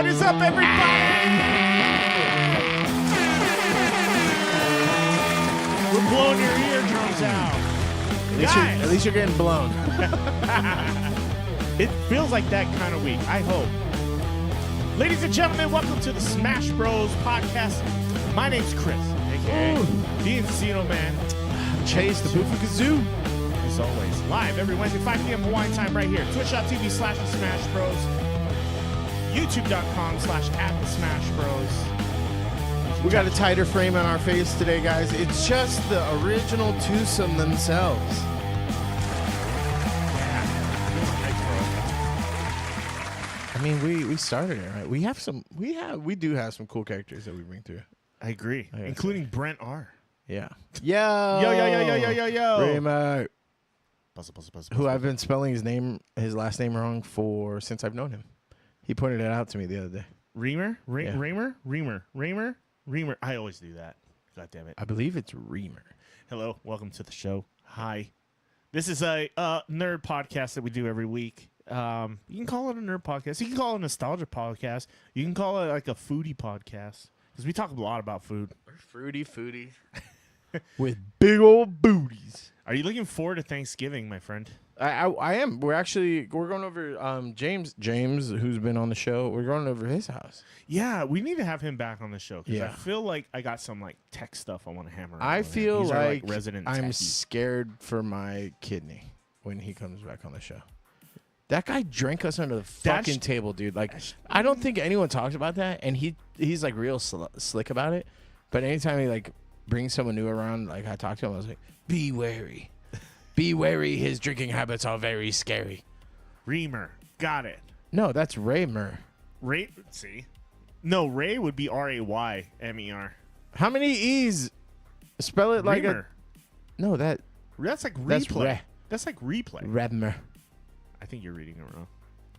is up, everybody? We're blowing your eardrums out. At least you're getting blown. It feels like that kind of week. I hope. Ladies and gentlemen, welcome to the Smash Bros. Podcast. My name's Chris, a.k.a. the Encino Man. Chase the Boofy Kazoo. As always, live every Wednesday, 5 p.m. Hawaiian time right here. Twitch.tv/Smash Bros. YouTube.com/@Smash Bros. We got a tighter frame on our face today, guys. It's just the original twosome themselves. I mean, we started it, right? We do have some cool characters that we bring through. I agree, including Brent R. Yeah. Yo. Raymer. Buzz. Who I've been spelling his last name wrong since I've known him. He pointed it out to me the other day. Reamer. I always do that. God damn it. I believe it's Reamer. Hello, welcome to the show. Hi. This is a nerd podcast that we do every week. You can call it a nerd podcast. You can call it a nostalgia podcast. You can call it like a foodie podcast because we talk a lot about food. We're fruity. With big old booties. Are you looking forward to Thanksgiving, my friend? I am. We're going over James, who's been on the show. We're going over his house. Yeah, we need to have him back on the show because Yeah. I feel like I got some like tech stuff I want to hammer. I feel These like are, resident I'm techie. scared for my kidney when he comes back on the show. That guy drank us under the fucking table, dude. Like, I don't think anyone talks about that, and he's like real slick about it. But anytime he like brings someone new around, like I talk to him, I was like, be wary. Be wary, his drinking habits are very scary. Reamer. Got it. No, that's Raymer. Ray, see? No, Ray would be Raymer. How many E's? Spell it like Reamer. No, That's like replay. That's like replay. Redmer. I think you're reading it wrong.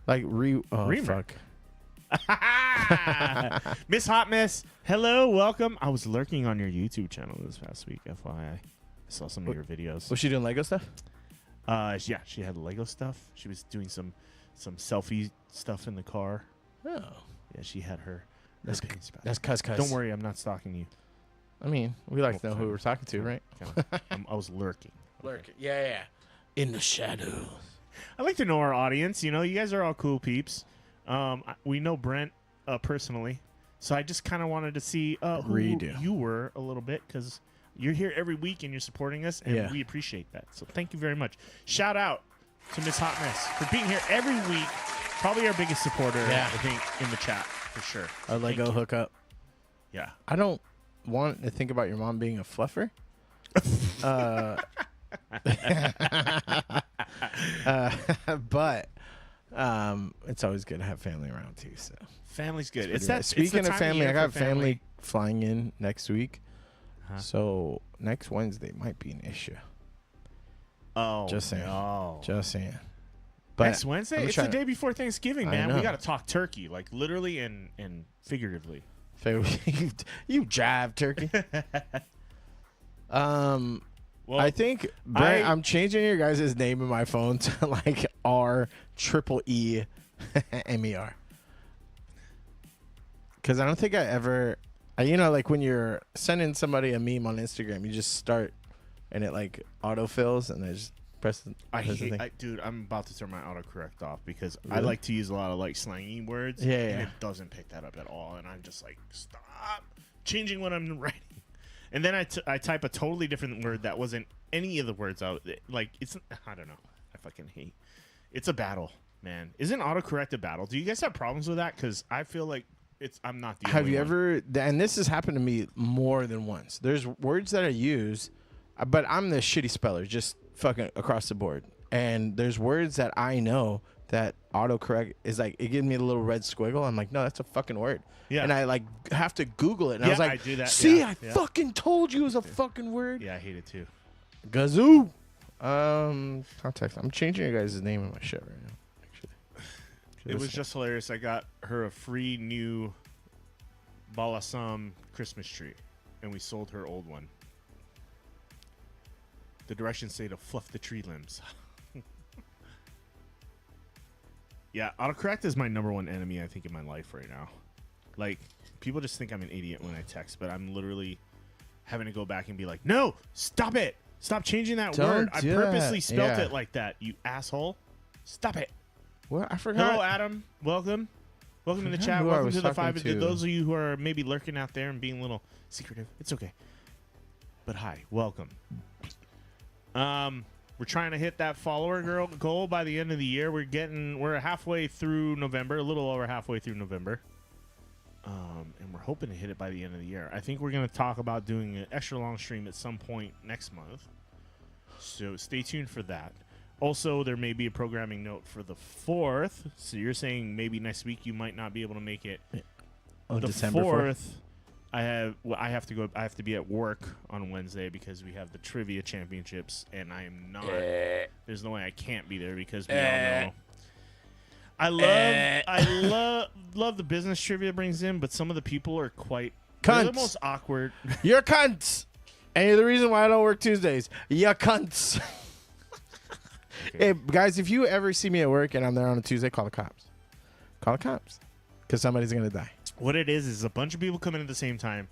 Like Reamer. Fuck. Miss Hot Miss, hello, welcome. I was lurking on your YouTube channel this past week, FYI. I saw some of your videos. Was she doing Lego stuff? Yeah, she had Lego stuff. She was doing some selfie stuff in the car. Oh. Yeah, she had her. That's spot. That's cuss. Don't worry, I'm not stalking you. I mean, we like to know who we're talking to, right? I was lurking. Lurking. Yeah. In the shadows. I like to know our audience. You know, you guys are all cool peeps. We know Brent personally, so I just kind of wanted to see who you were a little bit because you're here every week and you're supporting us, and we appreciate that. So thank you very much. Shout out to Miss Hot Mess for being here every week. Probably our biggest supporter, I think, in the chat for sure. A Lego hookup. Yeah. I don't want to think about your mom being a fluffer. But it's always good to have family around too. So family's good. It's that. Speaking of family, I got family flying in next week. So next Wednesday might be an issue. Oh, just saying. No. Just saying. But next Wednesday, it's the day before Thanksgiving, man. We got to talk turkey, like literally and figuratively. You jive turkey. Well, I think I'm changing your guys' name in my phone to like REEMER. Because I don't think I ever, like when you're sending somebody a meme on Instagram, you just start and it like autofills and I just press the thing. Dude, I'm about to turn my autocorrect off because I like to use a lot of like slangy words. Yeah. And it doesn't pick that up at all. And I'm just like, stop changing what I'm writing. And then I type a totally different word that wasn't any of the words out. Like, I don't know. I fucking hate. It's a battle, man. Isn't autocorrect a battle? Do you guys have problems with that? Because I feel like I'm not the only one. Have you ever, and this has happened to me more than once. There's words that I use, but I'm the shitty speller, just fucking across the board. And there's words that I know that autocorrect is like, it gives me a little red squiggle. I'm like, no, that's a fucking word. Yeah. And I like have to Google it. And I was like, I do that. See, I fucking told you it was a fucking word. Yeah, I hate it too. Gazoo. Contact. I'm changing your guys' name in my shit right now. Actually. It was just hilarious. I got her a free new Balasam Christmas tree, and we sold her old one. The directions say to fluff the tree limbs. Yeah, autocorrect is my number one enemy, I think, in my life right now. Like, people just think I'm an idiot when I text, but I'm literally having to go back and be like, no, stop it. Stop changing that word. I purposely spelt it like that, you asshole. Stop it. Well, I forgot. Hello, Adam. Welcome. Welcome to the chat. Welcome to the 5. Those of you who are maybe lurking out there and being a little secretive, it's okay. But hi, welcome. We're trying to hit that follower goal by the end of the year. We're halfway through November, a little over halfway through November. And we're hoping to hit it by the end of the year. I think we're going to talk about doing an extra long stream at some point next month. So stay tuned for that. Also, there may be a programming note for the 4th. So you're saying maybe next week you might not be able to make it. Oh, the December 4th. I have to be at work on Wednesday because we have the trivia championships, and I am not. There's no way I can't be there because we all know. I love the business trivia brings in, but some of the people are quite cunts. They're the most awkward. You're cunts. And you're the reason why I don't work Tuesdays. You're cunts. Okay. Hey, guys, if you ever see me at work and I'm there on a Tuesday, call the cops. Call the cops. Because somebody's going to die. What it is a bunch of people come in at the same time.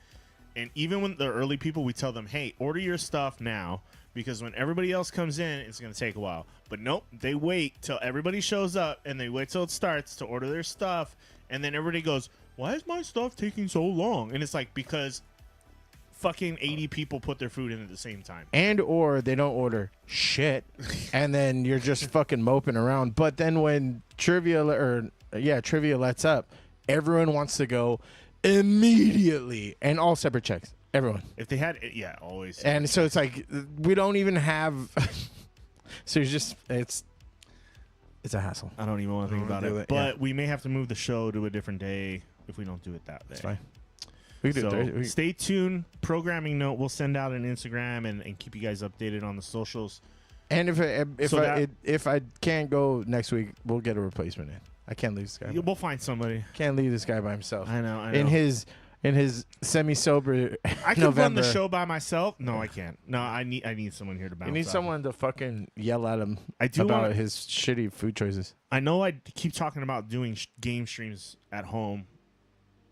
And even when the early people, we tell them, hey, order your stuff now. Because when everybody else comes in, it's going to take a while. But nope, they wait till everybody shows up. And they wait till it starts to order their stuff. And then everybody goes, why is my stuff taking so long? And it's like, because fucking 80 people put their food in at the same time. And or they don't order shit. And then you're just fucking moping around. But then when trivia lets up, everyone wants to go immediately. And all separate checks. Everyone. If they had, yeah, always. And so it's like, we don't even have. So it's a hassle. I don't even want to think about it. But we may have to move the show to a different day if we don't do it that day. That's fine. We can do it Thursday. Stay tuned. Programming note. We'll send out an Instagram and keep you guys updated on the socials. And if I can't go next week, we'll get a replacement in. I can't leave this guy. We'll find somebody. Can't leave this guy by himself. I know. In his semi-sober I can run the show by myself. No, I can't. No, I need someone here to bounce. You need off. someone to fucking yell at him about his shitty food choices. I know I keep talking about doing game streams at home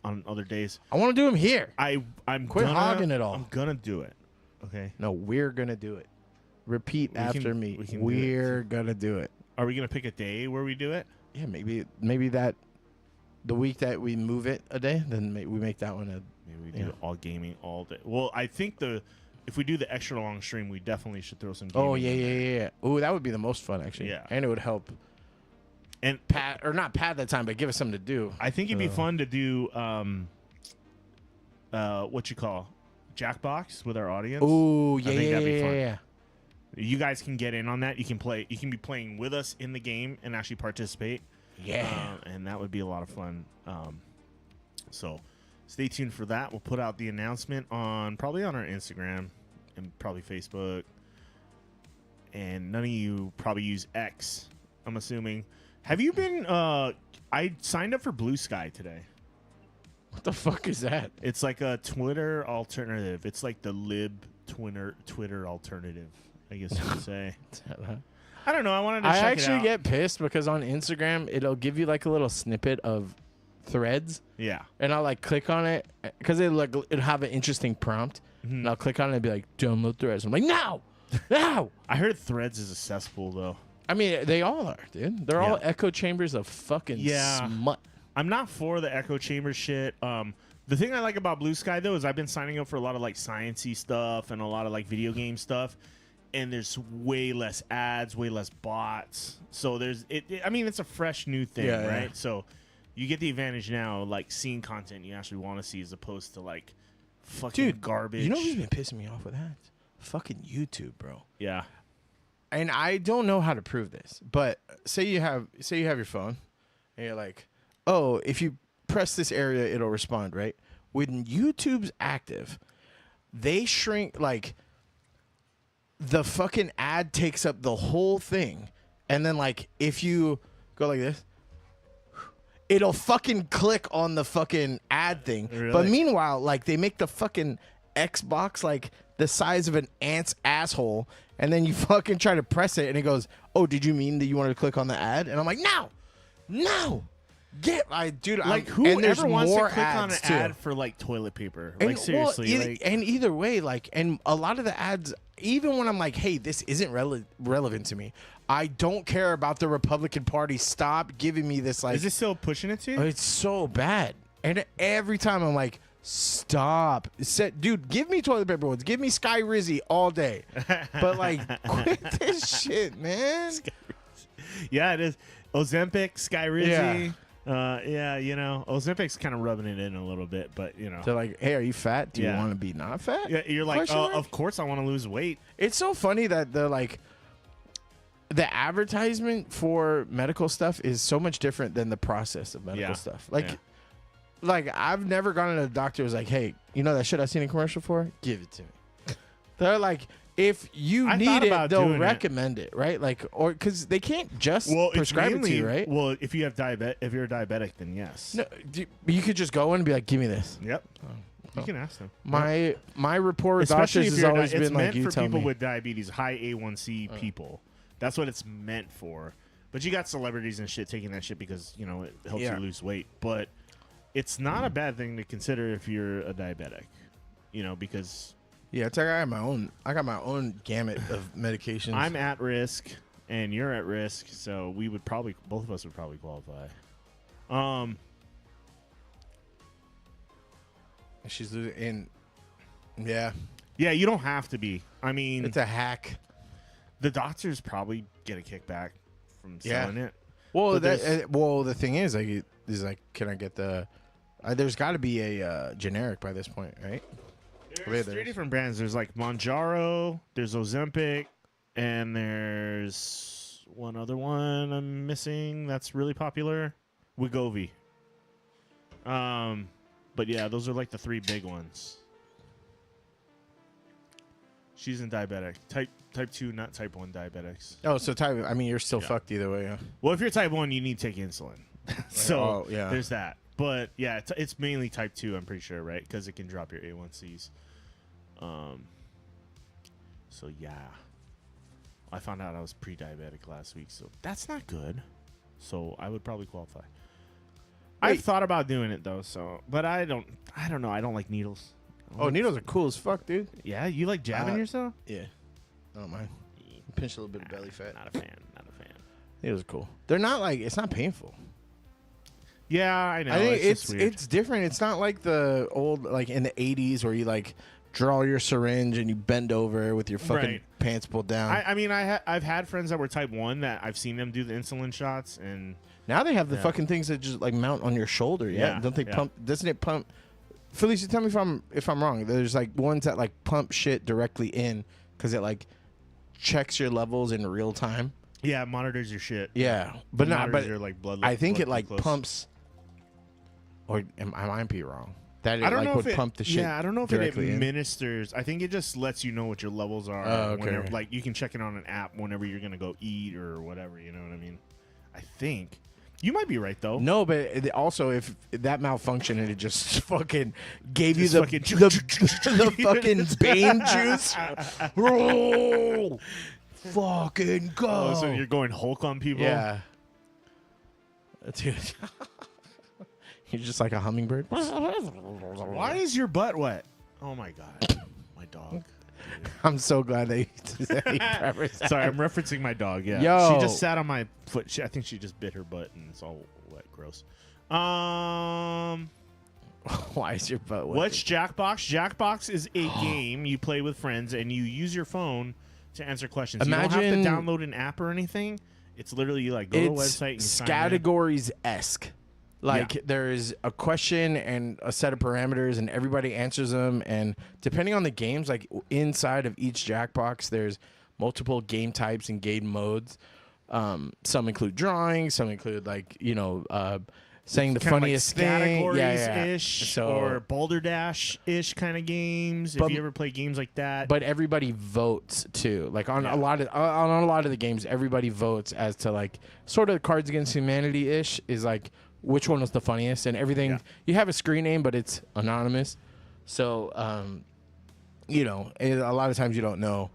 on other days. I want to do them here. I'm quit hogging it all. I'm gonna do it. Okay. No, we're gonna do it. Repeat after me. We're gonna do it. Are we gonna pick a day where we do it? Yeah, maybe that the week that we move it a day, then we make that one maybe we do all gaming all day. Well, I think if we do the extra long stream, we definitely should throw some gaming. Oh yeah. Oh, that would be the most fun actually. Yeah. And it would help. And not pad that time, but give us something to do. I think it'd be fun to do what you call Jackbox with our audience. Oh yeah, I think that'd be fun. Yeah. You guys can get in on that. You can play. You can be playing with us in the game and actually participate. Yeah. And that would be a lot of fun. So stay tuned for that. We'll put out the announcement probably on our Instagram and probably Facebook. And none of you probably use X, I'm assuming. Have you been I signed up for Blue Sky today. What the fuck is that? It's like a Twitter alternative. It's like the lib Twitter alternative, I guess you could say. I don't know. I wanted to check it out. I actually get pissed because on Instagram, it'll give you like a little snippet of threads. Yeah. And I'll like click on it because it'll have an interesting prompt. Mm-hmm. And I'll click on it and be like, download threads. I'm like, no. I heard threads is a cesspool, though. I mean, they all are, dude. They're all echo chambers of fucking smut. I'm not for the echo chamber shit. The thing I like about Blue Sky, though, is I've been signing up for a lot of like sciencey stuff and a lot of like video game stuff. And there's way less ads, way less bots. So I mean, it's a fresh new thing, right? Yeah. So you get the advantage now, like seeing content you actually want to see as opposed to like fucking garbage. You know who's been pissing me off with that? Fucking YouTube, bro. Yeah. And I don't know how to prove this, but say you have your phone and you're like, oh, if you press this area, it'll respond, right? When YouTube's active, they shrink, like, the fucking ad takes up the whole thing. And then, like, if you go like this, it'll fucking click on the fucking ad thing. Really? But meanwhile, like, they make the fucking Xbox, like, the size of an ant's asshole, and then you fucking try to press it, and it goes, oh, did you mean that you wanted to click on the ad? And I'm like, no! No. Dude, Like, and there's whoever wants to more click on an ads, too. ad for like toilet paper? And, Like, seriously. well, and either way, like, and a lot of the ads, even when I'm like, hey, this isn't relevant to me, I don't care about the Republican Party. Stop giving me this, like, is it still pushing it to you? it's so bad. And every time I'm like, stop. Dude, give me toilet paper ones. Give me Sky Rizzy all day. But, like, quit this shit, man. Yeah, it is. Ozempic, Sky Rizzy. Yeah. Yeah, you know, Ozempic's kind of rubbing it in a little bit, but you know, They're like, hey, are you fat? Do you Yeah. want to be not fat? yeah, you're like, Question mark? of course I want to lose weight. It's so funny that the advertisement for medical stuff is so much different than the process of medical Yeah. stuff. Like, Yeah. like I've never gone to a doctor who's like, hey, you know that shit I seen a commercial for? Give it to me. They're if you I need thought it, about they'll doing it. recommend it, right? Like, or because they can't just Well, prescribe it to you, right? Well, if you have if you're a diabetic, then yes. No, you could just go in and be like, give me this. Yep. You can ask them. My rapport with Especially doctors if has you're always it's been meant like, you for tell people me. with diabetes, high A1C people. That's what it's meant for. But you got celebrities and shit taking that shit because you know it helps Yeah. you lose weight. But it's not a bad thing to consider if you're a diabetic. You know, because Yeah, it's like I got my own gamut of medications. I'm at risk and you're at risk, so we would probably both of us would probably qualify. She's losing, and yeah, Yeah, you don't have to be. I mean, it's a hack. the doctors probably get a kickback from Yeah. selling it. Well, But the thing is, can I get the? There's got to be a generic by this point, right? There's three there's- different brands. There's like Mounjaro, there's Ozempic, and there's one other one I'm missing that's really popular, Wegovy. But yeah, those are like the three big ones. She's in diabetic. Type 2, not type 1 diabetics. Oh, so type. I mean, you're still Yeah. fucked either way. Yeah. Well, if you're type 1, you need to take insulin. So oh, yeah. there's that. But yeah, it's mainly type 2, I'm pretty sure, right? Because it can drop your A1Cs. So yeah. I found out I was pre-diabetic last week, so that's not good. So I would probably qualify. I've thought about doing it though, but I don't know. I don't like needles. Oh, needles are cool as fuck, dude. Yeah, you like jabbing yourself? Yeah. I don't mind. Pinch a little bit of belly fat. Not a fan. Not a fan. Needles are cool. They're not it's not painful. Yeah, I know. I think just weird. it's different. It's not like the old in the 80s where you draw your syringe and you bend over with your fucking Right. pants pulled down. I mean, I've had friends that were type 1 that I've seen them do the insulin shots, and now they have the Yeah. fucking things that just mount on your shoulder. Yeah, Yeah, don't they yeah. pump? Doesn't it pump? Felicia, tell me if I'm wrong. There's ones that pump shit directly in because it checks your levels in real time. yeah, it monitors your shit. Yeah, but not. monitors But your blood. I think blood it glucose. pumps. Or I might be wrong. That it I don't know would if it, pump the shit. Yeah, I don't know if it directly in. administers. I think it just lets you know what your levels are. Oh, okay. Whenever, you can check it on an app whenever you're gonna go eat or whatever. You know what I mean? I think you might be right though. No, but also if that malfunctioned and it just fucking gave you Just the fucking- the fucking Bane juice, roll, fucking go. Oh, so you're going Hulk on people? Yeah, dude. You're just like a hummingbird. Why is your butt wet? Oh my god, my dog. I'm so glad they. Sorry, Sorry, I'm referencing my dog. Yeah, Yo. she just sat on my foot. I think she just bit her butt and it's all wet, gross. Why is your butt wet? What's Jackbox? Jackbox is a game you play with friends and you use your phone to answer questions. You don't Imagine- have to download an app or anything. It's literally you go to a It's website and sign in. categories esque. There's a question and a set of parameters, and everybody answers them. And depending on the games, inside of each Jackbox, there's multiple game types and game modes. Some include drawing, some include saying the Kinda funniest like thing, categories-ish So, or Balderdash-ish kind of games. But- if you ever play games like that. but everybody votes too. On Yeah. a lot of the games, everybody votes as to sort of Cards Against Humanity ish is which one was the funniest and everything. Yeah. You have a screen name, but it's anonymous. So, a lot of times you don't know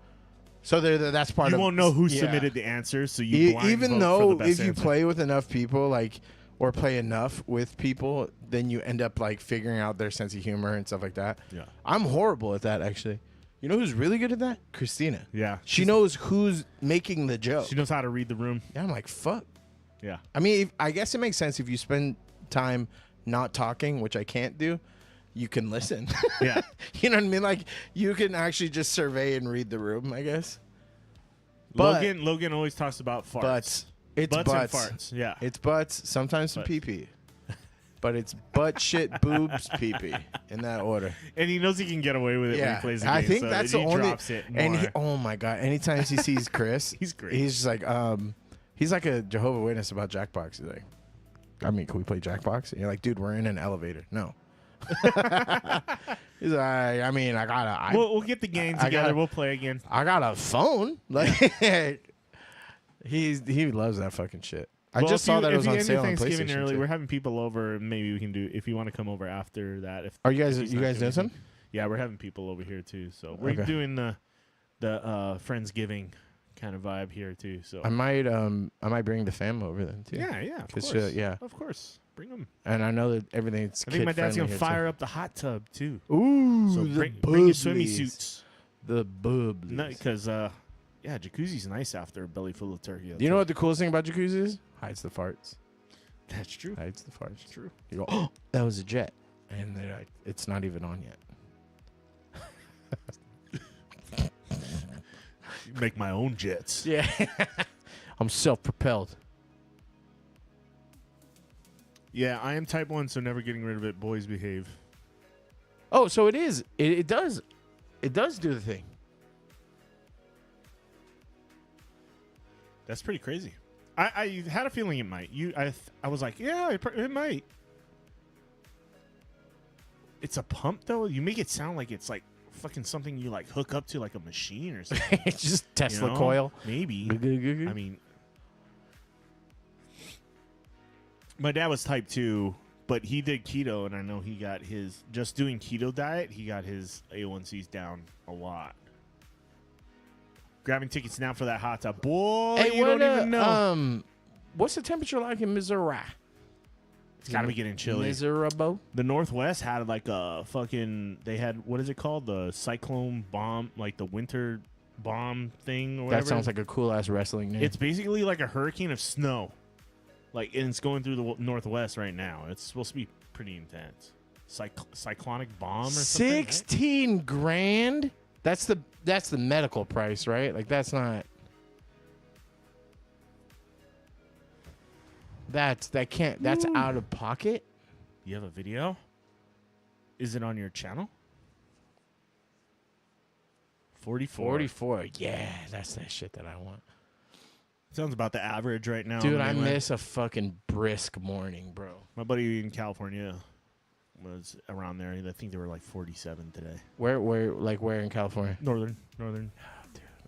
So that's part You of. won't know who yeah. submitted the answers, so you blind Even vote for though the best if you answer. play with enough people, like, or play enough with people, then you end up like figuring out their sense of humor and stuff like that. Yeah. I'm horrible at that, actually. You know who's really good at that? Christina. Yeah. She knows who's making the joke. She knows how to read the room. Yeah, I'm like, fuck. Yeah. I mean, I guess it makes sense if you spend time not talking, which I can't do. You can listen. Yeah. You know what I mean? Like, you can actually just survey and read the room, I guess. But, Logan always talks about farts. Butts. It's Butts butts. and farts. Yeah. It's butts, sometimes some Butts. pee-pee. But it's butt, shit, boobs, pee-pee, in that order. And he knows he can get away with it when Yeah, he plays the game. I think so that's he the only. drops it And more. oh my god! Anytime he sees Chris, He's great. He's just like, he's like a Jehovah's Witness about Jackbox. He's like, I mean, can we play Jackbox? And you're like, dude, we're in an elevator. No. He's like, I mean, We'll get the game I together. gotta- We'll play again. I got a phone. Like, he loves that fucking shit. I Well, just saw that it was if on you sale on Thanksgiving PlayStation. early, too. we're having people over. Maybe we can do if you want to come over after that. If Are you guys? if he's You not guys doing doing anything. some? Yeah, we're having people over here too. So we're Okay. doing the Friendsgiving kind of vibe here too. So I might bring the fam over then too. yeah, of 'Cause, course. yeah. Of course. Bring them. And I know that everything's. I think my dad's kid-friendly gonna here, fire up the hot tub too. too. Ooh, So the bring your swimmy booblies. suits. The boobs. Because yeah, jacuzzi's nice after a belly full of turkey. You know what the coolest thing about jacuzzi is? Hides the farts. That's true. Hides the farts. That's true. You go, oh, that was a jet, and they're like, it's not even on yet. Make my own jets. Yeah, I'm self-propelled. Yeah, I am type 1, so never getting rid of it. Boys behave. Oh, so it is. It does do the thing. That's pretty crazy. I had a feeling it might. I was like, yeah, it might. It's a pump though. You make it sound like it's like fucking something you like hook up to like a machine or something. It's just Tesla you know? coil. Maybe. I I mean, my dad was type 2, but he did keto, and I know he got his just doing keto diet. He got his A1Cs down a lot. Grabbing tickets now for that hot tub. Boy, hey, you don't even know. What's the temperature like in Missouri? It's got to be getting chilly. Miserable. The Northwest had like a fucking. They had what is it called? The cyclone bomb, like the winter bomb thing or whatever. That sounds like a cool ass wrestling name. It's basically like a hurricane of snow, like and it's going through the Northwest right now. It's supposed to be pretty intense. Cyclonic bomb or something. Right? 16 grand. That's the medical price, right? Like that's not. That's out of pocket. You have a video? Is it on your channel? 44. Yeah, that's that shit that I want. Sounds about the average right now. Dude, on the I mainland. miss a fucking brisk morning, bro. My buddy in California was around there. I think they were like 47 today. Where in California? Northern,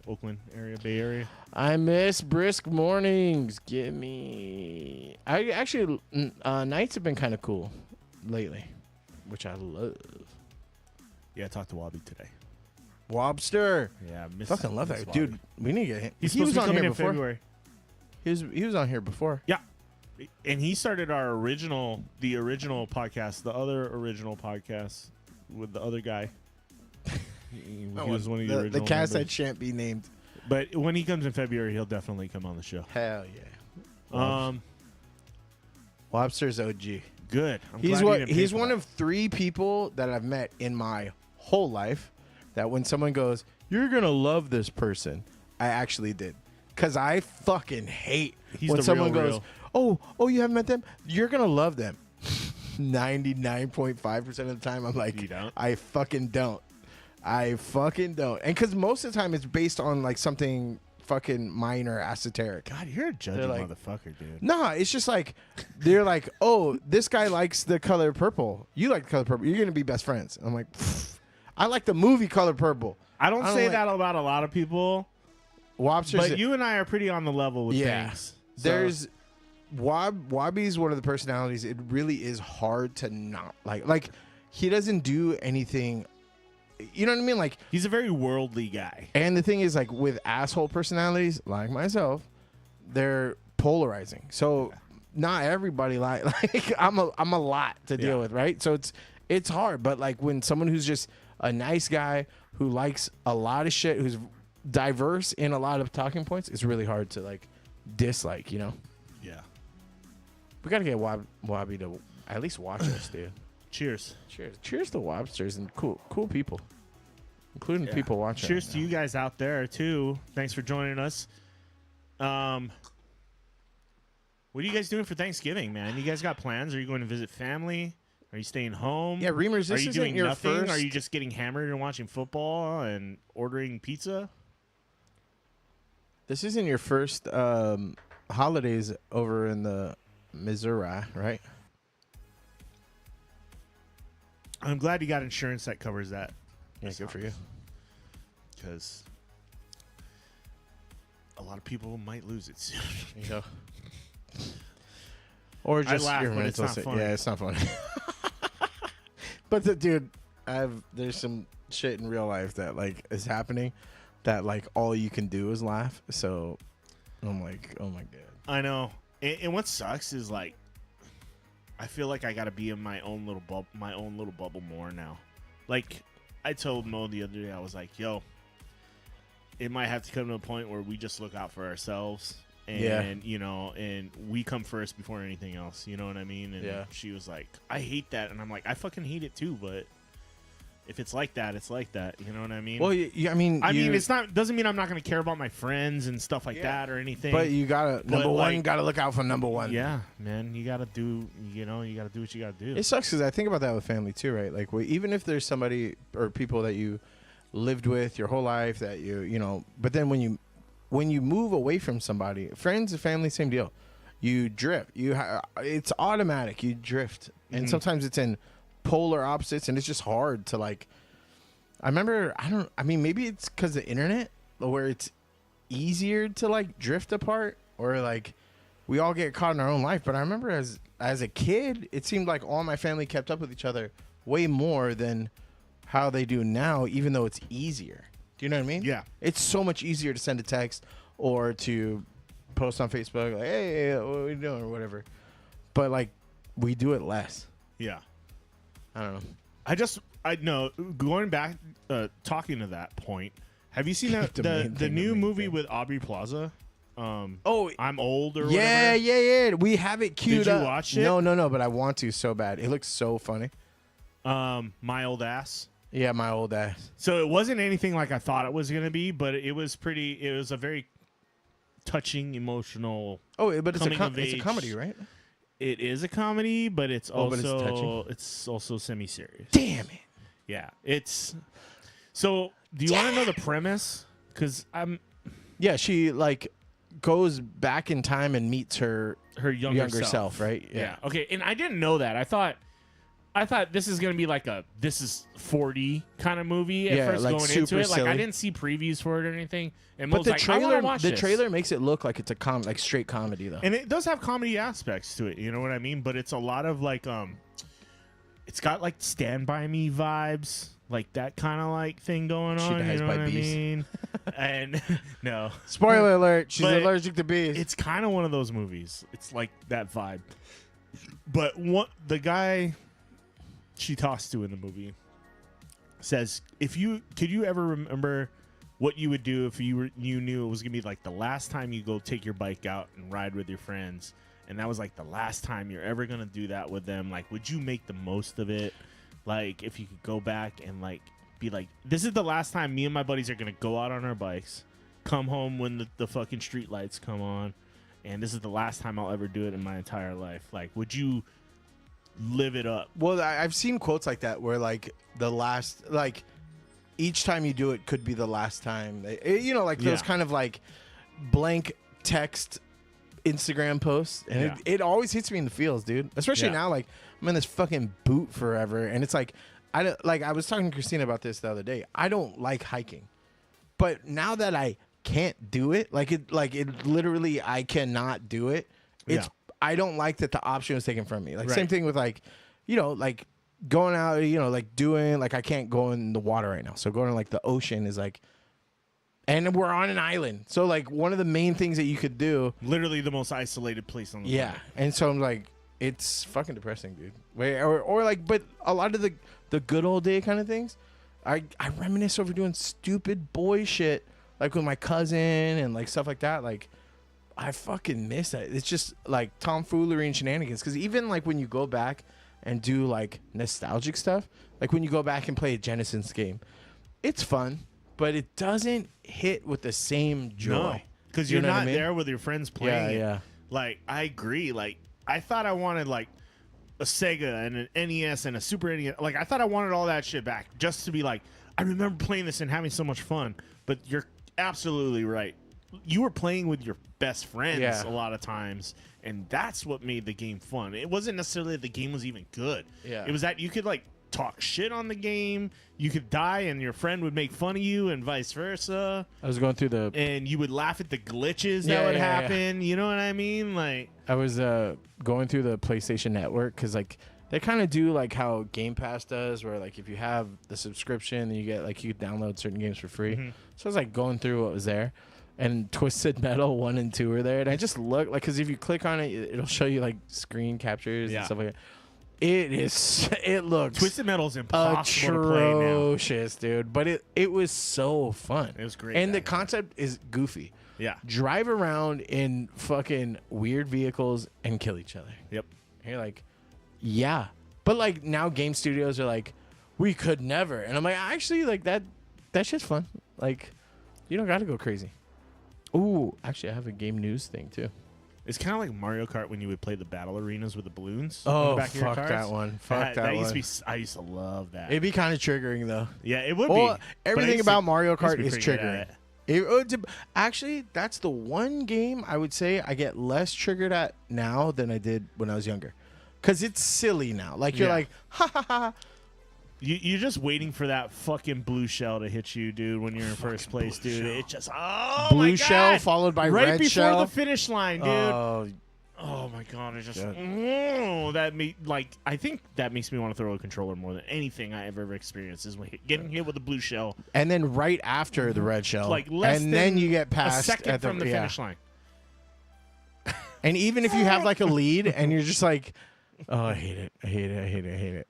Oakland area, Bay Area. I miss brisk mornings. Give me. I actually nights have been kind of cool lately, which I love. Yeah, I talked to Wabi today. Wobster. Yeah, I Fucking love that dude. We need to get him. He's He supposed was to be on coming here in before. February. He was on here before. Yeah, and he started the original podcast, the other original podcast with the other guy. He was one of the original the cast members. that shan't be named. But when he comes in February, he'll definitely come on the show. Hell yeah. Wobster's OG. Good. He's one of 3 people that I've met in my whole life that when someone goes, "You're gonna love this person," I actually did, because I fucking hate when the someone real, goes, "Oh, you haven't met them? You're gonna love them." 99.5% of the time, I'm like, You don't? I fucking don't. And because most of the time it's based on like something fucking minor, esoteric. God, you're a judgy They're like- motherfucker, dude. Nah, it's just like they're like, "Oh, this guy likes the color purple. You like the color purple. You're gonna be best friends." I'm like, "Pfft, I like the movie Color Purple." I don't say like- that about a lot of people, Wobster's but you and I are pretty on the level with Yeah. things. So- there's Wabi's one of the personalities. It really is hard to not like. Like he doesn't do anything. you know what I mean? Like, he's a very worldly guy. and the thing is, like, with asshole personalities like myself, they're polarizing. So not everybody like I'm a lot to deal with, right? So it's hard. But like when someone who's just a nice guy who likes a lot of shit, who's diverse in a lot of talking points, it's really hard to like dislike, you know? Yeah. We gotta get Wabi to at least watch us, dude. Cheers. Cheers to Wobsters and cool people, including people watching. Cheers to you guys out there too. Thanks for joining us. What are you guys doing for Thanksgiving, man? You guys got plans? Are you going to visit family? Are you staying home? Yeah, Reamers, this isn't doing your nothing? first. Are you just getting hammered and watching football and ordering pizza? This isn't your first holidays over in the Missouri, right? I'm glad you got insurance that covers that. Yeah, good for you. Because a lot of people might lose it soon. You know. Or just laugh, your but it's mental not state. funny. Yeah, it's not funny. But dude, there's some shit in real life that like is happening that like all you can do is laugh. So I'm like, oh my god. I know. And what sucks is like I feel like I got to be in my own little bubble more now. Like I told Mo the other day, I was like, yo, it might have to come to a point where we just look out for ourselves. And, you know, and we come first before anything else. You know what I mean? And she was like, I hate that. And I'm like, I fucking hate it too. But if it's like that, it's like that. You know what I mean? Well, I mean, it's not, doesn't mean I'm not going to care about my friends and stuff like that or anything. But you gotta, number one, like, gotta look out for number one. Yeah, man. You got to do, you know, you got to do what you got to do. It sucks because I think about that with family too, right? Like, even if there's somebody or people that you lived with your whole life that you know, but then when you move away from somebody, friends and family, same deal. You drift. It's automatic. You drift, and sometimes it's in polar opposites, and it's just hard to like. I remember. I mean, maybe it's because the internet, where it's easier to like drift apart, or like we all get caught in our own life. But I remember as a kid, it seemed like all my family kept up with each other way more than how they do now, even though it's easier. Do you know what I mean? Yeah. It's so much easier to send a text or to post on Facebook, like, hey, what are we doing, or whatever. But, like, we do it less. Yeah. I don't know. I know, going back, talking to that point, have you seen the new movie with Aubrey Plaza? I'm Old or whatever? Yeah. We have it queued up. Did you watch it? No, but I want to so bad. It looks so funny. My Old Ass. Yeah, My Old Ass. So it wasn't anything like I thought it was going to be, but it was a very touching, emotional. Oh, but it's a comedy, right? It is a comedy, but it's but it's also semi-serious. Damn it. Yeah, it's. So, do you want to know the premise? Because Yeah, she like goes back in time and meets her younger self, right? Yeah. Okay, and I didn't know that. I thought this is gonna be like this is 40 kind of movie at first like going super into it. Like silly. I didn't see previews for it or anything. And But Mo's the like, I wanna watch this. trailer makes it look like it's a like straight comedy though. And it does have comedy aspects to it, you know what I mean? But it's a lot of like it's got like Stand By Me vibes, like that kind of like thing going on. She dies you know by what bees. I mean? And no. Spoiler alert, she's But allergic to bees. It's kind of one of those movies. It's like that vibe. But the guy she talks to in the movie says, could you ever remember what you would do if you knew it was gonna be like the last time you go take your bike out and ride with your friends, and that was like the last time you're ever gonna do that with them? Like, would you make the most of it? Like, if you could go back and like be like, this is the last time me and my buddies are gonna go out on our bikes, come home when the fucking street lights come on, and this is the last time I'll ever do it in my entire life. Like, would you live it up? Well, I've seen quotes like that where like the last, like each time you do it could be the last time. You know, like those kind of like blank text Instagram posts, and it always hits me in the feels, dude. Especially now, like I'm in this fucking boot forever, and it's like I was talking to Christina about this the other day. I don't like hiking, but now that I can't do it, like it literally I cannot do it. I don't like that the option was taken from me. Like same thing with like, you know, like going out, you know, like doing like I can't go in the water right now. So going to like the ocean is like, and we're on an island. So like one of the main things that you could do, literally the most isolated place on the yeah. planet. And so I'm like, it's fucking depressing, dude. Or like, but a lot of the good old day kind of things, I reminisce over doing stupid boy shit like with my cousin and like stuff like that. Like I fucking miss that. It's just like tomfoolery and shenanigans. Because even like when you go back and do like nostalgic stuff, like when you go back and play a Genesis game, it's fun, but it doesn't hit with the same joy. Because you're not there with your friends playing it. Yeah. Like, I agree. Like, I thought I wanted like a Sega and an NES and a Super NES. Like, I thought I wanted all that shit back just to be like, I remember playing this and having so much fun. But you're absolutely right. You were playing with your best friends a lot of times, and that's what made the game fun. It wasn't necessarily that the game was even good. Yeah. It was that you could like talk shit on the game. You could die, and your friend would make fun of you, and vice versa. I was going through and you would laugh at the glitches that would happen. You know what I mean? Like, I was going through the PlayStation Network because like they kind of do like how Game Pass does, where like if you have the subscription, then you get like you could download certain games for free. Mm-hmm. So I was like going through what was there. And Twisted Metal 1 and 2 are there, and I just look like because if you click on it, it'll show you like screen captures and stuff like that. It looks Twisted Metal's impossible to play now. atrocious, dude. But it was so fun. It was great. And the concept is goofy. Yeah. Drive around in fucking weird vehicles and kill each other. Yep. And you're like, yeah. But like now game studios are like, we could never. And I'm like, actually, like that shit's fun. Like, you don't got to go crazy. Ooh, actually, I have a game news thing too. It's kind of like Mario Kart when you would play the battle arenas with the balloons. Oh, on the back of your fuck cars. that one. Fuck that used one. to be. I used to love that. It'd be kind of triggering though. Yeah, it would Well, be. everything about Mario Kart be is pretty good at triggering. Actually, that's the one game I would say I get less triggered at now than I did when I was younger. Because it's silly now. Like, you're like, ha ha ha. You're just waiting for that fucking blue shell to hit you, dude, when you're in first place, dude. It just, oh, blue my God. shell followed by right red before shell. the finish line, dude. Oh, my God. It just, God. I think that makes me want to throw a controller more than anything I ever experienced is getting hit with a blue shell. and then right after the red shell. Like, less and than then you get past a second at the, from the finish line. And even if you have like a lead and you're just like, oh, I hate it. I hate it. I hate it. I hate it.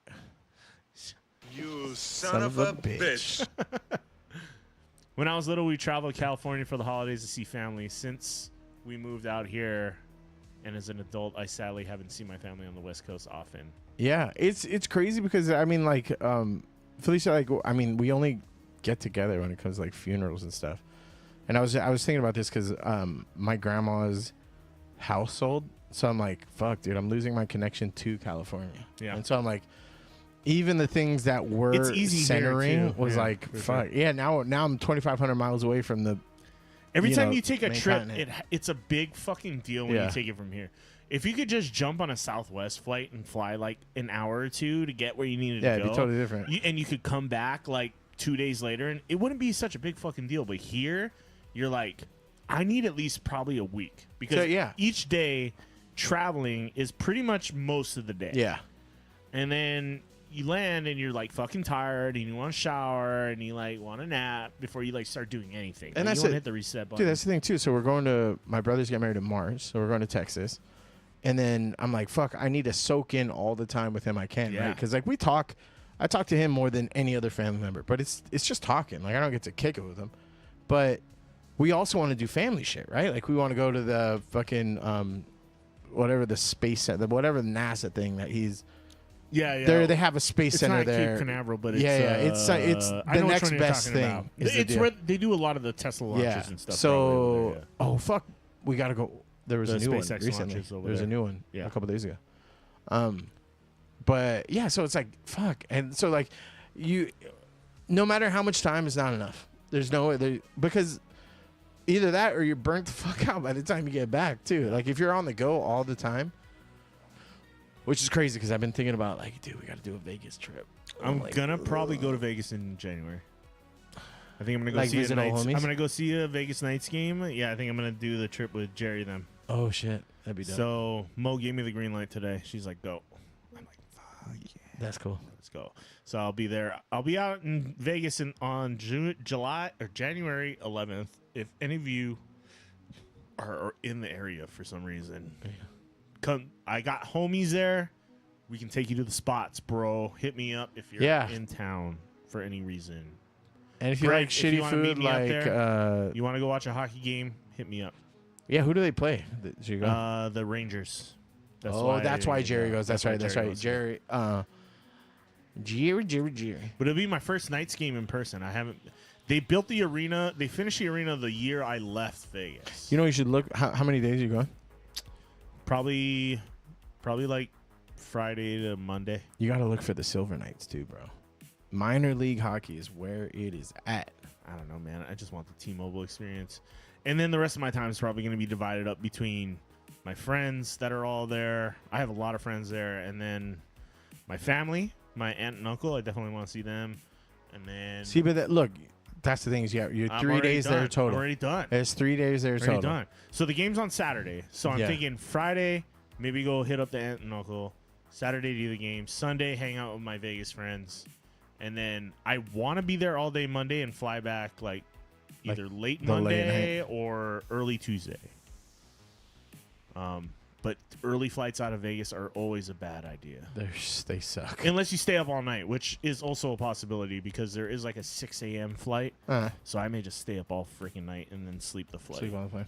You son of a bitch. When I was little, we traveled to California for the holidays to see family. Since we moved out here, and as an adult, I sadly haven't seen my family on the West Coast often. Yeah, it's crazy because I mean, like, Felicia, like, I mean, we only get together when it comes to like funerals and stuff. And I was thinking about this because my grandma's house sold, so I'm like, fuck, dude, I'm losing my connection to California. Yeah, and so I'm like, even the things that were centering was like, fuck, yeah. Now I'm 2,500 miles away from the. Every time you take a trip, continent. it's a big fucking deal when you take it from here. If you could just jump on a Southwest flight and fly like an hour or two to get where you needed to go, it'd be totally different. And you could come back like 2 days later, and it wouldn't be such a big fucking deal. But here, you're like, I need at least probably a week because each day traveling is pretty much most of the day. Yeah, and then you land and you're like fucking tired and you want to shower and you like want a nap before you like start doing anything. And like, that's you want to hit the reset button. Dude, that's the thing too. So we're going to my brothers get married in March, so we're going to Texas, and then I'm like, fuck, I need to soak in all the time with him I can, right? Because like I talk to him more than any other family member, but it's just talking. Like I don't get to kick it with him, but we also want to do family shit, right? Like we want to go to the fucking whatever the space whatever the NASA thing that he's. Yeah. They have a space center there. It's not Cape Canaveral, but it's it's the next best thing. It's where they do a lot of the Tesla launches and stuff. So, oh fuck, we gotta go. There was a new one recently. There was a new one a couple days ago. But yeah, so it's like fuck, and so like no matter how much time is not enough. There's no way because either that or you're burnt the fuck out by the time you get back too. Like if you're on the go all the time. Which is crazy because I've been thinking about like, dude, we got to do a Vegas trip. I'm like, gonna probably go to Vegas in January. I think I'm gonna go like see visit old homies? I'm gonna go see a Vegas Knights game. Yeah, I think I'm gonna do the trip with Jerry them. Oh shit, that'd be dope. So Mo gave me the green light today. She's like, go. I'm like, fuck yeah. That's cool. Let's go. So I'll be there. I'll be out in Vegas on January 11th. If any of you are in the area for some reason, come. I got homies there. We can take you to the spots, bro. Hit me up if you're in town for any reason. And if you like shitty food, like you want to go watch a hockey game, hit me up. Yeah, who do they play? Did you go? The Rangers. That's why Jerry goes. That's right. Jerry. Jerry. But it'll be my first Knights game in person. I haven't. They built the arena. They finished the arena the year I left Vegas. You know, you should look. How many days are you going? Probably like Friday to Monday. You got to look for the Silver Knights too, bro. Minor league hockey is where it is at. I don't know, man. I just want the T-Mobile experience. And then the rest of my time is probably going to be divided up between my friends that are all there. I have a lot of friends there. And then my family, my aunt and uncle. I definitely want to see them. And then... See, but look, that's the thing is you're 3 days there total. I'm already done. It's 3 days there total. Done. So the game's on Saturday. So I'm thinking Friday, maybe go hit up the aunt and uncle. Saturday, do the game. Sunday, hang out with my Vegas friends. And then I want to be there all day Monday and fly back like either late Monday or early Tuesday. But early flights out of Vegas are always a bad idea. They suck. Unless you stay up all night, which is also a possibility because there is like a 6 a.m. flight. So I may just stay up all freaking night and then sleep the flight. Sleep on the plane.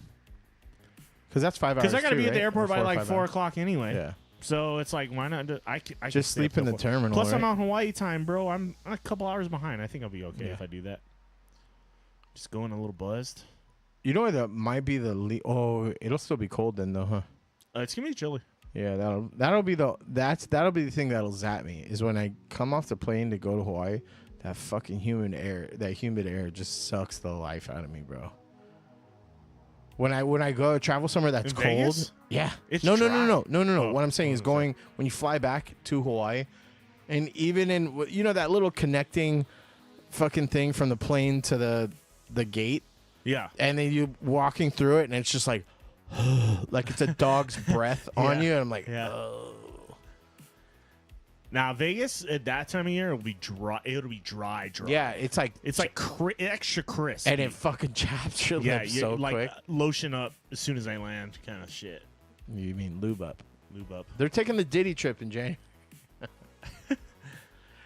Because that's 5 hours. Because I got to be at the airport by like 4 o'clock anyway. Yeah. So it's like, why not? I just sleep in the terminal. Plus, I'm on Hawaii time, bro. I'm a couple hours behind. I think I'll be okay if I do that. Just going a little buzzed. You know what? That might be the it'll still be cold then, though, huh? It's gonna be chilly. Yeah, that'll be the thing that'll zap me is when I come off the plane to go to Hawaii. That fucking humid air just sucks the life out of me, bro. When I go travel somewhere that's in cold, Vegas? yeah. It's No. dry. What I'm saying is going when you fly back to Hawaii, and even in that little connecting fucking thing from the plane to the gate, Yeah. and then you walking through it, and it's just like it's a dog's breath on you, and I'm like, oh. Now Vegas at that time of year it'll be dry. It'll be dry. Yeah, it's like extra crisp, and it fucking chaps your lips so like quick. Lotion up as soon as I land, kind of shit. You mean lube up? Lube up. They're taking the Diddy trip in January.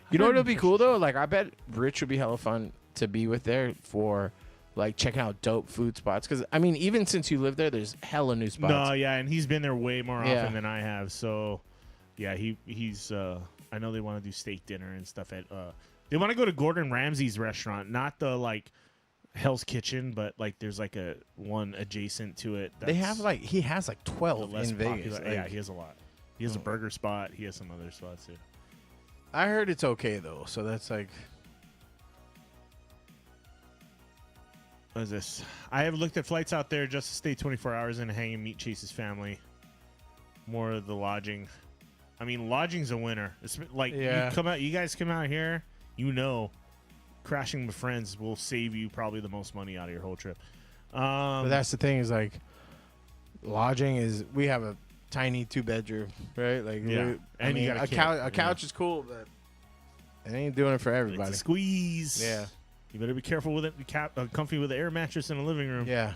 You know what'll be cool though? Like I bet Rich would be hella fun to be with there for like checking out dope food spots. Because I mean, even since you live there, there's hella new spots. No, yeah, and he's been there way more often than I have. So, yeah, he's. I know they want to do steak dinner and stuff at. They want to go to Gordon Ramsay's restaurant, not the like Hell's Kitchen, but like there's like a one adjacent to it. They have he has like 12 in Vegas. Yeah, he has a lot. He has a burger spot. He has some other spots too. I heard it's okay though, so that's like. What is this? I have looked at flights out there just to stay 24 hours and hang and meet Chase's family. More of the lodging. I mean, lodging's a winner. It's like you guys come out here, crashing with friends will save you probably the most money out of your whole trip. But that's the thing is like, lodging is we have a tiny 2-bedroom, right? Like, and you got a couch is cool, but it ain't doing it for everybody. It's a squeeze. Yeah. You better be careful with it. Be comfy with the air mattress in the living room. Yeah.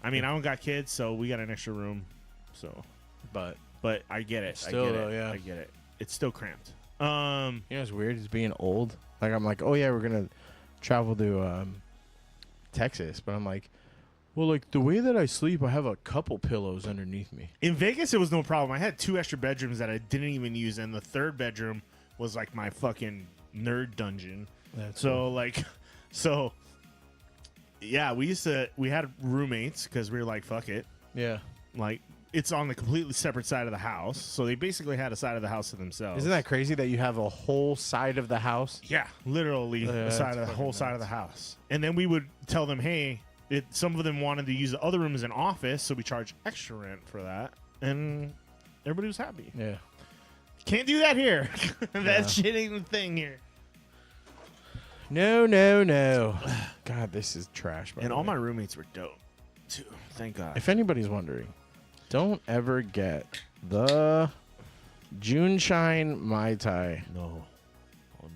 I mean, I don't got kids, so we got an extra room. So, but I get it. I get it. It's still cramped. You know what's weird is being old. Like I'm like, oh yeah, we're gonna travel to Texas, but I'm like, well, like the way that I sleep, I have a couple pillows underneath me. In Vegas, it was no problem. I had 2 extra bedrooms that I didn't even use, and the 3rd bedroom was like my fucking nerd dungeon. That's so cool. like, so yeah, we had roommates because we were like, fuck it. Yeah. Like, it's on the completely separate side of the house. So they basically had a side of the house to themselves. Isn't that crazy that you have a whole side of the house? Yeah, literally the whole side of the house. And then we would tell them, hey, some of them wanted to use the other room as an office, so we charge extra rent for that. And everybody was happy. Yeah. Can't do that here. That shit ain't the thing here. No. God, this is trash. And all my roommates were dope, too. Thank God. If anybody's wondering, don't ever get the Juneshine Mai Tai. No.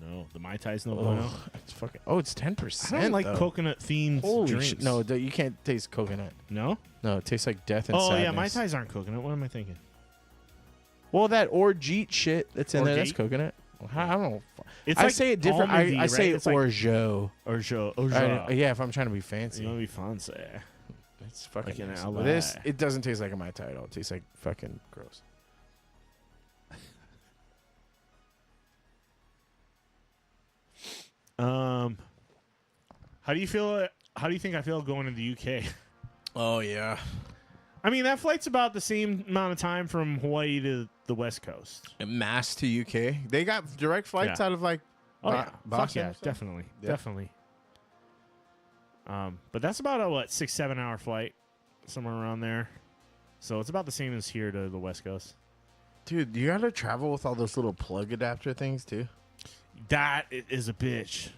No, the Mai Tai's no Oh, bueno. it's fucking. Oh, it's 10%. I don't like though. coconut themed Holy drinks. shit! No, you can't taste coconut. No? No, it tastes like death and Oh, sadness. yeah, Mai Tais aren't coconut. What am I thinking? Well, that orgeat shit that's in there, that's Orgeat? coconut. I don't know. It's I like say it different. almondy, I say right? It's like orgeat. Orgeat. Yeah, if I'm trying to be fancy. You want to be fancy. It's fucking Like an nice. LA. But this, it doesn't taste like a Mai Tai at all. It tastes like fucking gross. How do you feel? How do you think I feel going to the UK? Oh yeah. I mean, that flight's about the same amount of time from Hawaii to the West Coast. Mass to UK. They got direct flights Yeah. out of like. Oh yeah, fuck Boston yeah, or something? definitely, Yeah. definitely. But that's about a 6-7 hour flight, somewhere around there. So it's about the same as here to the West Coast. Dude, you gotta travel with all those little plug adapter things too. That is a bitch.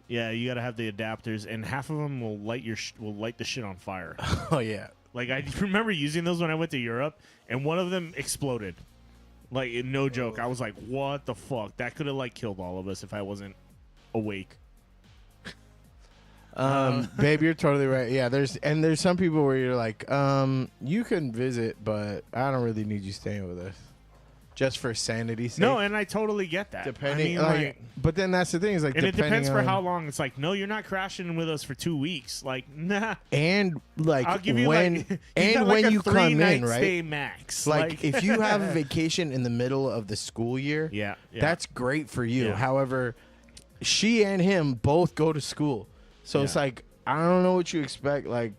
Yeah, you got to have the adapters, and half of them will light the shit on fire. Oh yeah. Like I remember using those when I went to Europe, and one of them exploded. Like no joke, I was like, "What the fuck?" That could have like killed all of us if I wasn't awake. Babe, you're totally right. Yeah, there's some people where you're like, you can visit, but I don't really need you staying with us, just for sanity's sake. No, and I totally get that. Depending, I mean, like, but then that's the thing is like, and it depends for on- how long. It's like, no, you're not crashing with us for 2 weeks. Like, nah. and like I'll give you when like, you and got, when like, a you come 3-night in, right? stay max. Like if you have a vacation in the middle of the school year, yeah, that's great for you. Yeah. However, she and him both go to school, so it's Yeah. like I don't know what you expect. Like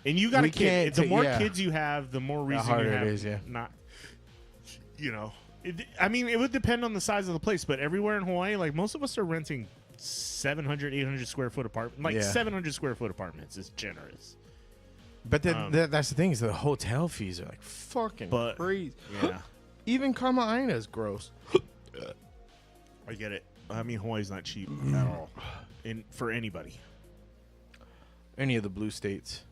and you got a we kid. can't The ta- more yeah. kids you have, the more reason harder you it have. is, yeah. Not, I mean, it would depend on the size of the place, but everywhere in Hawaii, like most of us are renting 700, 800 square foot apartment. Like Yeah. 700 square foot apartments is generous. But then that's the thing is the hotel fees are like fucking But- crazy. Yeah, Even Kama'aina is gross. I get it. I mean, Hawaii's not cheap at all, for anybody. Any of the blue states.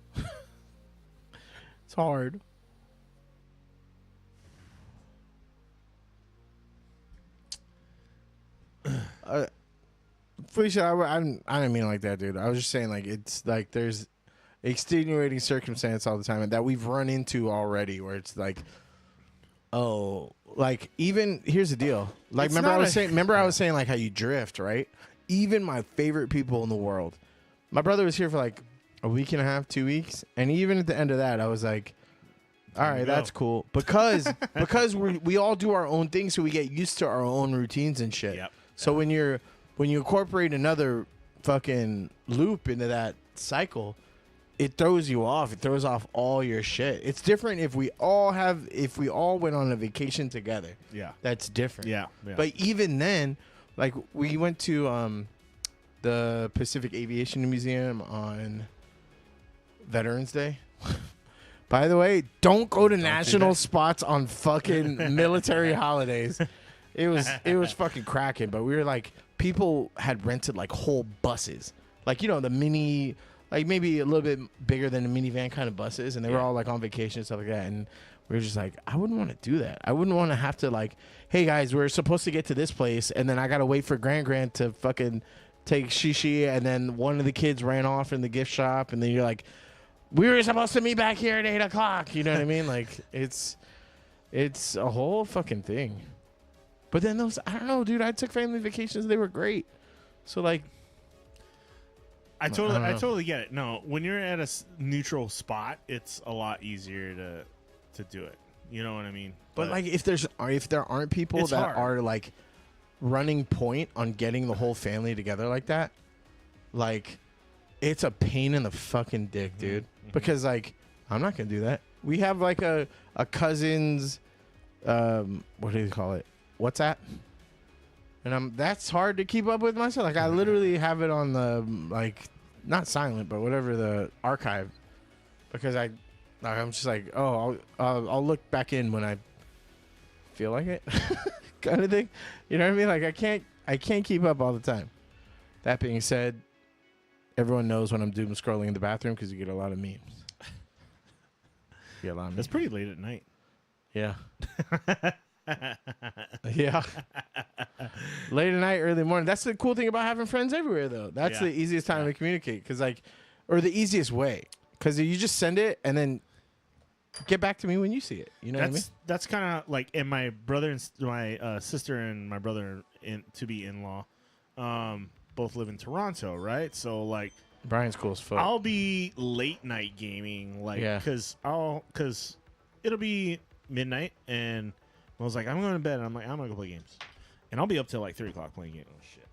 It's hard. Felicia, I didn't mean it like that, dude. I was just saying, like, it's like there's extenuating circumstance all the time and that we've run into already where it's like, oh, like, even here's the deal. Like, It's remember not I was saying like how you drift, right? Even my favorite people in the world. My brother was here for like a week and a half, 2 weeks, and even at the end of that, I was like, all Time to right, go. that's cool. Because we all do our own thing, so we get used to our own routines and shit. Yep. So when you incorporate another fucking loop into that cycle, it throws you off. It throws off all your shit. It's different if we all went on a vacation together. Yeah. That's different. Yeah. Yeah. But even then, like we went to the Pacific Aviation Museum on Veterans Day. By the way, don't go to national spots on fucking military holidays. It was fucking cracking, but we were like, people had rented like whole buses, like, you know, the mini, like maybe a little bit bigger than a minivan kind of buses, and they were all like on vacation and stuff like that. And we were just like, I wouldn't want to do that. I wouldn't want to have to like, hey guys, we're supposed to get to this place, and then I gotta wait for Grand to fucking take Shishi, and then one of the kids ran off in the gift shop, and then you're like, we were supposed to meet back here at 8 o'clock. You know what I mean? Like it's a whole fucking thing. But then those, I don't know, dude. I took family vacations; they were great. So like, I don't know. totally get it. No, when you're at a neutral spot, it's a lot easier to do it. You know what I mean? but like if there aren't people It's that hard. are like running point on getting the whole family together like that, like it's a pain in the fucking dick, dude. Because like I'm not gonna do that. We have like a cousin's, what do you call it? WhatsApp. And that's hard to keep up with myself. Like I literally have it on the like not silent, but whatever the archive, because I'm just like, oh, I'll look back in when I feel like it, kind of thing. You know what I mean? Like I can't keep up all the time. That being said, everyone knows when I'm doom scrolling in the bathroom because you get a lot of memes. You get a lot of memes. It's pretty late at night. Yeah. Yeah. late at night, early morning. That's the cool thing about having friends everywhere, though. That's the easiest time to communicate, or the easiest way, because you just send it and then get back to me when you see it. You know what I mean? That's kind of like, and my brother and my sister and my brother in-law, both live in Toronto, right? So like, Brian's cool as fuck. I'll be late night gaming, like, because it'll be midnight, and I was like, I'm going to bed, and I'm like, I'm gonna go play games, and I'll be up till like 3 o'clock playing games. Oh shit!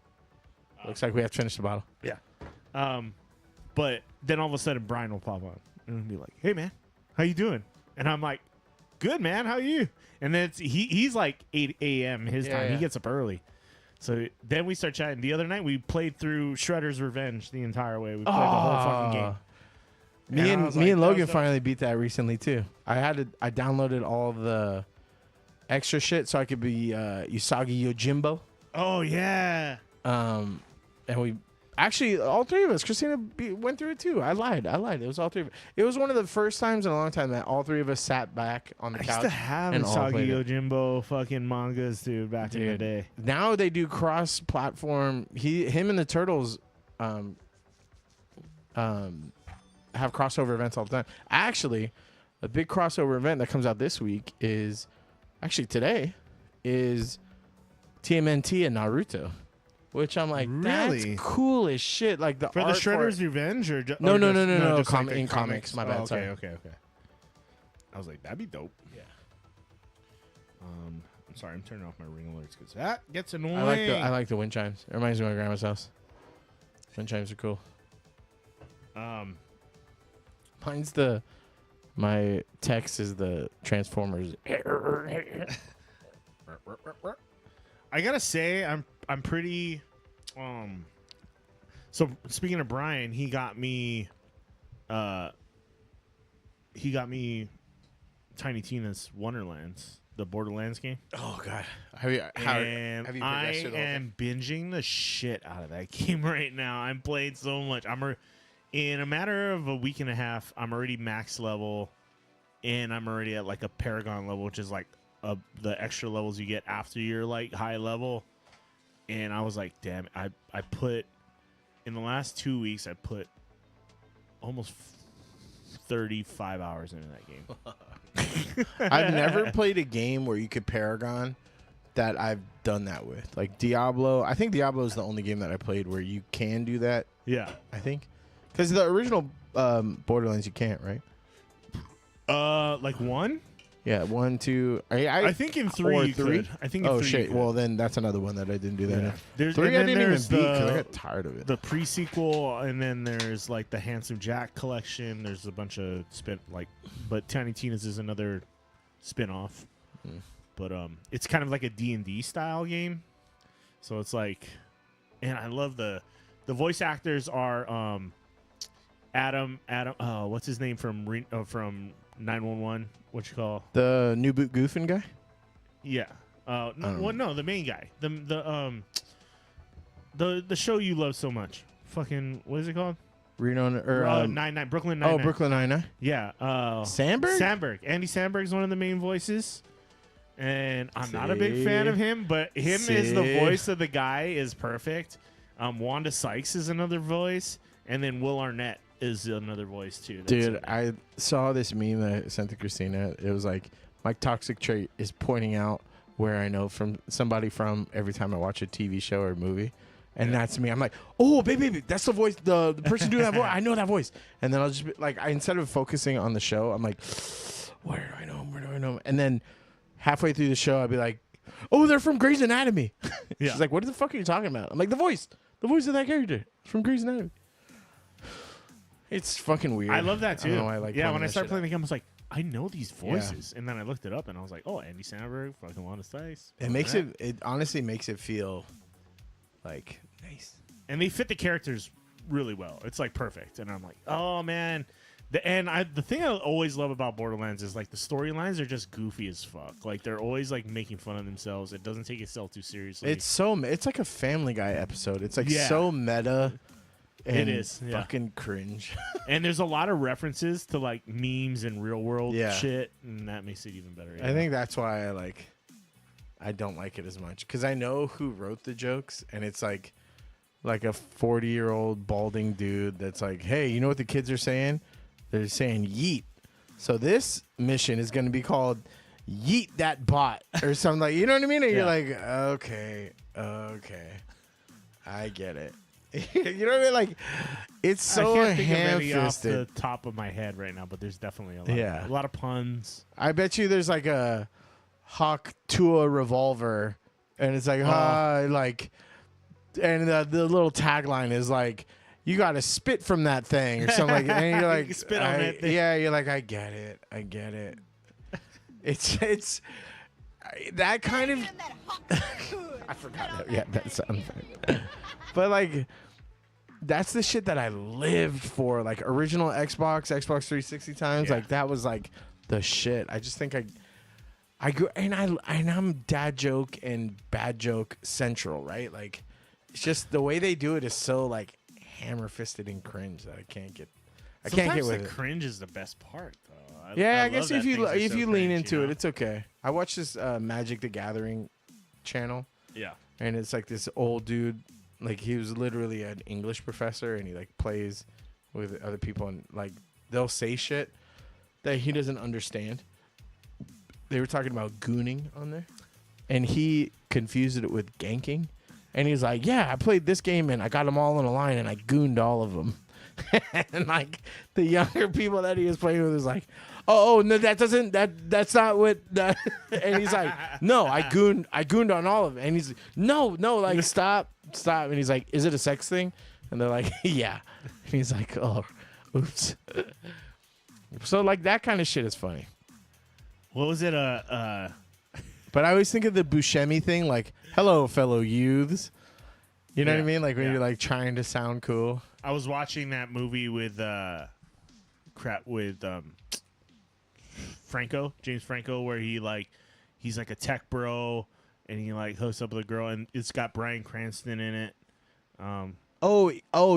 Looks like we have to finish the bottle. Yeah. But then all of a sudden Brian will pop on and be like, "Hey man, how you doing?" And I'm like, "Good man, how are you?" And then he's like 8 a.m. his time. Yeah. He gets up early. So then we start chatting. The other night we played through Shredder's Revenge the entire way. We played the whole fucking game. Me and Logan finally beat that recently too. I downloaded all the extra shit so I could be Usagi Yojimbo. Oh yeah. And we actually, all three of us, Christina went through it too. I lied. It was all three of us. It was one of the first times in a long time that all three of us sat back on the couch. I used to have and all Usagi played it. Yojimbo fucking mangas, dude, back in the day. Now they do cross-platform. Him and the Turtles have crossover events all the time. Actually, a big crossover event that comes out this week is, actually today, is TMNT and Naruto. Which I'm like, really? That's cool as shit. Like the for the art Shredder's Revenge or no, just like in comics. My bad. Sorry. Okay. I was like, that'd be dope. Yeah. I'm sorry, I'm turning off my ring alerts because that gets annoying. I like the wind chimes. It reminds me of my grandma's house. Wind chimes are cool. Mine's my text is the Transformers. I gotta say, I'm pretty. So speaking of Brian, he got me Tiny Tina's Wonderlands, the Borderlands game. Oh God, have you I progressed it all? am binging the shit out of that game right now. I'm playing so much. In a matter of a week and a half, I'm already max level, and I'm already at like a Paragon level, which is like the extra levels you get after you're like high level. And I was like, damn, I put, in the last 2 weeks, I put almost 35 hours into that game. I've never played a game where you could Paragon that I've done that with. Like Diablo. I think Diablo is the only game that I played where you can do that. Yeah. I think. Because the original Borderlands, you can't, right? Like 1? Yeah, 1, 2. I think in 3 you 3? could. I think in 3 shit. you could. Well, then that's another one that I didn't do that in. There's 3 I didn't even beat because I the got tired of it. the pre-sequel, and then there's like the Handsome Jack collection. There's a bunch of but Tiny Tina's is another spin-off. But it's kind of like a D&D style game. So it's like, and I love the voice actors are Adam what's his name from 911? What you call The New Boot Goofin guy? Yeah. No, the main guy. The show you love so much. Fucking, what is it called? Reno or Nine-Nine, Brooklyn Nine-Nine. Oh, Brooklyn Nine-Nine. Yeah. Sandberg? Sandberg. Andy Sandberg's one of the main voices. And I'm not a big fan of him, but him as the voice of the guy is perfect. Wanda Sykes is another voice, and then Will Arnett is another voice too. Dude, I saw this meme that I sent to Christina. It was like, my toxic trait is pointing out where I know from somebody from every time I watch a TV show or movie. And that's me. I'm like, oh, baby, that's the voice, the person doing that voice. I know that voice. And then I'll just be like, instead of focusing on the show, I'm like, where do I know him? Where do I know him? And then halfway through the show, I'll be like, oh, they're from Grey's Anatomy. Yeah. She's like, what the fuck are you talking about? I'm like, the voice of that character from Grey's Anatomy. It's fucking weird. I love that too. I don't know why I like when I started playing the out. game, I was like, I know these voices. And then I looked it up and I was like, oh, Andy Samberg, fucking Wanda Sykes. It honestly makes it feel like nice. And they fit the characters really well. It's like perfect. And I'm like, oh man. The thing I always love about Borderlands is like the storylines are just goofy as fuck. Like they're always like making fun of themselves. It doesn't take itself too seriously. It's like a Family Guy episode. It's like so meta. It is fucking cringe. And there's a lot of references to like memes and real world shit, and that makes it even better. I think that's why I I don't like it as much because I know who wrote the jokes, and it's like a 40-year-old balding dude that's like, hey, you know what the kids are saying? They're saying yeet. So this mission is going to be called Yeet That Bot or something like, you know what I mean? And you're like, okay, I get it. You know what I mean? Like, it's so I can't think of any off ham-fisted. the top of my head right now, but there's definitely a lot of puns. I bet you there's like a Hawk Tua revolver, and it's like, like, and the little tagline is like, you got to spit from that thing or something like that. And you're like, Spit on that thing. Yeah, you're like, I get it. It's that kind of. I forgot that. Yeah, that sounds right. But like, that's the shit that I lived for. Like original Xbox 360 times. Yeah. Like that was like the shit. I just think I go and I'm dad joke and bad joke central, right? Like it's just the way they do it is so like hammer fisted and cringe that I can't get with Sometimes it. the cringe is the best part, though. I love guess that if you things are if so you lean cringe, into you it, know? it's okay. I watched this Magic the Gathering channel, yeah. and it's like this old dude, like he was literally an English professor, and he like plays with other people, and like they'll say shit that he doesn't understand. They were talking about gooning on there, and he confused it with ganking, and he's like, "Yeah, I played this game and I got them all in a line and I gooned all of them." And like the younger people that he was playing with was like, "Oh no, that's not what." That. And he's like, "No, I gooned on all of them." And he's like, "No, like stop." And he's like, "Is it a sex thing?" And they're like, "Yeah." And he's like, "Oh, oops." So like that kind of shit is funny. What was it? But I always think of the Buscemi thing, like, hello, fellow youths. You know what I mean? Like when you're like trying to sound cool. I was watching that movie with James Franco, where he's like a tech bro, and he like hooks up with a girl, and it's got Bryan Cranston in it.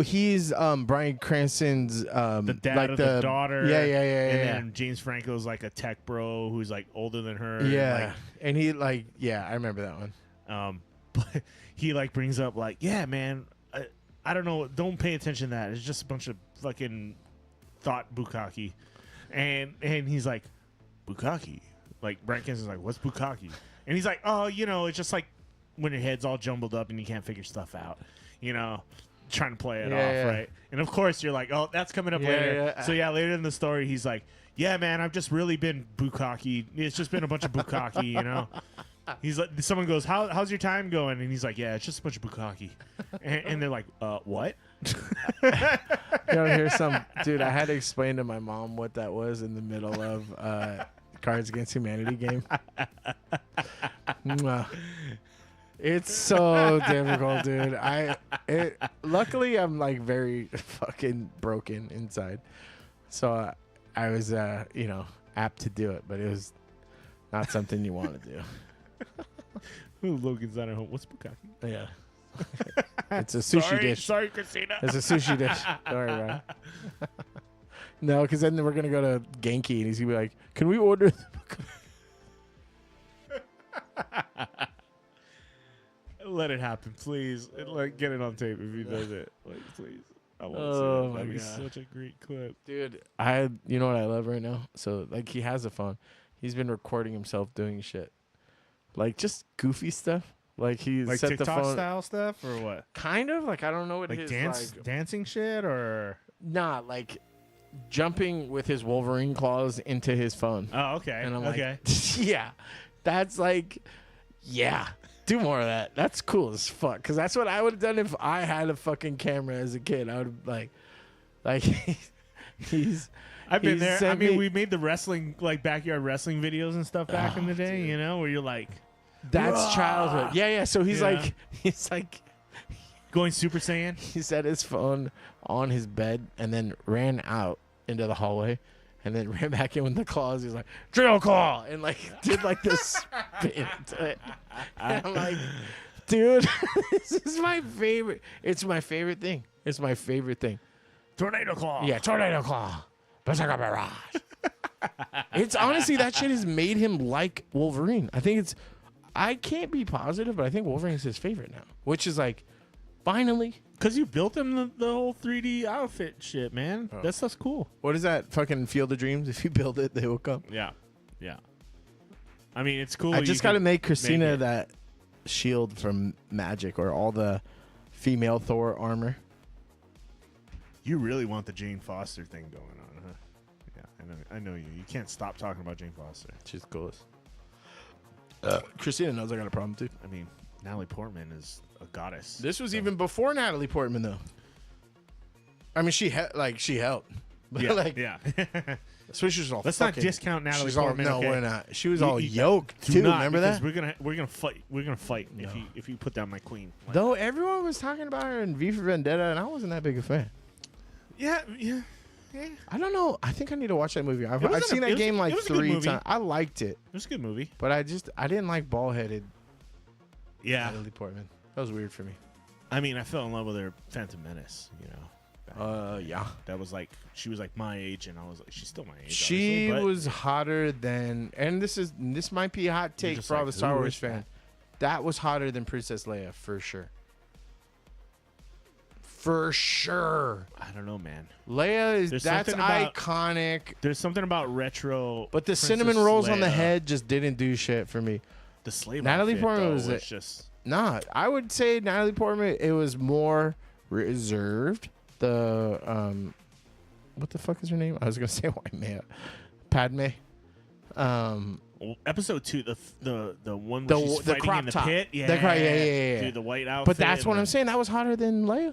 He's Bryan Cranston's The dad like of the daughter. Yeah. And then James Franco's like a tech bro who's like older than her. Yeah. And he like, yeah, I remember that one. But he like brings up like, yeah, man, I don't know, don't pay attention to that. It's just a bunch of fucking thought bukkake. And he's like, bukkake? Like Bryan Cranston's like, what's bukkake? And he's like, oh, it's just like when your head's all jumbled up and you can't figure stuff out, trying to play it off, right? And of course you're like, oh, that's coming up later. Yeah. So yeah, later in the story he's like, yeah, man, I've just really been bukkake. It's just been a bunch of bukkake, He's like, someone goes, how's your time going? And he's like, yeah, it's just a bunch of bukkake. And they're like, what? You know, here's some dude. I had to explain to my mom what that was in the middle of Cards Against Humanity game. It's so difficult, dude. Luckily I'm like very fucking broken inside, so I was apt to do it, but it was not something you want to do. Logan's not at home. What's bukkake? Yeah. It's a sushi dish. Sorry, Christina. It's a sushi dish. Sorry, Ryan. No, because then we're going to go to Genki and he's going to be like, can we order Let it happen, please. Like, get it on tape if he does it. Like, please. I want to Oh, see it. my That'd be God. such a great clip. Dude, you know what I love right now? So, like, he has a phone. He's been recording himself doing shit. Like, just goofy stuff. Like, he Like set the TikTok phone. style stuff or what? Kind of. Like, I don't know what Like his, dancing shit or? Nah, like, jumping with his Wolverine claws into his phone. Oh, okay. And I'm okay. like, yeah. That's like, yeah. Do more of that. That's cool as fuck. Because that's what I would have done if I had a fucking camera as a kid. I would like he's. I've been he's there. I sent mean, me- we made the wrestling, like backyard wrestling videos and stuff back in the day, dude. where you're like That's childhood. Yeah. So he's Yeah. like, going Super Saiyan. he set his phone on his bed and then ran out into the hallway and then ran back in with the claws. He's like, drill claw! And like did like this spin to it. And I'm like, dude, this is my favorite. It's my favorite thing. It's my favorite thing. Tornado claw. Yeah, tornado claw. Berserker barrage. It's honestly, that shit has made him like Wolverine. I think I can't be positive, but I think Wolverine's his favorite now, which is like, finally. Because you built him the whole 3D outfit shit, man. Oh. That stuff's cool. What is that fucking Field of Dreams? If you build it, they will come. Yeah. Yeah. I mean, it's cool. I just got to make Christina make that shield from Magic or all the female Thor armor. You really want the Jane Foster thing going on, huh? Yeah, I know you. You can't stop talking about Jane Foster. She's the coolest. Christina knows I got a problem, too. I mean, Natalie Portman is a goddess. This was even before Natalie Portman, though. I mean, she helped. But Yeah, like, yeah. so she was all Let's not discount Natalie she's all, Portman. no, okay? we're not. She was all You- yoked, Do too. not, Remember because that? we're gonna fight. We're gonna fight No. if you put down my queen. Like, Though everyone was talking about her in V for Vendetta, and I wasn't that big a fan. yeah. I don't know. I think I need to watch that movie. I've wasn't seen a- that it was- game like it was a good 3 movie. times. I liked it, It was a good movie. but I didn't like bald-headed Yeah. Natalie Portman. That was weird for me. I mean, I fell in love with her Phantom Menace. You know. Yeah. That was like she was like my age, and I was like, she's still my age. She obviously, but was hotter than, and this might be a hot take just for all like, the Star who Wars is fans. That was hotter than Princess Leia for sure. For sure, I don't know, man. Leia is There's that's something about- iconic. There's something about retro, But the Princess cinnamon rolls on the Leia. head just didn't do shit for me. The slave. Natalie outfit, Portman though, was was just. Nah, I would say Natalie Portman. It was more reserved. The what the fuck is her name? I was gonna say White Maya, Padme. Episode 2, the one The- where she's the fighting crop in the top. pit. Yeah, The crop- yeah. Dude, the white outfit. But that's and what I'm the- saying. That was hotter than Leia.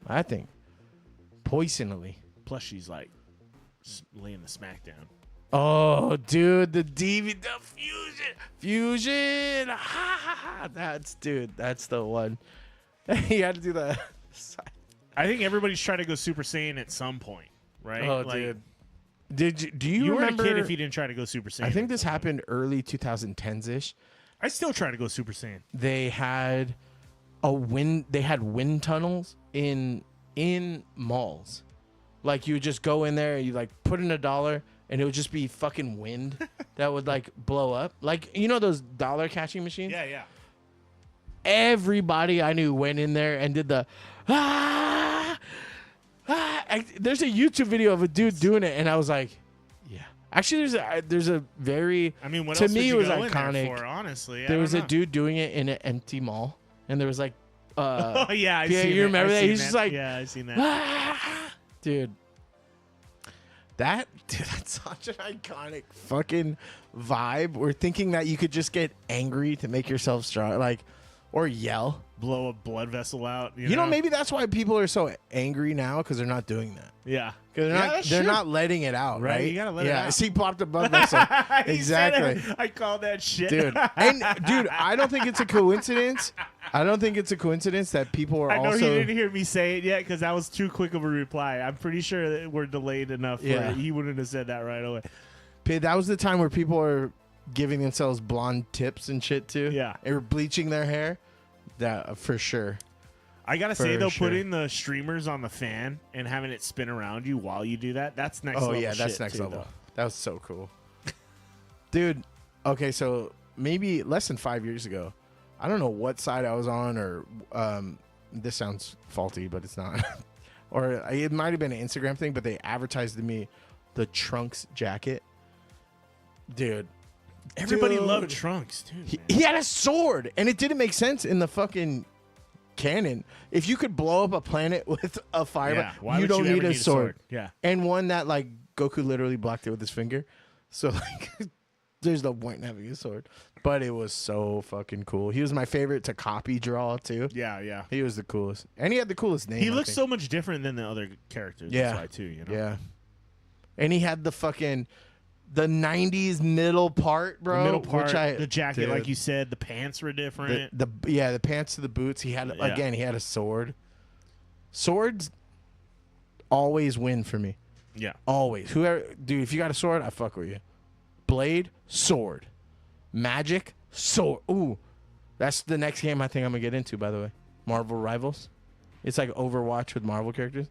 I think. Poisonally. Plus, she's like laying the smackdown. Oh, dude, the fusion. Ha, ha, ha. That's the one. You had to do that. I think everybody's trying to go Super Saiyan at some point, right? Oh, Like, dude. Do you you remember? weren't a kid if you didn't try to go Super Saiyan. I think at this some point. happened early 2010s ish. I still try to go Super Saiyan. They had wind tunnels in malls. Like you would just go in there and you like put in $1 and it would just be fucking wind that would like blow up. Like you know those dollar catching machines? Yeah. Everybody I knew went in there and did the there's a YouTube video of a dude doing it and I was like, yeah. Actually there's a very I mean, what to else me would it you was go in iconic. there for, honestly? There I was don't a know. dude doing it in an empty mall and there was like Oh yeah, I yeah, seen you remember I that? seen He's just like, yeah, I seen that. dude. That's such an iconic fucking vibe. We're thinking that you could just get angry to make yourself strong, like, or yell. Blow a blood vessel out. You know, maybe that's why people are so angry now because they're not doing that. Yeah. Because they're not letting it out, Right, right? you gotta let it yeah, out. see, popped a blood vessel. He said Exactly. it. I called that shit, Dude, I don't think it's a coincidence. That people are I know also. he didn't hear me say it yet because that was too quick of a reply. I'm pretty sure that we're delayed enough. Yeah. Where he wouldn't have said that right away. That was the time where people are giving themselves blonde tips and shit too. Yeah. Or bleaching their hair. That for sure. I gotta say For though, sure. putting the streamers on the fan and having it spin around you while you do that—that's next Oh level. yeah, that's shit, next too, level. though. That was so cool. Dude, okay, so maybe less than 5 years ago, I don't know what side I was on or this sounds faulty, but it's not. Or it might have been an Instagram thing, but they advertised to me the Trunks jacket. Dude. Everybody Dude. loved Trunks too. He had a sword, and it didn't make sense in the fucking canon. If you could blow up a planet with a fire, Yeah, why you would don't you need ever a sword. Yeah. And one that like Goku literally blocked it with his finger. So like, there's no point in having a sword. But it was so fucking cool. He was my favorite to copy draw too. Yeah. He was the coolest, and he had the coolest name. He I looks think. so much different than the other characters. Yeah. That's why too. You know. Yeah. And he had the fucking the 90s middle part, bro. The middle part, which the jacket, dude. like you said, the pants were different. The pants to the boots. He had Yeah. again. He had a sword. Swords always win for me. Yeah. Always. Whoever, dude. If you got a sword, I fuck with you. Blade, sword. Magic, sword. Ooh, that's the next game I think I'm gonna get into. By the way, Marvel Rivals. It's like Overwatch with Marvel characters.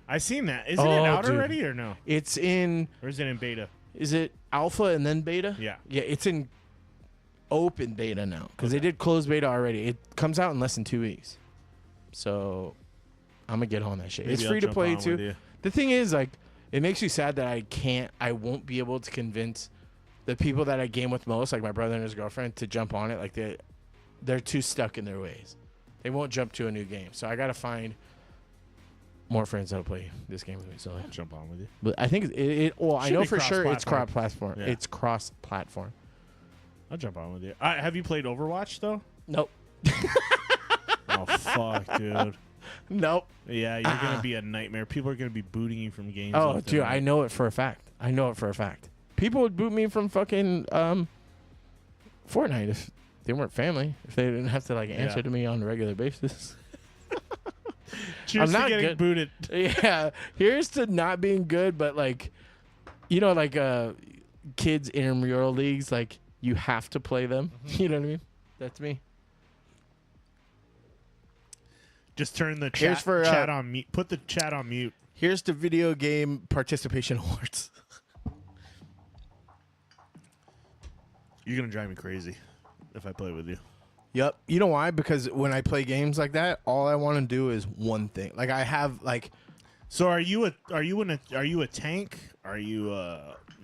I seen that. Isn't it Oh, out dude. already or no? It's in. Or is it in beta? Is it alpha and then beta? Yeah. Yeah. It's in. open beta now because they did closed beta already. It comes out in less than 2 weeks, so I'm gonna get on that shit. Maybe It's I'll free to jump play on with too. you. The thing is, like, it makes me sad that I won't be able to convince the people that I game with most, like my brother and his girlfriend, to jump on it. Like they're too stuck in their ways. They won't jump to a new game. So I gotta find more friends that'll play this game with me. So I'll jump on with you. but I think well, I Should know be for sure it's cross-platform. cross-platform. Yeah. It's cross-platform. I'll jump on with you. Have you played Overwatch though? Nope. Oh fuck, dude. Nope. Yeah, you're gonna be a nightmare. People are gonna be booting you from games. Oh, left and dude, right. I know it for a fact. People would boot me from fucking Fortnite if they weren't family. If they didn't have to like answer Yeah. to me on a regular basis. Cheers I'm to not getting good. booted. Yeah, here's to not being good, but like, you know, like kids intramural leagues, like you have to play them. You know what I mean? That's me. Just turn the Here's chat, for, chat on mute. Put the chat on mute. Here's the video game participation awards. You're gonna drive me crazy if I play with you. Yep. You know why? Because when I play games like that, all I want to do is one thing. Like I have like. So are you a tank? Are you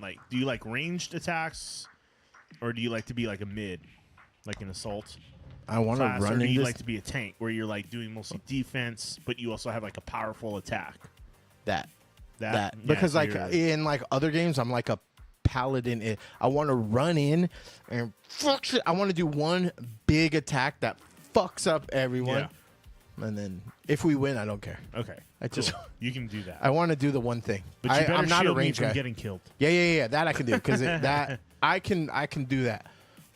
like do you like ranged attacks, or do you like to be like a mid, like an assault I want to class, or run do in you this. like to be a tank where you're like doing mostly defense, but you also have like a powerful attack? that. Yeah, Because so like you're- in like other games, I'm like a paladin. I want to run in and fuck shit. I want to do one big attack that fucks up everyone, and then if we win, I don't care. Okay, I just you can do that. I want to do the one thing. But you better I'm not a shield me range from guy. getting killed. Yeah. That I can do because that I can do that,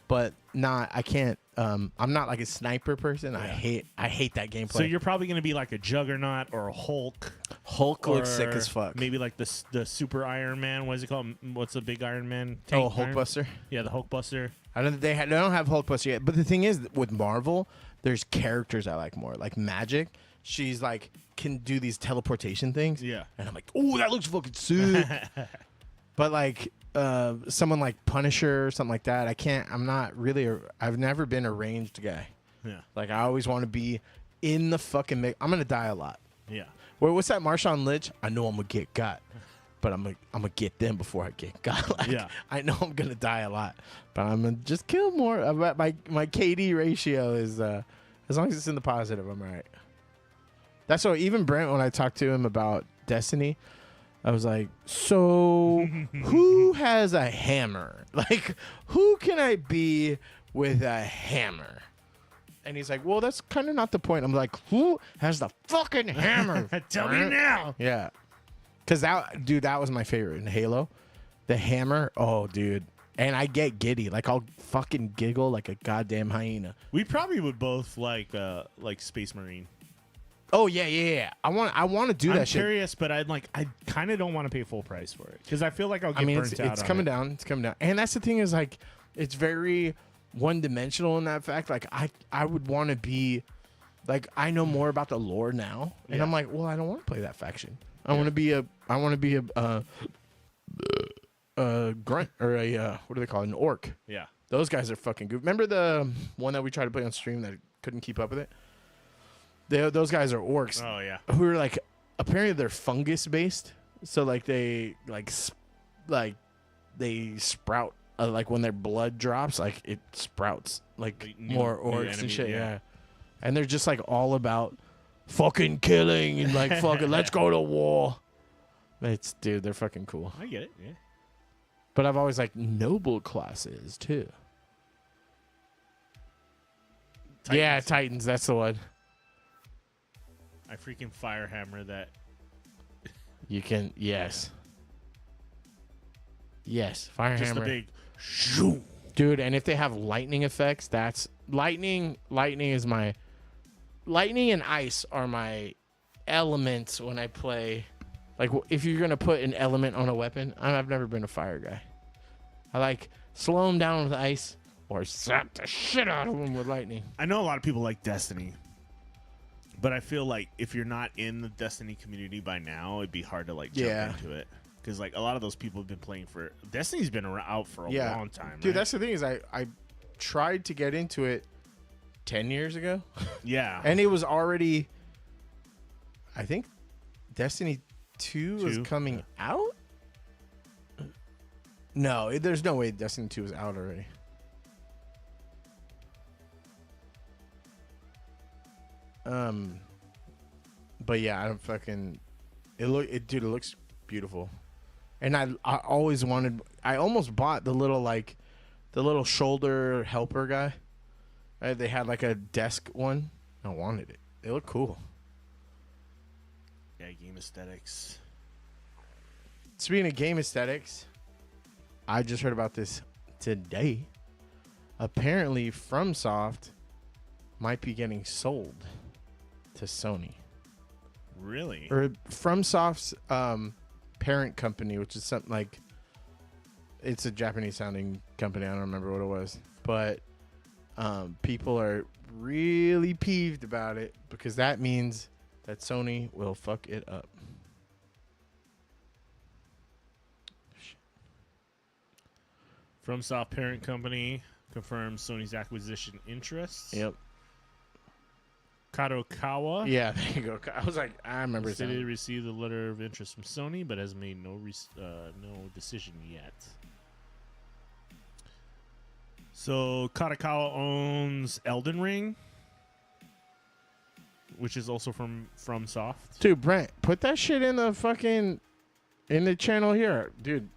but not. I can't. I'm not like a sniper person. I hate that gameplay. So you're probably going to be like a Juggernaut or a Hulk. Hulk looks sick or as fuck. Maybe like the Super Iron Man. What is it called? What's the big Iron Man? Oh, tank Iron- Hulkbuster. Yeah, the Hulkbuster. I don't. They don't have Hulkbuster yet. But the thing is, with Marvel, there's characters I like more. Like Magic, she's like can do these teleportation things. Yeah. And I'm like, oh, that looks fucking sick. But like someone like Punisher or something like that, I can't. I'm not really. I've never been a ranged guy. Yeah. Like I always want to be in the fucking mix. I'm gonna die a lot. Yeah. What's that Marshawn Lynch? I know I'm gonna get got, but I'm gonna get them before I get got. Like, Yeah. I know I'm gonna die a lot, but I'm gonna just kill more. My KD ratio is as long as it's in the positive, I'm all right. That's what even Brent, when I talked to him about Destiny, I was like, so who has a hammer? Like, who can I be with a hammer? And he's like, well, that's kind of not the point. I'm like, who has the fucking hammer? Tell me now. Yeah. Because that was my favorite in Halo. The hammer. Oh, dude. And I get giddy. Like, I'll fucking giggle like a goddamn hyena. We probably would both like Space Marine. Oh, yeah. I want to do I'm that shit. curious, but I kind of don't want to pay full price for it because I feel like I'll get burnt out. It's on coming it. down. It's coming down. And that's the thing is, like, it's very one-dimensional in that fact. Like, I would want to be, like, I know more about the lore now, and Yeah. I'm like, well, I don't want to play that faction. I want to be a grunt or a what do they call it? An orc. Yeah. Those guys are fucking good. Remember the one that we tried to play on stream that couldn't keep up with it? Those guys are orcs Oh yeah. who are like apparently they're fungus based. So like they they sprout like when their blood drops, like it sprouts like Like new- more new orcs enemy, and shit. yeah. Yeah, and they're just like all about fucking killing and like fucking let's go to war. Dude, they're fucking cool. I get it. Yeah. But I've always liked noble classes too. Yeah, Titans. That's the one. I freaking firehammer that. You can yes. Firehammer. Just the big. Shoo. Dude, and if they have lightning effects, that's lightning is my lightning and ice are my elements when I play. Like if you're gonna put an element on a weapon, I've never been a fire guy. I like slow them down with ice or zap the shit out of them with lightning. I know a lot of people like Destiny, but I feel like if you're not in the Destiny community by now, it'd be hard to like jump Yeah. into it because like a lot of those people have been playing for Destiny's been out for a long time. Dude, right? that's the thing is I tried to get into it 10 years ago. Yeah. And it was already, I think Destiny 2 was coming out? No, there's no way Destiny 2 was out already. But yeah, I don't fucking. Dude, it looks beautiful, and I always wanted. I almost bought the little shoulder helper guy. They had like a desk one. I wanted it. They look cool. Yeah, game aesthetics. Speaking of game aesthetics, I just heard about this today. Apparently, FromSoft might be getting sold to Sony. Really? Or FromSoft's parent company, which is something like, it's a Japanese sounding company. I don't remember what it was, but people are really peeved about it because that means that Sony will fuck it up. FromSoft parent company confirms Sony's acquisition interests. Yep. Kadokawa. Yeah, there you go. I was like, I remember Said saying. it received a letter of interest from Sony, but has made no decision yet. So Kadokawa owns Elden Ring, which is also from FromSoft. Dude, Brent, put that shit in the channel here, dude.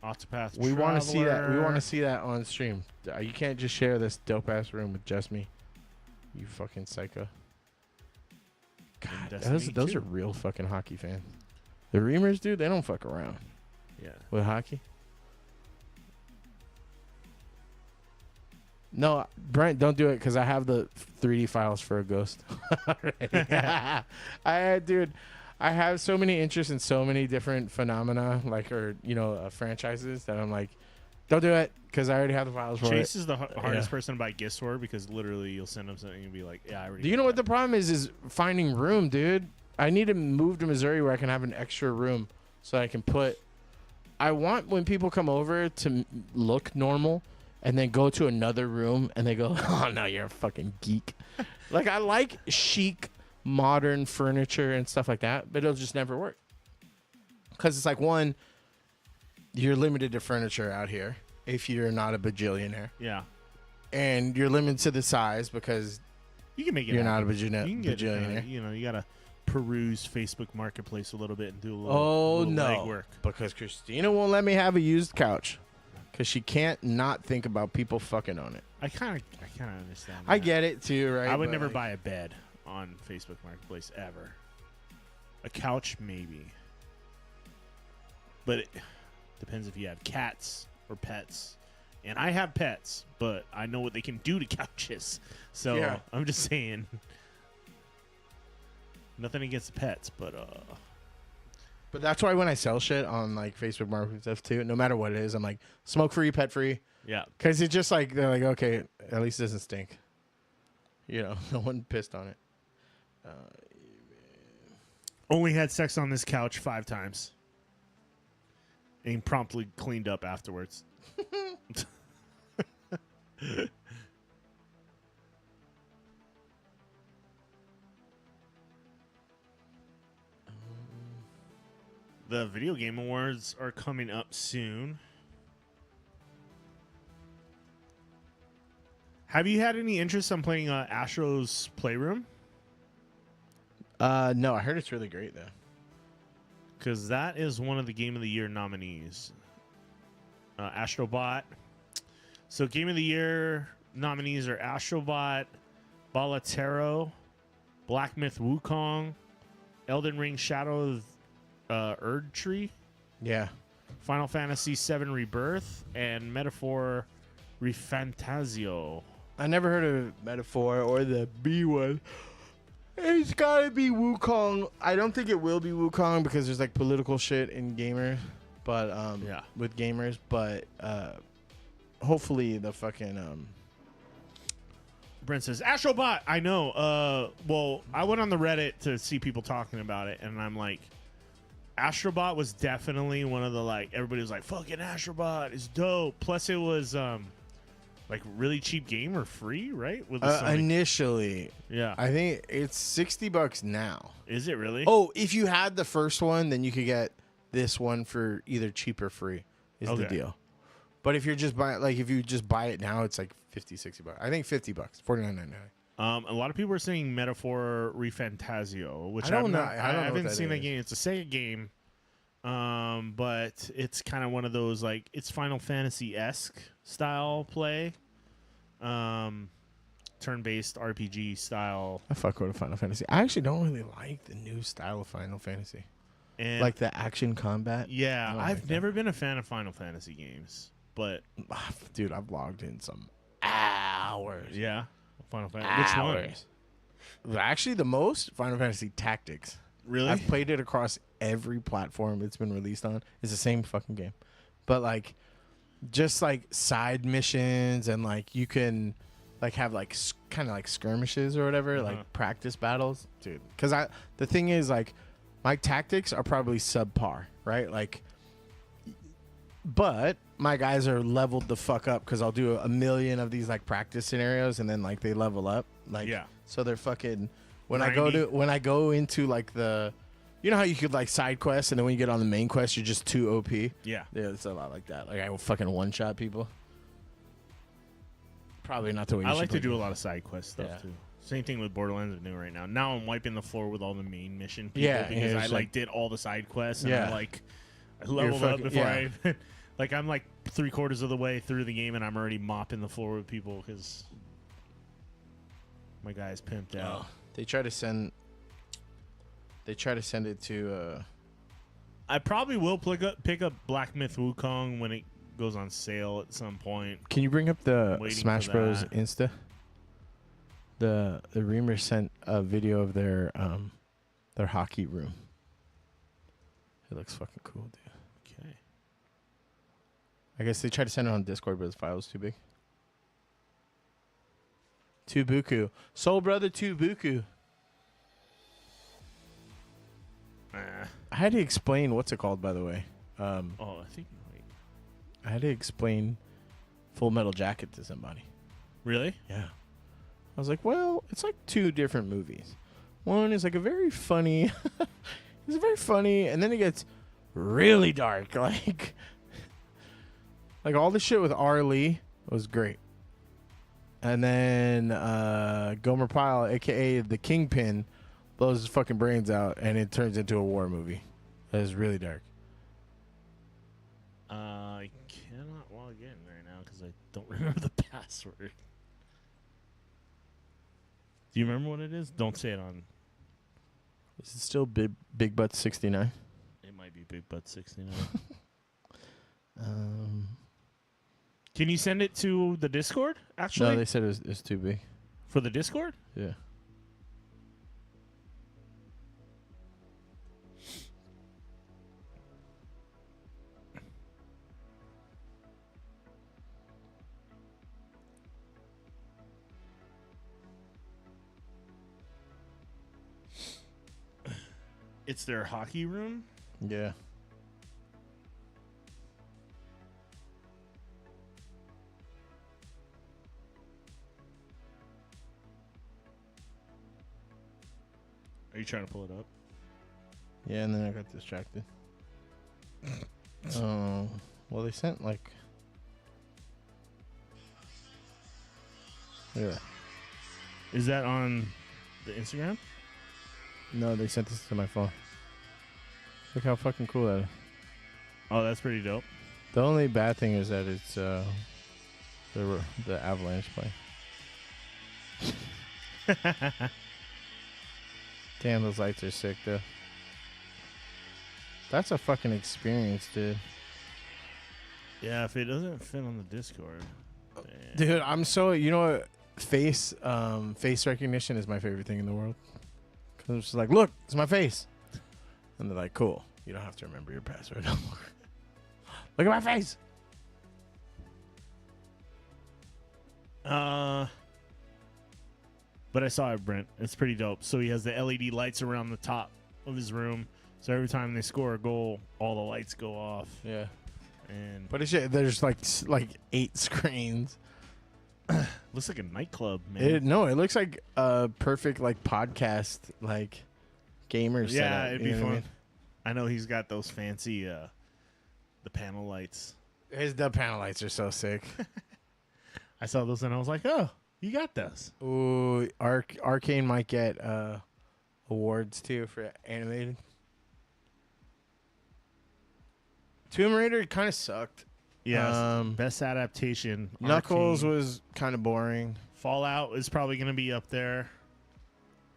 Octopath We want to see that. We Traveler. want to see that on stream. You can't just share this dope ass room with just me. You fucking psycho. God, Destiny those 2. are real fucking hockey fans. The Reamers, dude, they don't fuck around Yeah. with hockey. No, Brent, don't do it because I have the 3D files for a ghost. I have so many interests in so many different phenomena, franchises that I'm like, don't do it because I already have the files for Chase it. is the hardest person to buy gifts for because literally you'll send him something and be like, yeah, I already. Do you know what the problem is finding room, dude? I need to move to Missouri where I can have an extra room so I can put. I want when people come over to look normal and then go to another room and they go, oh, no, you're a fucking geek. Like, I like chic, modern furniture and stuff like that, but it'll just never work. Because it's like, one, you're limited to furniture out here if you're not a bajillionaire. Yeah. And you're limited to the size because You can make it. you're happen. not a You can get, bajillionaire. you gotta peruse Facebook Marketplace a little bit and do a little. Oh, little no. legwork. Because Christina won't let me have a used couch. Because she can't not think about people fucking on it. I kind of understand. I that. get it too, right? I would But, never like, buy a bed on Facebook Marketplace ever. A couch, maybe. But it depends if you have cats or pets. And I have pets, but I know what they can do to couches. So Yeah. I'm just saying. Nothing against the pets, but But that's why when I sell shit on like Facebook Market stuff too, no matter what it is, I'm like smoke free, pet free. yeah. Because it's just like they're like, okay, at least it doesn't stink. You know, no one pissed on it. Only had sex on this couch 5 times. And promptly cleaned up afterwards. The Video Game Awards are coming up soon. Have you had any interest in playing Astro's Playroom? No, I heard it's really great though. Because that is one of the Game of the Year nominees. Astrobot. So Game of the Year nominees are Astrobot, Balatero, Black Myth Wukong, Elden Ring Shadow of Erdtree, Yeah. Final Fantasy VII Rebirth, and Metaphor Refantasio. I never heard of Metaphor or the B one. It's gotta be Wukong. I don't think it will be Wukong because there's like political shit in gamer, but Yeah. with gamers. But hopefully the fucking Brent says, Astrobot, I know. Well, I went on the Reddit to see people talking about it, and I'm like, Astrobot was definitely one of the, like, everybody was like, fucking Astrobot is dope. Plus, it was, like really cheap game or free, right? With the Sony. Initially, Yeah. I think it's $60 now. Is it really? Oh, if you had the first one, then you could get this one for either cheap or free. Is the Okay. deal. But if you're just if you just buy it now, it's like $50-$60. I think $50, $49.99. A lot of people are saying Metaphor Refantasio, which I don't know. I I don't know haven't what that seen that is. game. It's a Sega game, but it's kind of one of those like it's Final Fantasy-esque style play, turn-based RPG style. I fuck with Final Fantasy. I actually don't really like the new style of Final Fantasy, And like the action combat. yeah, I don't I've like that. never been a fan of Final Fantasy games, but Dude, I've logged in some hours. yeah, Final Fantasy. Which one? Hours. Actually, the most Final Fantasy Tactics. Really? I've played it across every platform it's been released on. It's the same fucking game, but like, just like side missions and like you can, like have like kind of like skirmishes or whatever, like practice battles, dude. Because the thing is like, my tactics are probably subpar, right? Like, but my guys are leveled the fuck up because I'll do a million of these like practice scenarios and then like they level up, like Yeah. So they're fucking when 90. I go into like the, you know how you could like side quests and then when you get on the main quest you're just too OP. Yeah. Yeah, it's a lot like that. Like I will fucking one shot people. Probably not the way you I should like to play do a games. lot of side quest stuff Yeah. too. Same thing with Borderlands I'm doing right now. Now I'm wiping the floor with all the main mission people Yeah, because yeah, I it's like like- did all the side quests and Yeah. I leveled up fucking- before yeah. I like I'm like 3/4 of the way through the game and I'm already mopping the floor with people because my guy's pimped out. They try to send it to I probably will pick up Black Myth Wukong when it goes on sale at some point. Can you bring up the Waiting Smash for Bros that. Insta? The Reamer sent a video of their hockey room. It looks fucking cool, dude. Okay. I guess they tried to send it on Discord, but the file was too big. Tubuku. Soul Brother Tubuku. I had to explain what's it called, by the way. I think. Wait. I had to explain Full Metal Jacket to somebody. Really? Yeah. I was like, well, it's like two different movies. One is like a very funny, it's very funny, and then it gets really dark. Like all the shit with R. Lee was great. And then Gomer Pyle, a.k.a. the Kingpin, blows his fucking brains out, and it turns into a war movie. That is really dark. I cannot log in right now because I don't remember the password. Do you remember what it is? Don't say it on. Is it still Big Butt 69? It might be Big Butt 69. Can you send it to the Discord? Actually, No, they said it was too big. for the Discord. Yeah. It's their hockey room. Yeah. Are you trying to pull it up? Yeah, and then I got distracted. Well, they sent like. Yeah. Is that on the Instagram? No, they sent this to my phone. Look how fucking cool that is. Oh, that's pretty dope. The only bad thing is that it's the Avalanche play. Damn, those lights are sick though. That's a fucking experience, dude. Yeah, if it doesn't fit on the Discord. Damn. Dude, I'm so, you know what? Face recognition is my favorite thing in the world. Cause it's just like, look, it's my face, and they're like, cool. You don't have to remember your password no more. Look at my face. But I saw it, Brent. It's pretty dope. So he has the LED lights around the top of his room. So every time they score a goal, all the lights go off. Yeah, And but it's there's like 8 screens. Looks like a nightclub, man. It looks like a perfect like podcast like gamer setup. Yeah, it'd you be know what fun. I mean? I know he's got those fancy the panel lights. The panel lights are so sick. I saw those and I was like, oh, you got those. Ooh, Arcane might get awards too for animated. Tomb Raider kind of sucked. Yeah, best adaptation. Knuckles Arcane. was kind of boring. Fallout is probably going to be up there.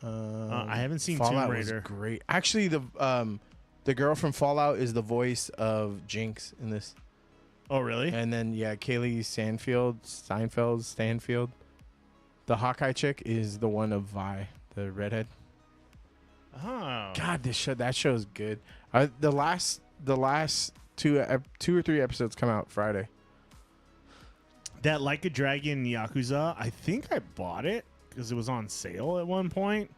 I haven't seen Fallout Tomb Raider. was great. Actually, the girl from Fallout is the voice of Jinx in this. Oh, really? And then Kaylee Stanfield, the Hawkeye chick is the one of Vi, the redhead. Oh. God, that show's good. The last two or three episodes come out Friday. That Like a Dragon Yakuza, I think I bought it because it was on sale at one point,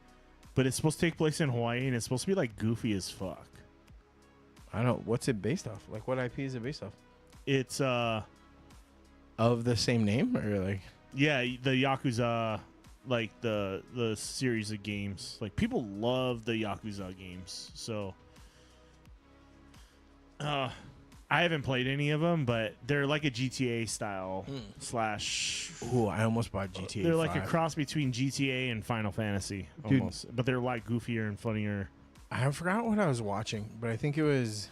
but it's supposed to take place in Hawaii and it's supposed to be like goofy as fuck. I don't. What's it based off? Like, what IP is it based off? It's of the same name, or like? Yeah, the Yakuza, like the series of games. Like people love the Yakuza games, so. I haven't played any of them, but they're like a GTA style slash. Ooh, I almost bought GTA. They're 5. like a cross between GTA and Final Fantasy, almost. Dude, but they're like goofier and funnier. I forgot what I was watching, but I think it was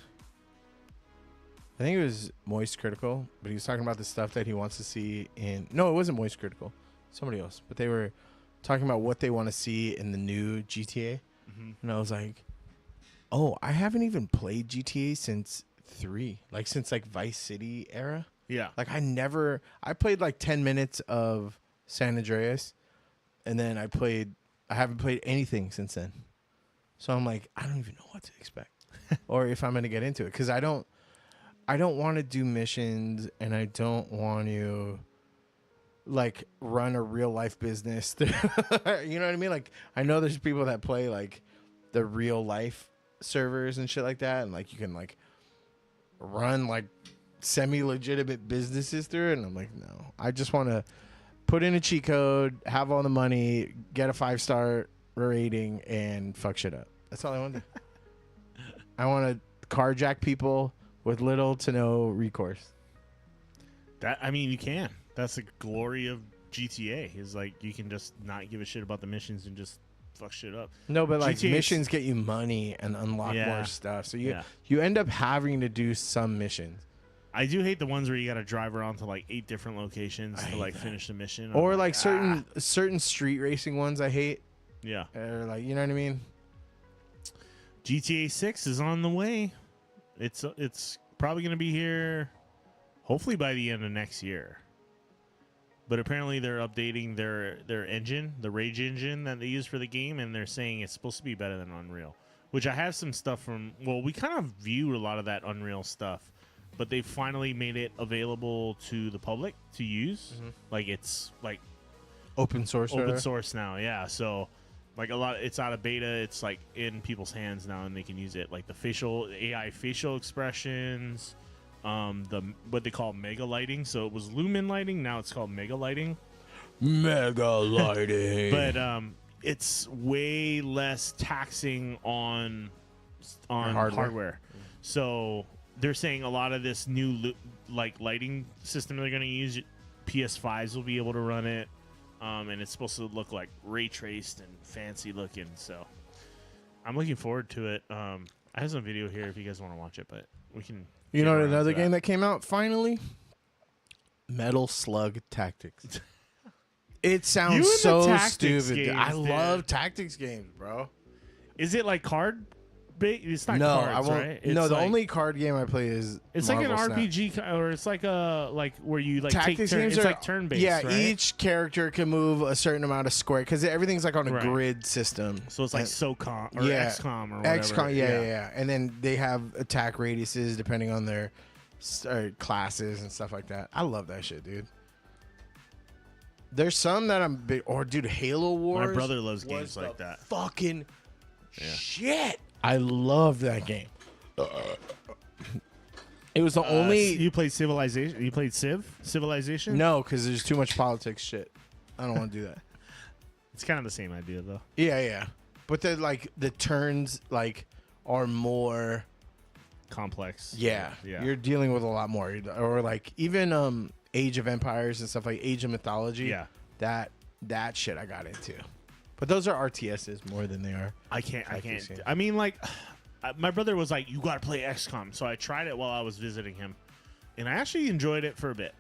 Moist Critical, but he was talking about the stuff that he wants to see in. No, it wasn't Moist Critical, somebody else. But they were talking about what they want to see in the new GTA, and I was like, "Oh, I haven't even played GTA since 3, like since like Vice City era." Yeah, like I played like 10 minutes of San Andreas, and then I haven't played anything since then. So I'm like, I don't even know what to expect, or if I'm gonna get into it, because I don't want to do missions, and I don't want to like run a real life business. You know what I mean? Like, I know there's people that play like the real life servers and shit like that, and like you can like run like semi-legitimate businesses through it, and I'm like, no, I just want to put in a cheat code, have all the money, get a 5-star rating, and fuck shit up. That's all I want to do. I want to carjack people with little to no recourse. You can. That's the glory of GTA. Is like you can just not give a shit about the missions and just fuck shit up. No, but like GTA missions get you money and unlock more stuff. So you end up having to do some missions. I do hate the ones where you got to drive around to like 8 different locations to like finish the mission. Or like certain street racing ones I hate. Yeah. Or like, you know what I mean? GTA 6 is on the way. It's probably going to be here hopefully by the end of next year. But apparently they're updating their engine, the Rage engine that they use for the game, and they're saying it's supposed to be better than Unreal. Which I have some stuff from... Well, we kind of view a lot of that Unreal stuff, but they finally made it available to the public to use. Like, it's like... Open source now, yeah. So, like, it's out of beta. It's, like, in people's hands now, and they can use it. Like, the AI facial expressions... what they call mega lighting. So it was lumen lighting, now it's called mega lighting. But it's way less taxing on hardware. So they're saying a lot of this new lighting system they're going to use, PS5s will be able to run it, and it's supposed to look like ray traced and fancy looking. So I'm looking forward to it. I have some video here if you guys want to watch it, but we can. You know another game that came out finally? Metal Slug Tactics. It sounds so stupid. Games, I love tactics games, bro. Is it like card based? It's not cards, I won't. right? It's no, the like, only card game I play is it's Marvel like an Snap. RPG, or it's like a where you like tactics take turns. games It's are like turn based. Yeah, right? each character can move a certain amount of square because everything's like on a grid system. So it's like SOCOM or XCOM or whatever. XCOM, yeah. And then they have attack radiuses depending on their classes and stuff like that. I love that shit, dude. There's some that I'm big. Or dude, Halo Wars. My brother loves games like that. It was the only. You played Civilization. You played Civilization. No, because there's too much politics shit. I don't want to do that. It's kind of the same idea though. Yeah. But the turns are more Complex. Yeah. You're dealing with a lot more. Or like even Age of Empires and stuff like Age of Mythology. Yeah. That shit I got into. But those are RTSs more than they are. I can't. I mean, like, my brother was like, "You got to play XCOM," so I tried it while I was visiting him, and I actually enjoyed it for a bit.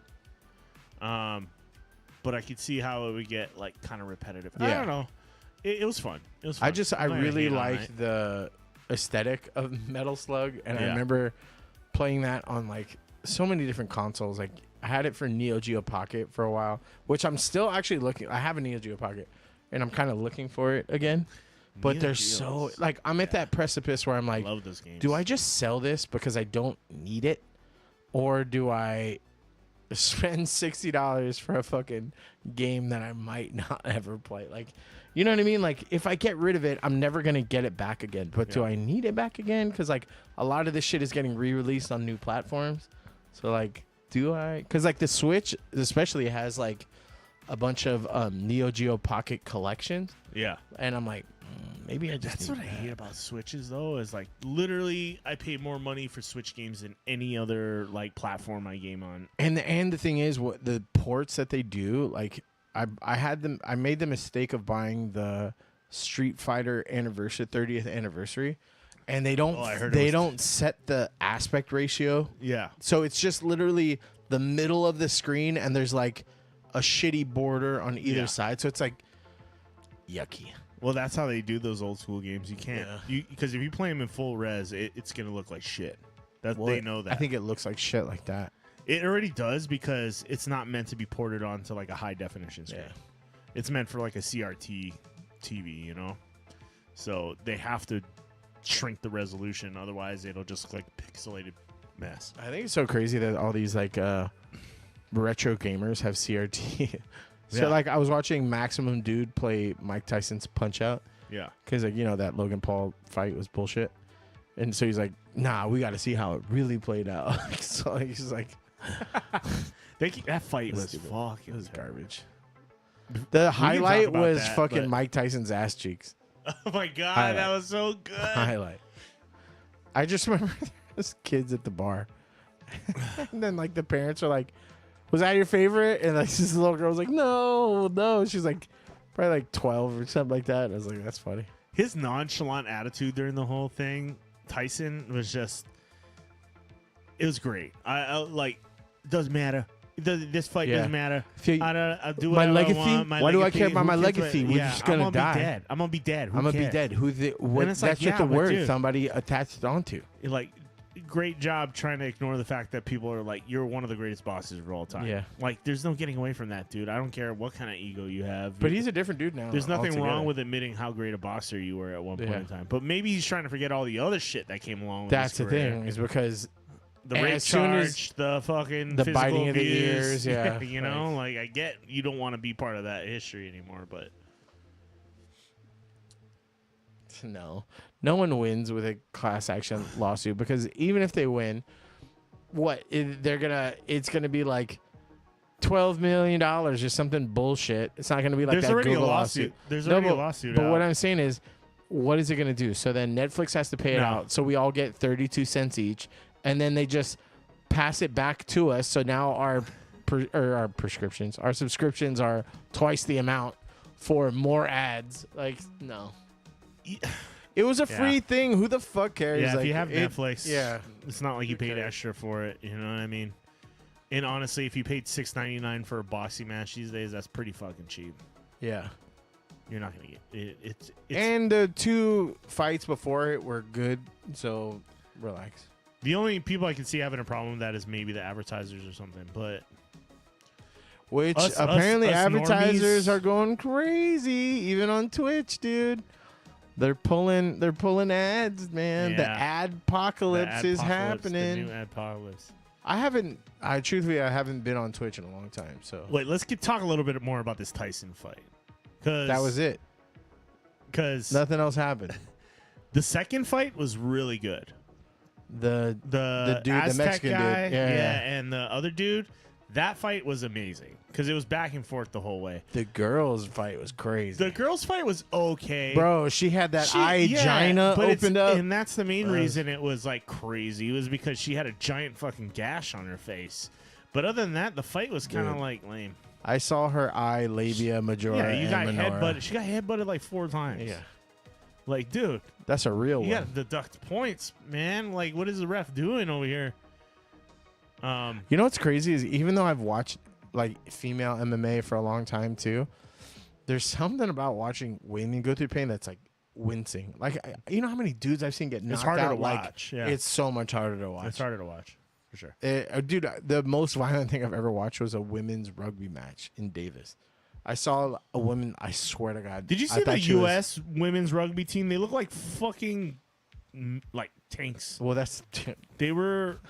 But I could see how it would get like kind of repetitive. I don't know. It was fun. It was fun. I really like the aesthetic of Metal Slug, and I remember playing that on like so many different consoles. Like I had it for Neo Geo Pocket for a while, which I'm still actually looking. I have a Neo Geo Pocket, and I'm kind of looking for it again. But there's so like I'm at that precipice where I'm like, love those games. Do I just sell this because I don't need it, or do I spend $60 for a fucking game that I might not ever play? Like, you know what I mean? Like, if I get rid of it, I'm never gonna get it back again. But do I need it back again? Because like a lot of this shit is getting re-released on new platforms. So like, do I? Because like the Switch especially has like a bunch of Neo Geo Pocket collections. Yeah. And I'm like, maybe I just. That's what I hate about Switches though. Is like literally I pay more money for Switch games than any other like platform I game on. And the thing is, what the ports that they do, like I made the mistake of buying the Street Fighter anniversary 30th anniversary, and they don't set the aspect ratio. Yeah. So it's just literally the middle of the screen, and there's like a shitty border on either side. So it's like yucky. Well, that's how they do those old school games. You can't, because if you play them in full res, it's gonna look like shit. They know that. I think it looks like shit like that. It already does because it's not meant to be ported onto like a high definition screen. Yeah. It's meant for like a CRT TV, you know. So they have to shrink the resolution, otherwise it'll just look like a pixelated mess. I think it's so crazy that all these like retro gamers have CRT. So like I was watching Maximum Dude play Mike Tyson's Punch Out. Yeah. Because like, you know, that Logan Paul fight was bullshit. And so he's like, nah, we got to see how it really played out. So he's like, that fight was fucking. It was garbage. The highlight was that, fucking Mike Tyson's ass cheeks. Oh my god, that was so good. Highlight. I just remember there was kids at the bar. And then like the parents are like, was that your favorite? And like this little girl was like, no. She's like probably like 12 or something like that. And I was like, that's funny. His nonchalant attitude during the whole thing, Tyson, was just, it was great. I like, doesn't matter. This fight doesn't matter. I do my whatever legacy. I want. Why do I care about my legacy? We're just gonna die. I'm gonna be dead. I'm gonna be dead. That's just a word somebody attached onto. Like, great job trying to ignore the fact that people are like, you're one of the greatest bosses of all time. Yeah. Like, there's no getting away from that, dude. I don't care what kind of ego you have. But he's a different dude now. There's nothing wrong with admitting how great a boxer you were at one point in time. But maybe he's trying to forget all the other shit that came along with That's his the career. thing, is because the rape charge, the fucking the physical biting abuse, of the ears, yeah. You know, like I get you don't want to be part of that history anymore, but no one wins with a class action lawsuit, because even if they win, it's gonna be like $12 million or something bullshit. It's not gonna be like there's that already Google a lawsuit. There's already a lawsuit. But what I'm saying is, what is it gonna do? So then Netflix has to pay it out, so we all get 32 cents each, and then they just pass it back to us. So now our subscriptions are twice the amount for more ads. Like, no. It was a free thing. Who the fuck cares? Yeah, like, if you have Netflix, it's not like you paid cares? extra for it. You know what I mean? And honestly, if you paid $6.99 for a boxing match these days, that's pretty fucking cheap. Yeah. You're not gonna get it. It's and the 2 fights before it were good, so relax. The only people I can see having a problem with that is maybe the advertisers or something, but apparently advertisers normies are going crazy, even on Twitch, dude. They're pulling ads, man. Yeah. The adpocalypse is happening. The new adpocalypse. I truthfully haven't been on Twitch in a long time. So wait, let's talk a little bit more about this Tyson fight. That was it. Because nothing else happened. The second fight was really good. the dude, the Aztec Mexican guy, dude. Yeah. and the other dude. That fight was amazing because it was back and forth the whole way. The girls' fight was crazy. The girls' fight was okay, Bro, she had that gina opened up. and that's the main reason it was like crazy. It was because she had a giant fucking gash on her face. But other than that, the fight was kind of like lame. I saw her eye, labia majora. Yeah, you got and minora. headbutted. She got headbutted like 4 times. Yeah, like dude, that's a real you one. got to deduct points, man. Like, what is the ref doing over here? You know what's crazy is even though I've watched like female MMA for a long time too, there's something about watching women go through pain that's like wincing. Like, you know how many dudes I've seen get knocked harder out? to Like, watch, yeah. it's so much harder to watch. It's harder to watch for sure. Dude, the most violent thing I've ever watched was a women's rugby match in Davis. I saw a woman. I swear to God. Did you see the U.S. women's rugby team? They look like fucking like tanks. Well, that's They were.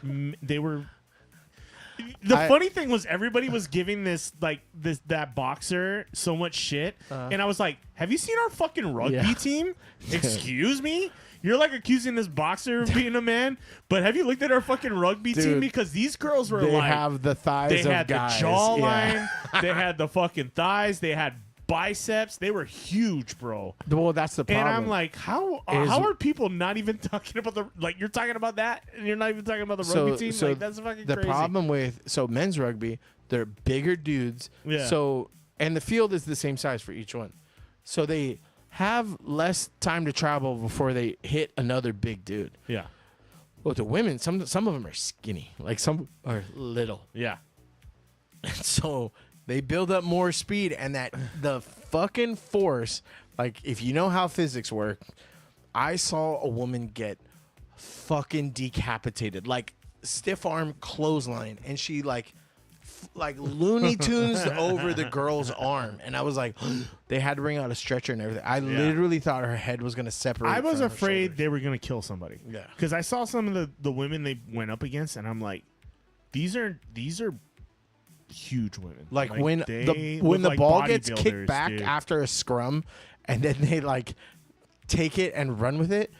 The funny thing was everybody was giving that boxer so much shit, and I was like, "Have you seen our fucking rugby team? Excuse me, you're like accusing this boxer of being a man, but have you looked at our fucking rugby team? Because these girls were they like, have the thighs. they of had guys. the jawline, Yeah. they had the fucking thighs, they had biceps, they were huge, bro. Well, that's the problem. And I'm like, how are people not even talking about you're talking about that and you're not even talking about the rugby team? Like, that's fucking the crazy. problem with men's rugby, they're bigger dudes. Yeah. So and the field is the same size for each one, so they have less time to travel before they hit another big dude. Yeah. Well, the women, some of them are skinny, like some are little. Yeah. And so they build up more speed, and that the fucking force, like if you know how physics work, I saw a woman get fucking decapitated, like stiff arm clothesline, and she like Looney Tunes over the girl's arm, and I was like, they had to bring out a stretcher and everything. I literally thought her head was gonna separate. I was from her afraid shoulders. they were gonna kill somebody. Yeah. Because I saw some of the women they went up against, and I'm like, these are huge women. Like when they the look like ball gets bodybuilders, kicked back dude. after a scrum, and then they like take it and run with it.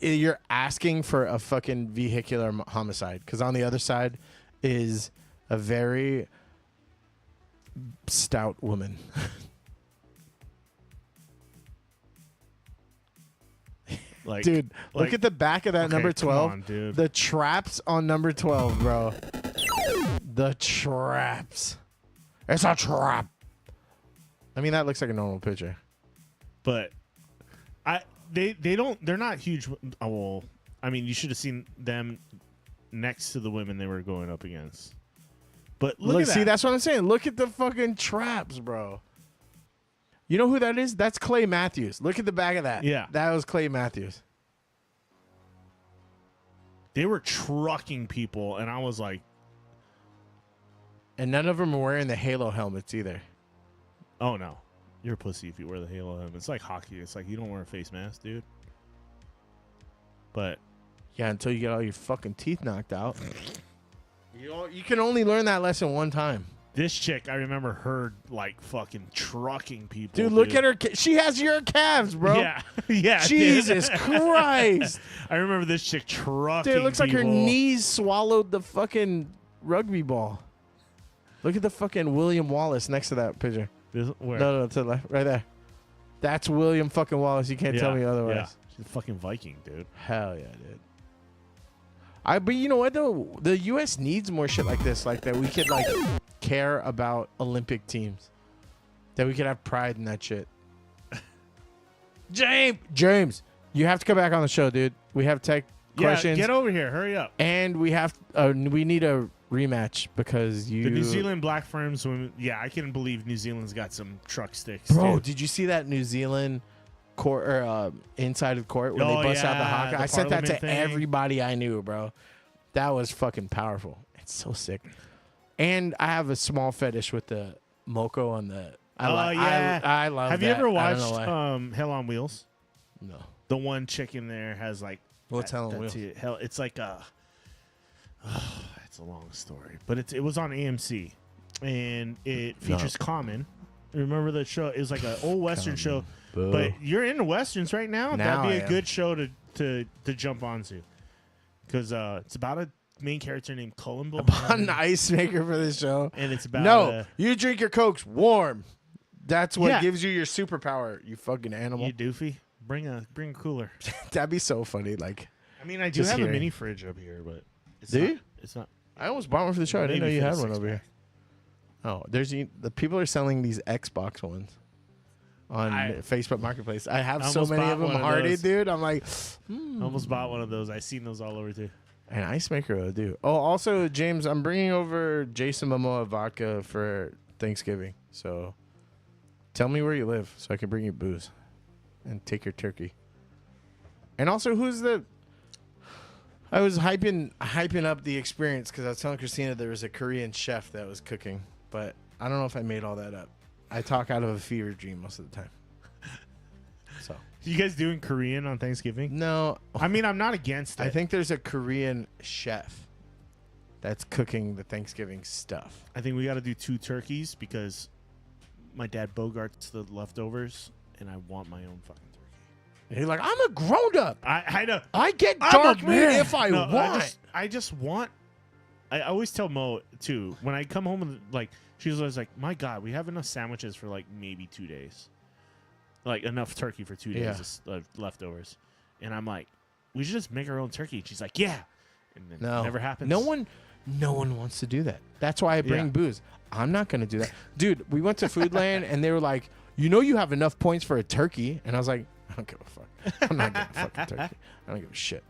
You're asking for a fucking vehicular homicide, because on the other side is a very stout woman. Like, Dude, look at the back of that okay, number 12. come on, dude. The traps on number 12, bro. The traps. It's a trap. I mean, that looks like a normal picture. But they're not huge. Oh, well, I mean, you should have seen them next to the women they were going up against. But look at that. See, that's what I'm saying. Look at the fucking traps, bro. You know who that is? That's Clay Matthews. Look at the back of that. Yeah. That was Clay Matthews. They were trucking people, and I was like, And none of them were wearing the Halo helmets either. oh no, you're a pussy if you wear the Halo helmet. It's like hockey. It's like you don't wear a face mask, dude. But Yeah, until you get all your fucking teeth knocked out. You can only learn that lesson one time. this chick, I remember her like fucking trucking people. Dude, look at her. She has your calves, bro. Yeah, yeah. Jesus Christ. I remember this chick trucking. Dude, it looks like her people. knees swallowed the fucking rugby ball. Look at the fucking William Wallace next to that picture. Where? No, to the left. Right there. That's William fucking Wallace. You can't tell me otherwise. Yeah. She's a fucking Viking, dude. Hell yeah, dude. But you know what though? The U.S. needs more shit like this, like that we could like care about Olympic teams, that we could have pride in that shit. James, you have to come back on the show, dude. We have tech questions. Get over here. Hurry up. And we need a rematch because you. The New Zealand Black Ferns women. Yeah, I can believe New Zealand's got some truck sticks. Bro, dude. did you see that New Zealand court or inside of court when Oh, they bust out the yeah, haka? the I sent that to Parliament thing. everybody I knew, bro. That was fucking powerful. It's so sick. And I have a small fetish with the Moko on the. Yeah. I love. Have that. you ever I don't know watched why. Hell on Wheels? No. The one chick in there has like. What's Hell on Wheels? Hell, it's like a. It's a long story, but it was on AMC, and it features Common. Remember the show? It was like an old Western show. Boo. But you're into Westerns right now? Now That'd be I a am. good show to jump onto. because it's about a main character named Cullen Bull. An ice maker for this show. And it's about No, you drink your Cokes warm. That's what Yeah. gives you your superpower, you fucking animal. you doofy. Bring a cooler. That'd be so funny. Like, I mean, I do Just have hearing. a mini fridge up here, but it's Do not, you? It's not. I almost bought one for the show. I didn't know maybe you for had the one over here. Oh, there's the people are selling these Xbox ones on Facebook Marketplace. I have so almost many bought of them one of hearted, those. dude. I'm like, I almost bought one of those. I seen those all over too. an ice maker will do. Oh, also, James, I'm bringing over Jason Momoa vodka for Thanksgiving. So tell me where you live so I can bring you booze and take your turkey. And also, who's the... I was hyping up the experience because I was telling Christina there was a Korean chef that was cooking, but I don't know if I made all that up. I talk out of a fever dream most of the time. So You guys doing Korean on Thanksgiving? no, I mean, I'm not against it. I think there's a Korean chef that's cooking the Thanksgiving stuff. I think we got to do 2 turkeys because my dad bogarts the leftovers, and I want my own fucking turkey. And he's like, I'm a grown up. I know. I get I'm dark a meat man. if I No, want. I just want. I always tell Mo too when I come home and like she's always like, "My God, we have enough sandwiches for like maybe 2 days, like enough turkey for 2 days of leftovers." And I'm like, "We should just make our own turkey." And she's like, "Yeah," and then No, it never happens. No one wants to do that. That's why I bring Yeah. booze. I'm not gonna do that, dude. We went to Foodland and they were like, you have enough points for a turkey, and I was like, I don't give a fuck. I'm not getting a fucking turkey. I don't give a shit.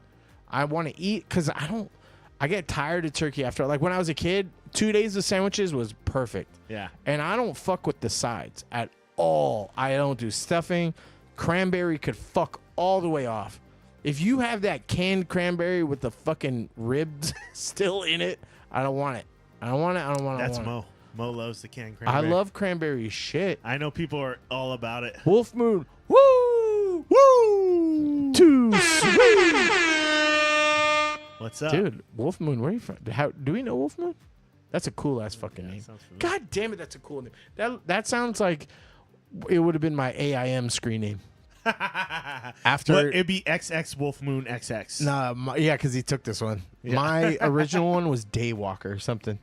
I want to eat because I get tired of turkey after. Like when I was a kid, 2 days of sandwiches was perfect. Yeah, And I don't fuck with the sides at all. I don't do stuffing. Cranberry could fuck all the way off. If you have that canned cranberry with the fucking ribs still in it, I don't want it. I don't want it. that's I don't want Mo. Mo loves the canned it. cranberry. I love cranberry shit. I know people are all about it. Wolf Moon. Woo! Woo! Too sweet. What's up, Dude, Wolf Moon, where are you from? Do we know Wolf Moon? That's a cool ass fucking Yeah, name. sounds familiar. God damn it, that's a cool name. That sounds like it would have been my AIM screen name. After But it'd be XX Wolf Moon XX. Nah, yeah, because he took this one. My original one was Daywalker or something.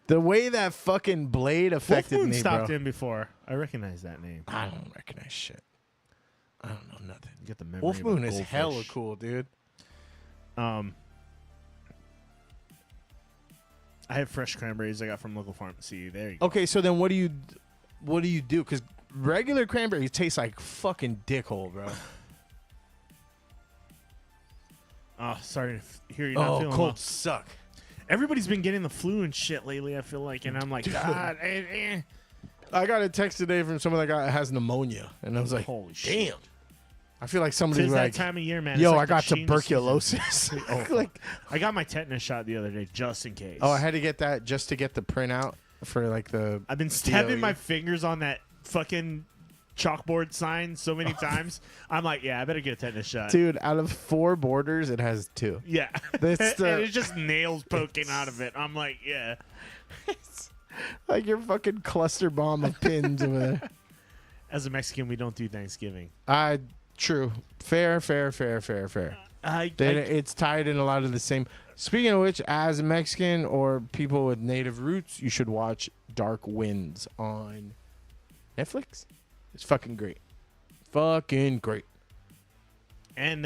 The way that fucking blade Wolf affected Moon me, stopped bro. in before. I recognize that name. I don't recognize shit. I don't know nothing. You get the memory Wolf of a Moon is goldfish. hella cool, dude. I have fresh cranberries I got from local pharmacy. There you go. Okay, so then what do you do? Because regular cranberries taste like fucking dickhole, bro. Oh, sorry to hear you're not feeling well. suck. Everybody's been getting the flu and shit lately, I feel like, and I'm like, God, I got a text today from someone that has pneumonia, and I was like, holy shit. damn. I feel like somebody's Tis that like, time of year, man. yo, It's like I got the Sheen tuberculosis. Oh, like, I got my tetanus shot the other day just in case. oh, I had to get that just to get the printout for like the. I've been stabbing DOE. my fingers on that fucking chalkboard sign so many times. I'm like, yeah, I better get a tetanus shot. Dude, out of 4 borders, it has 2. Yeah. That's and the- it's just nails poking out of it. I'm like, yeah. Like your fucking cluster bomb of pins over there. As a Mexican, we don't do Thanksgiving. True. Fair. It's tied in a lot of the same. Speaking of which, as a Mexican or people with native roots, you should watch Dark Winds on Netflix. It's fucking great. Fucking great. And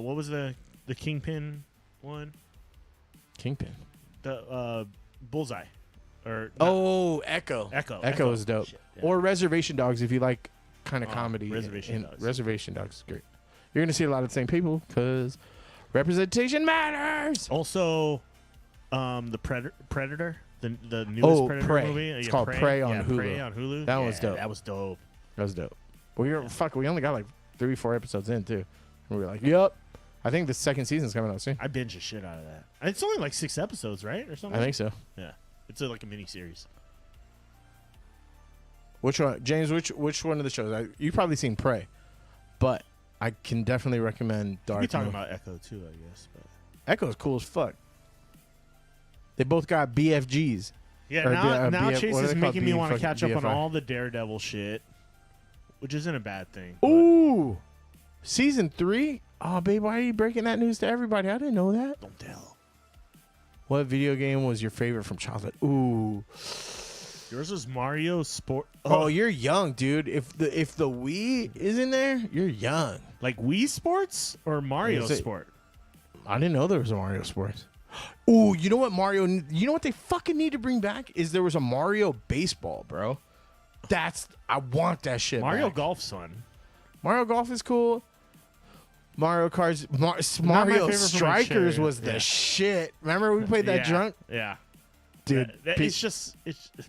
what was the Kingpin one? Kingpin. The Bullseye. Or Oh, Echo. Echo. is dope. Shit, yeah. Or Reservation Dogs if you like kind of Oh, comedy. Reservation Dogs. Reservation Dogs is great. You're going to see a lot of the same people because representation matters. Also, the Predator, the newest Predator Prey. movie. It's called Prey on Hulu. Prey on Hulu. That was dope. That was dope. That was dope. We only got like 3-4 episodes in too. And we were like, yep. I think the second season's coming out soon. I binged the shit out of that. It's only like 6 episodes, right, or something. I think so. Yeah, it's like a mini series. Which one, James? Which one of the shows? You've probably seen Prey, but I can definitely recommend Dark. We're talking Moon. about Echo too, I guess. But Echo's cool as fuck. They both got BFGs. yeah, Or now BF Chase what are is they called? making me want to BFI? catch up on BFI. all the Daredevil shit, which isn't a bad thing. but- Ooh, season 3. Oh, babe, why are you breaking that news to everybody? I didn't know that. Don't tell. What video game was your favorite from childhood? Ooh. Yours was Mario Sport. Oh, you're young, dude. If the Wii is in there, you're young. Like Wii Sports or Mario Is it- Sport? I didn't know there was a Mario Sports. Ooh, you know what you know what they fucking need to bring back is there was a Mario baseball, bro. I want that shit Mario back. Golf's fun. Mario Golf is cool. Mario Kart, my Mario favorite from my Strikers chair. was the Yeah. shit. Remember we played that Yeah, drunk? Yeah. Dude, It's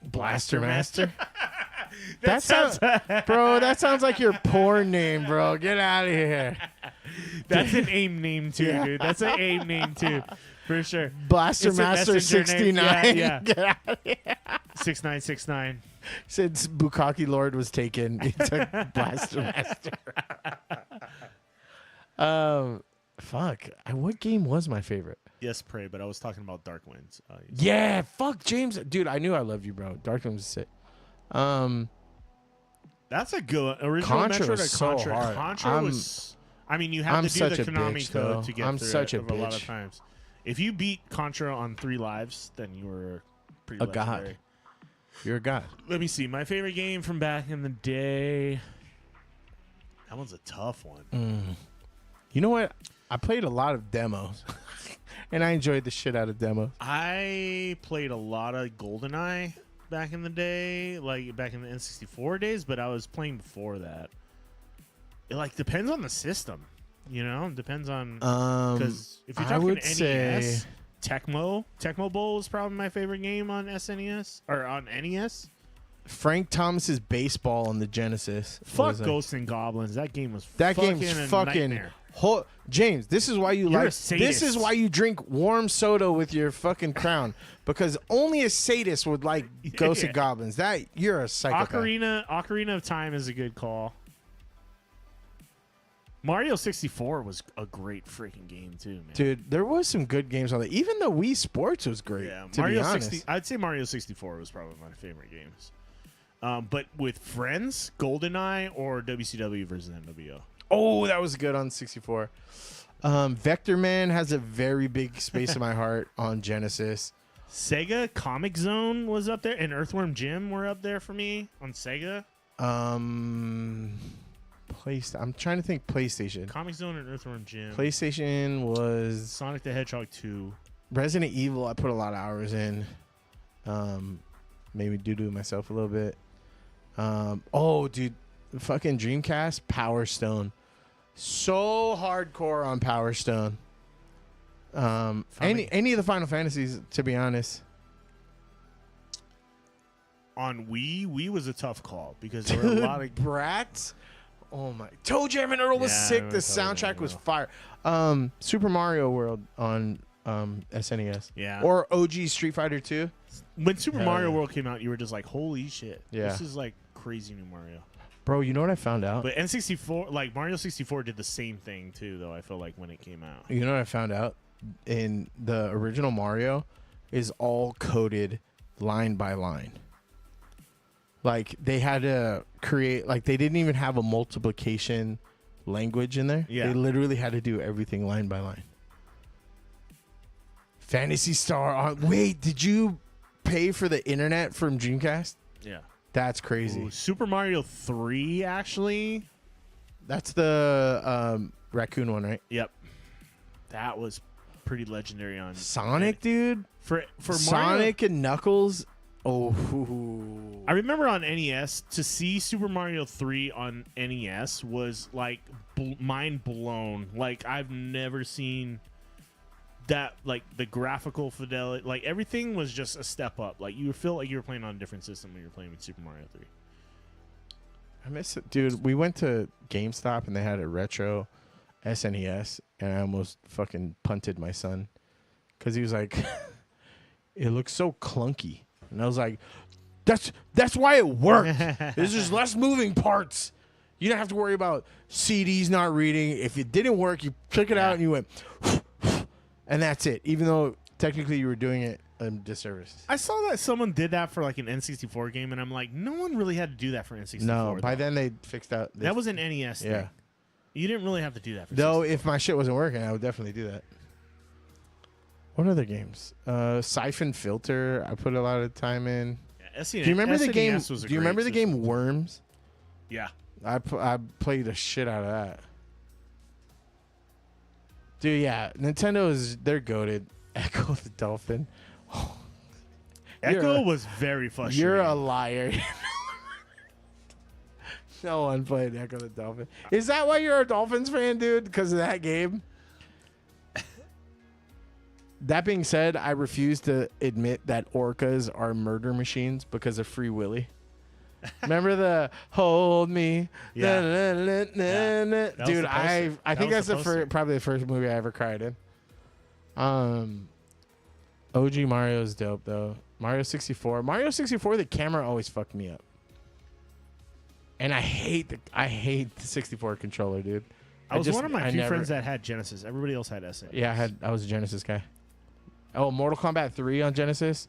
Blaster Master. That sounds. Bro, that sounds like your porn name, bro. Get out of here. That's an AIM name too, Yeah. dude. That's an AIM name too, for sure. Blaster It's a Master messenger 69. name. Yeah. Get out of here. 6969. Since Bukaki Lord was taken, he took Blaster Master. Fuck. What game was my favorite? Yes, Prey, but I was talking about Dark Winds. Yeah, fuck James. Dude, I knew I loved you, bro. Dark Winds is sick. That's a good original Contra Metroid. was so Contra. hard. Contra was. I mean, you have I'm to do such the a Konami bitch, code though. to get I'm through such it a a lot of bitch. times. If you beat Contra on 3 lives, then you were pretty A god. legendary. You're a god. Let me see. My favorite game from back in the day. That one's a tough one. You know what? I played a lot of demos, and I enjoyed the shit out of demos. I played a lot of GoldenEye back in the day, like back in the N64 days, but I was playing before that. It like depends on the system, you know? It depends on because if you're I talking would NES, say Tecmo Bowl is probably my favorite game on SNES or on NES. Frank Thomas's baseball on the Genesis. Fuck was a- Ghosts and Goblins. That game was That fucking game's a fucking. nightmare. James, this is why you You're a like. This is sadist. why you drink warm soda with your fucking crown, because only a sadist would like Ghosts and Goblins. That you're a psychopath. Ocarina of Time is a good call. Mario 64 was a great freaking game too, man. Dude, there was some good games on it. Even the Wii Sports was great. Yeah, to Mario be honest. 60. I'd say Mario 64 was probably my favorite games. But with friends, GoldenEye or WCW versus NWO. Oh, that was good on 64. Vector Man has a very big space in my heart on Genesis. Sega Comic Zone was up there, and Earthworm Jim were up there for me on Sega. I'm trying to think PlayStation. Comic Zone and Earthworm Jim. PlayStation was Sonic the Hedgehog 2. Resident Evil. I put a lot of hours in. Maybe doo-doo myself a little bit. Oh, dude. Fucking Dreamcast, Power Stone. So hardcore on Power Stone. Any of the Final Fantasies, to be honest. On Wii was a tough call because there were a lot of Bratz. Oh my! Toe Jam and Earl was Yeah, I sick. remember The Toe Jam soundtrack and was Earl. fire. Super Mario World on SNES. Yeah. Or OG Street Fighter 2. when Super Hell Mario yeah. World came out, you were just like, "Holy shit! Yeah. This is like crazy new Mario." Bro, you know what I found out? But N64, like Mario 64, did the same thing too, though. I feel like when it came out. You know what I found out? In the original Mario is all coded line by line. Like they had to create, like they didn't even have a multiplication language in there. Yeah. They literally had to do everything line by line. Phantasy Star. Wait, did you pay for the internet from Dreamcast? Yeah. That's crazy. Ooh, Super Mario 3, actually. That's the raccoon one, right? Yep. That was pretty legendary on Sonic, dude. For Sonic Mario, and Knuckles. Oh, I remember on NES to see Super Mario 3 on NES was like mind blown. Like I've never seen that, like the graphical fidelity, like everything was just a step up. Like you feel like you were playing on a different system when you were playing with Super Mario 3. I miss it, dude. We went to GameStop and they had a retro SNES, and I almost fucking punted my son because he was like, "It looks so clunky," and I was like, "That's why it worked. There's just less moving parts. You don't have to worry about CDs not reading. If it didn't work, you took it out and you went, and that's it. Even though technically you were doing it a disservice." I saw that someone did that for like an N64 game, and I'm like, no one really had to do that for N64. No, by though. then they fixed out. That was an NES thing. Yeah. You didn't really have to do that. For Though 64. if my shit wasn't working, I would definitely do that. What other games? Siphon Filter. I put a lot of time in. Yeah, Do you remember the game? SNES was a Do you great remember the system. game Worms? Yeah. I played the shit out of that. Dude, yeah, they're goated. Echo the Dolphin. Echo was very frustrating. You're a liar. No one played Echo the Dolphin. Is that why you're a Dolphins fan, dude? Because of that game? That being said, I refuse to admit that orcas are murder machines because of Free Willy. Remember the "Hold Me"? Yeah. Dude, was the I poster. think That was that's the the poster. probably the first movie I ever cried in. OG Mario's dope though. Mario 64. Mario 64, the camera always fucked me up. And I hate the 64 controller, dude. I was just- one of my I few never- friends that had Genesis. Everybody else had SNES. Yeah, I was a Genesis guy. Oh, Mortal Kombat 3 on Genesis.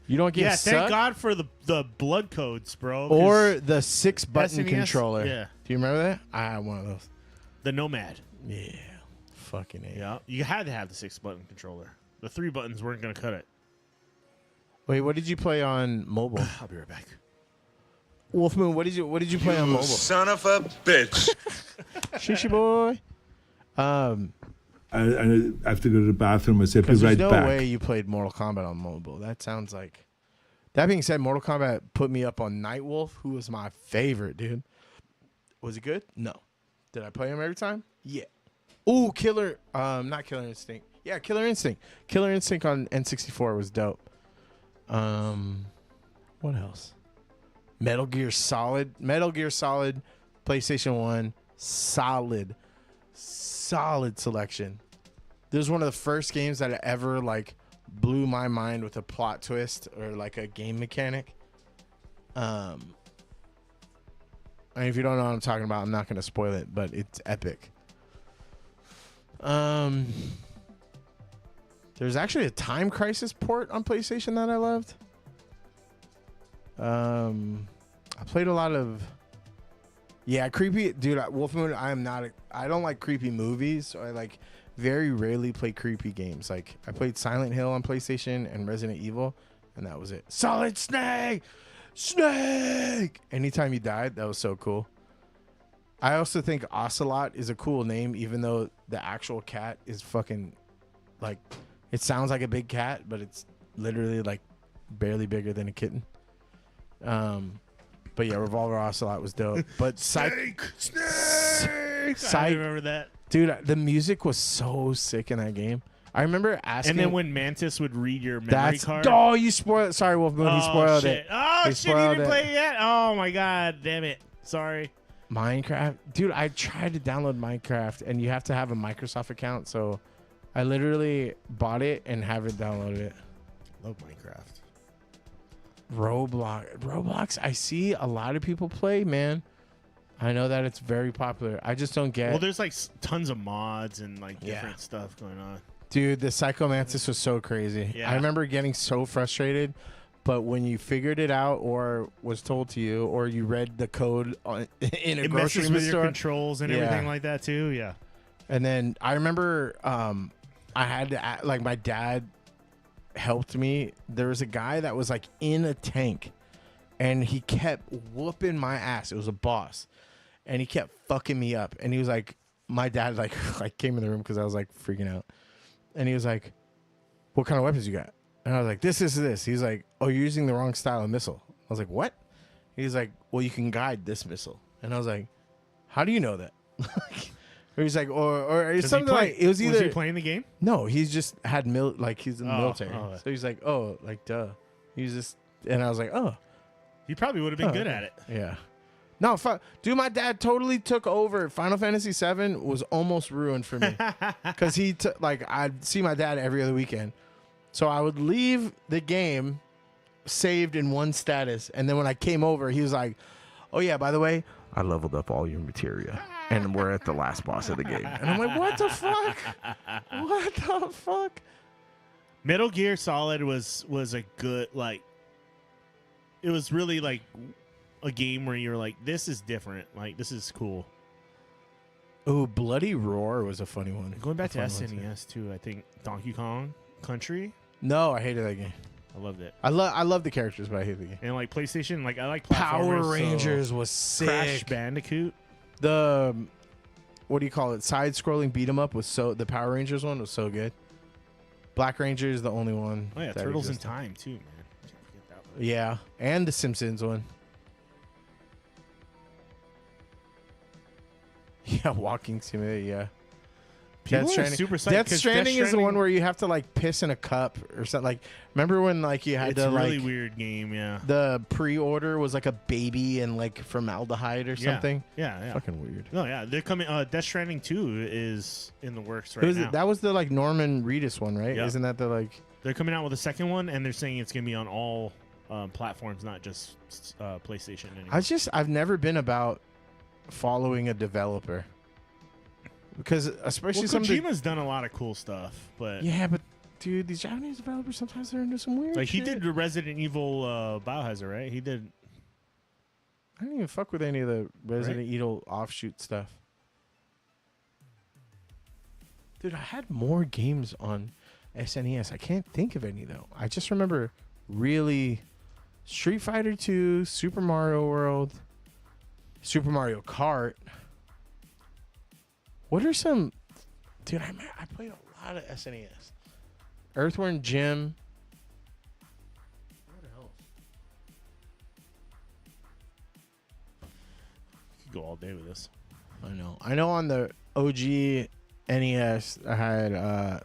You don't get Yeah, sucked? thank God for the blood codes, bro. 'cause Or the 6-button SNES, controller. yeah. Do you remember that? I had one of those. the Nomad. Yeah. Fucking A. Yeah, you had to have the 6-button controller. The 3 buttons weren't gonna cut it. Wait, what did you play on mobile? I'll be right back. Wolfmoon, what did you play on You mobile? son of a bitch. Shishi boy. I have to go to the bathroom. I said, be Because right there's no back. way you played Mortal Kombat on mobile. That sounds like. That being said, Mortal Kombat put me up on Nightwolf, who was my favorite, dude. Was it good? No. Did I play him every time? Yeah. Ooh, not Killer Instinct. Yeah, Killer Instinct. Killer Instinct on N64 was dope. What else? Metal Gear Solid, PlayStation 1, solid selection. This was one of the first games that ever like blew my mind with a plot twist or like a game mechanic. I mean, if you don't know what I'm talking about, I'm not going to spoil it, but it's epic. There's actually a Time Crisis port on PlayStation that I loved. I played a lot of creepy dude. Wolfmoon. I don't like creepy movies, so I like very rarely play creepy games. Like I played Silent Hill on PlayStation and Resident Evil, and that was it. Solid Snake. Anytime you died, that was so cool. I also think Ocelot is a cool name, even though the actual cat is fucking like it sounds like a big cat, but it's literally like barely bigger than a kitten. But yeah, Revolver Ocelot was dope. But Snake. I remember that. Dude, the music was so sick in that game. I remember asking. And then when Mantis would read your memory card. Oh, you spoiled. Sorry, Wolfmoon. He spoiled shit. it. Oh He shit! You spoiled didn't it. play it yet. Oh my god! Damn it! Sorry. Minecraft, dude. I tried to download Minecraft, and you have to have a Microsoft account. So, I literally bought it and haven't downloaded it. Love Minecraft. Roblox. I see a lot of people play. Man, I know that it's very popular. I just don't get. Well, there's like tons of mods and like Yeah. different stuff going on. Dude, the Psychomantis was so crazy. Yeah. I remember getting so frustrated, but when you figured it out or was told to you or you read the code in a It grocery messes with your store, controls and Yeah. everything like that too. Yeah. and then I remember I had to like my dad helped me. There was a guy that was like in a tank and he kept whooping my ass. It was a boss. And he kept fucking me up. And he was like, my dad like came in the room because I was like freaking out. And he was like, what kind of weapons you got? And I was like, this. He's like, oh, you're using the wrong style of missile. I was like, what? He's like, well, you can guide this missile. And I was like, how do you know that? Or he's like, or it's something like, it was either. Was he playing the game? No, he's just had he's in the Oh, military. oh. So he's like, oh, like, duh. He's just, and I was like, oh, He probably would have been good okay. at it. yeah. No, dude, my dad totally took over. Final Fantasy VII was almost ruined for me because I'd see my dad every other weekend, so I would leave the game saved in one status, and then when I came over, he was like, "Oh yeah, by the way, I leveled up all your materia, and we're at the last boss of the game." And I'm like, "What the fuck? What the fuck?" Metal Gear Solid was a good like. It was really like a game where you're like, this is different. Like this is cool. Oh, Bloody Roar was a funny one. Going back to A fun one, too. SNES too, I think Donkey Kong Country. No, I hated that game. I loved it. I love the characters, but I hate the game. And like PlayStation, like I like Power platformers, Rangers so was sick. Crash Bandicoot. The what do you call it? Side-scrolling beat 'em up was the Power Rangers one was so good. Black Ranger is the only one. Oh yeah, that Turtles in existed. Time too, man. Can't forget that one. Yeah, and the Simpsons one. Yeah, Walking Simulator. Yeah. People Death are Stranding. super psyched Death 'cause Stranding is the Stranding- one where you have to like piss in a cup or something. Like, remember when like you had It's to a really like weird game, yeah. the pre-order was like a baby and like formaldehyde or something? Yeah. Fucking weird. No, yeah, they're coming. Death Stranding 2 is in the works right now. That was the like Norman Reedus one, right? Yeah. Isn't that the like? They're coming out with a second one, and they're saying it's gonna be on all platforms, not just PlayStation anymore. I've never been about following a developer because especially Well, some of the- Kojima's done a lot of cool stuff, but yeah, but dude, these Japanese developers sometimes they're into some weird like he shit. did the Resident Evil Biohazard, right? He did. I didn't even fuck with any of the Resident Evil offshoot stuff. Dude, I had more games on SNES. I can't think of any though. I just remember really Street Fighter 2, Super Mario World, Super Mario Kart. What are some? Dude, I played a lot of SNES. Earthworm Jim. What else? Could go all day with this. I know on the OG NES, I had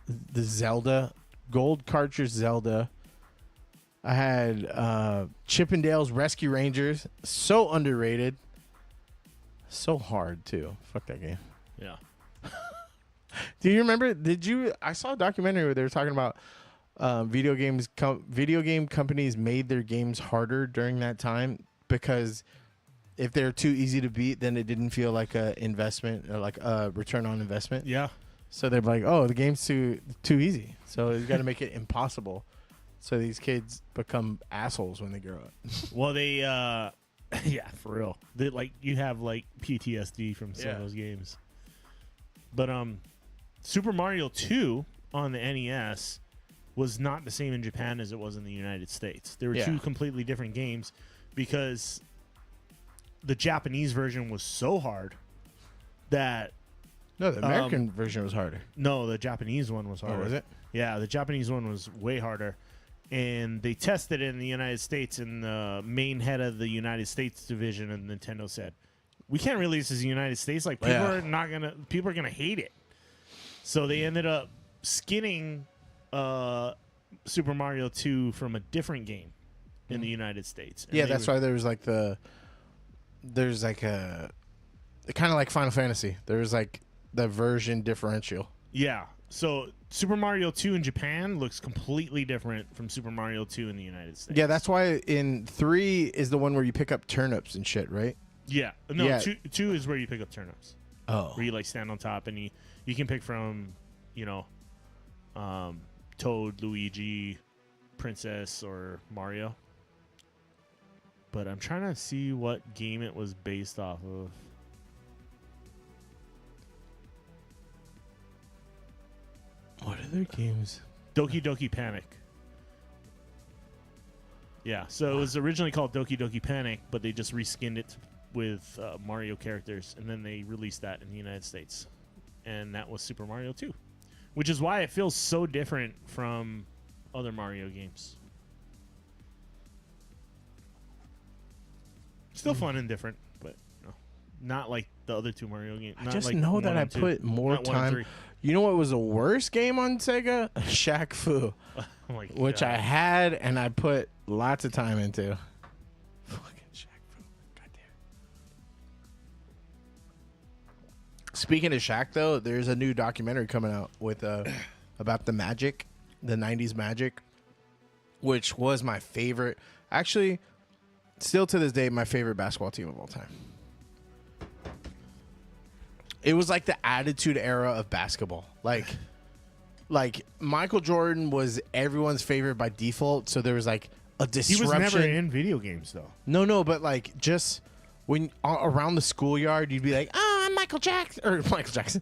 the Zelda, gold cartridge Zelda. I had Chippendales Rescue Rangers. So underrated. So hard, too. Fuck that game. Yeah. Do you remember? I saw a documentary where they were talking about video game companies made their games harder during that time because if they're too easy to beat, then it didn't feel like a investment or like a return on investment. Yeah. So they're like, oh, the game's too easy. So you got to make it impossible. So these kids become assholes when they grow up. Well, they, yeah, for real. They, like you have like PTSD from some of those games. But Super Mario 2 on the NES was not the same in Japan as it was in the United States. They were two completely different games because the Japanese version was so hard that No, the American version was harder. no, the Japanese one was harder. Oh, was it? Yeah, the Japanese one was way harder. And they tested it in the United States, and the main head of the United States division of Nintendo said, "We can't release this in the United States. Like people are gonna hate it." So they ended up skinning Super Mario 2 from a different game in the United States. And Yeah, they that's why there's like a kind of like Final Fantasy. There's like the version differential. Yeah. So Super Mario 2 in Japan looks completely different from Super Mario 2 in the United States. Yeah, that's why in 3 is the one where you pick up turnips and shit, right? Yeah. No, Yeah. two is where you pick up turnips. Oh. Where you like stand on top and you can pick from, Toad, Luigi, Princess, or Mario. But I'm trying to see what game it was based off of. What other games? Doki Doki Panic. Yeah, so it was originally called Doki Doki Panic, but they just reskinned it with Mario characters, and then they released that in the United States. And that was Super Mario 2, which is why it feels so different from other Mario games. Still fun and different, but not like the other two Mario games. I just know that I put more time. You know what was the worst game on Sega? Shaq Fu, which I had and I put lots of time into. Fucking Shaq Fu. Goddamn. Speaking of Shaq, though, there's a new documentary coming out with about the Magic, the 90s Magic, which was my favorite. Actually, still to this day, my favorite basketball team of all time. It was like the attitude era of basketball. Like Michael Jordan was everyone's favorite by default, so there was like a disruption. He was never in video games, though. No, but like just when around the schoolyard, you'd be like, "Oh, I'm Michael Jackson,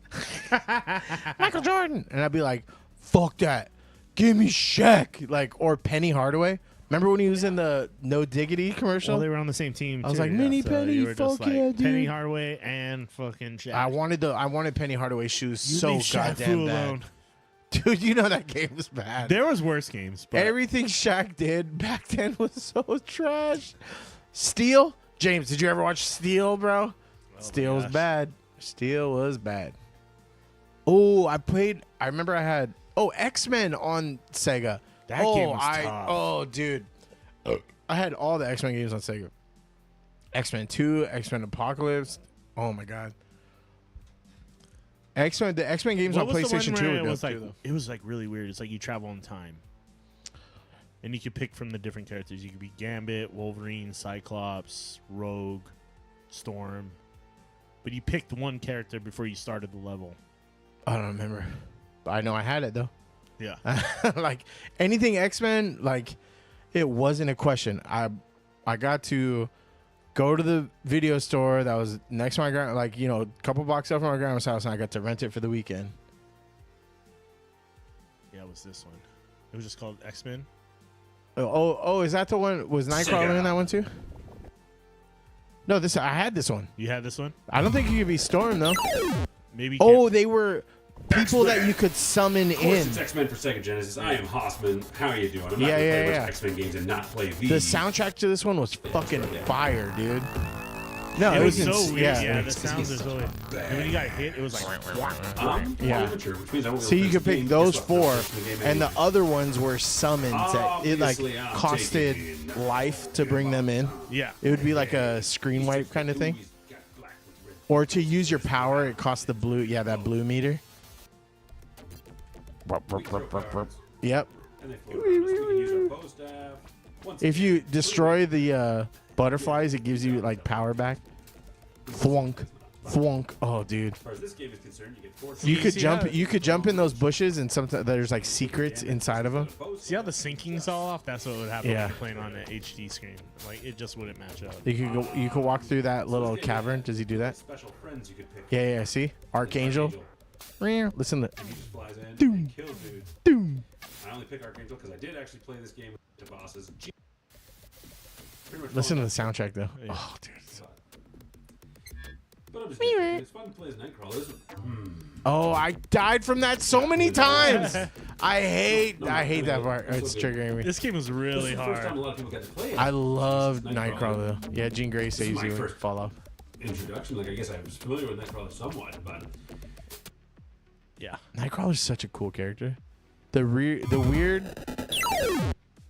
Michael Jordan, and I'd be like, fuck that, give me Shaq, like, or Penny Hardaway. Remember when he was in the No Diggity commercial? Well, they were on the same team. I was too, like, yeah. Mini So Penny, you were just fuck yeah, dude. Penny Hardaway and fucking Shaq. I wanted Penny Hardaway shoes You so leave Shaq goddamn Fu bad. alone. Dude, you know that game was bad. There was worse games, but Everything Shaq did back then was so trash. Steel? James, did you ever watch Steel, bro? Steel was gosh. bad. Steel was bad. Oh, I remember I had X-Men on Sega. That game was tough. Oh, dude. I had all the X-Men games on Sega. X-Men 2, X-Men Apocalypse. Oh my god. The X-Men games what on was the PlayStation one 2 where were it dope was like too, though. it was like really weird. It's like you travel in time, and you could pick from the different characters. You could be Gambit, Wolverine, Cyclops, Rogue, Storm, but you picked one character before you started the level. I don't remember. I know I had it though. Yeah, Like anything X-Men, like it wasn't a question. I got to go to the video store that was next to my grand, like, you know, a couple blocks up from my grandma's house, and I got to rent it for the weekend. yeah, it was this one. It was just called X-Men. Oh, is that the one? Was Nightcrawler in that one too? No, I had this one. You had this one? I don't think you could be Storm though. Maybe. Oh, they were people that you could summon Of course, in. it's X-Men for Sega Genesis. I am Hossman. How are you doing? I'm not Yeah, going to yeah, play a bunch yeah. of X-Men games and not play these. The soundtrack to this one was fucking fire, dude. No, it was so ins- weird. yeah. Yeah, the sounds are so weird. And when you got hit, it was like. Yeah. Amateur, which means I won't be So able you to could pick game those just four, off the game and the anyway. other ones were summons that it like Obviously, I'm costed taking it. life to bring them in. Yeah. It would be like a screen wipe kind of thing, or to use your power, it costs the blue. Yeah, that blue meter. Yep. If you destroy the butterflies, it gives you like power back. Thwunk, thwunk. Oh, dude. As far as this game is concerned, you get 4 You could see jump. how- You could jump in those bushes, and sometimes there's like secrets inside of them. See how the syncing's all off? That's what would happen Yeah. when you're playing on an HD screen. Like it just wouldn't match up. You could go. You could walk through that little cavern. Does he do that? Special friends you could pick. Yeah, yeah. See, Archangel. Listen to. He just flies in Doom. and kills dudes. Doom. I only pick Archangel because I did actually play this game to bosses. Pretty much Listen to all the soundtrack though. Yeah. Oh, dude. But I'm just kidding. It's fun to play as Nightcrawler. This one, Oh, I died from that so many times. I hate that part. It's triggering me. This game was this really is the first time hard. a lot of people got to play it. I love Nightcrawler. Nightcrawler though. Yeah, Jean Grey saves my you and first- fall off. Introduction. Like I guess I was familiar with Nightcrawler somewhat, but Yeah. Nightcrawler's such a cool character. The weird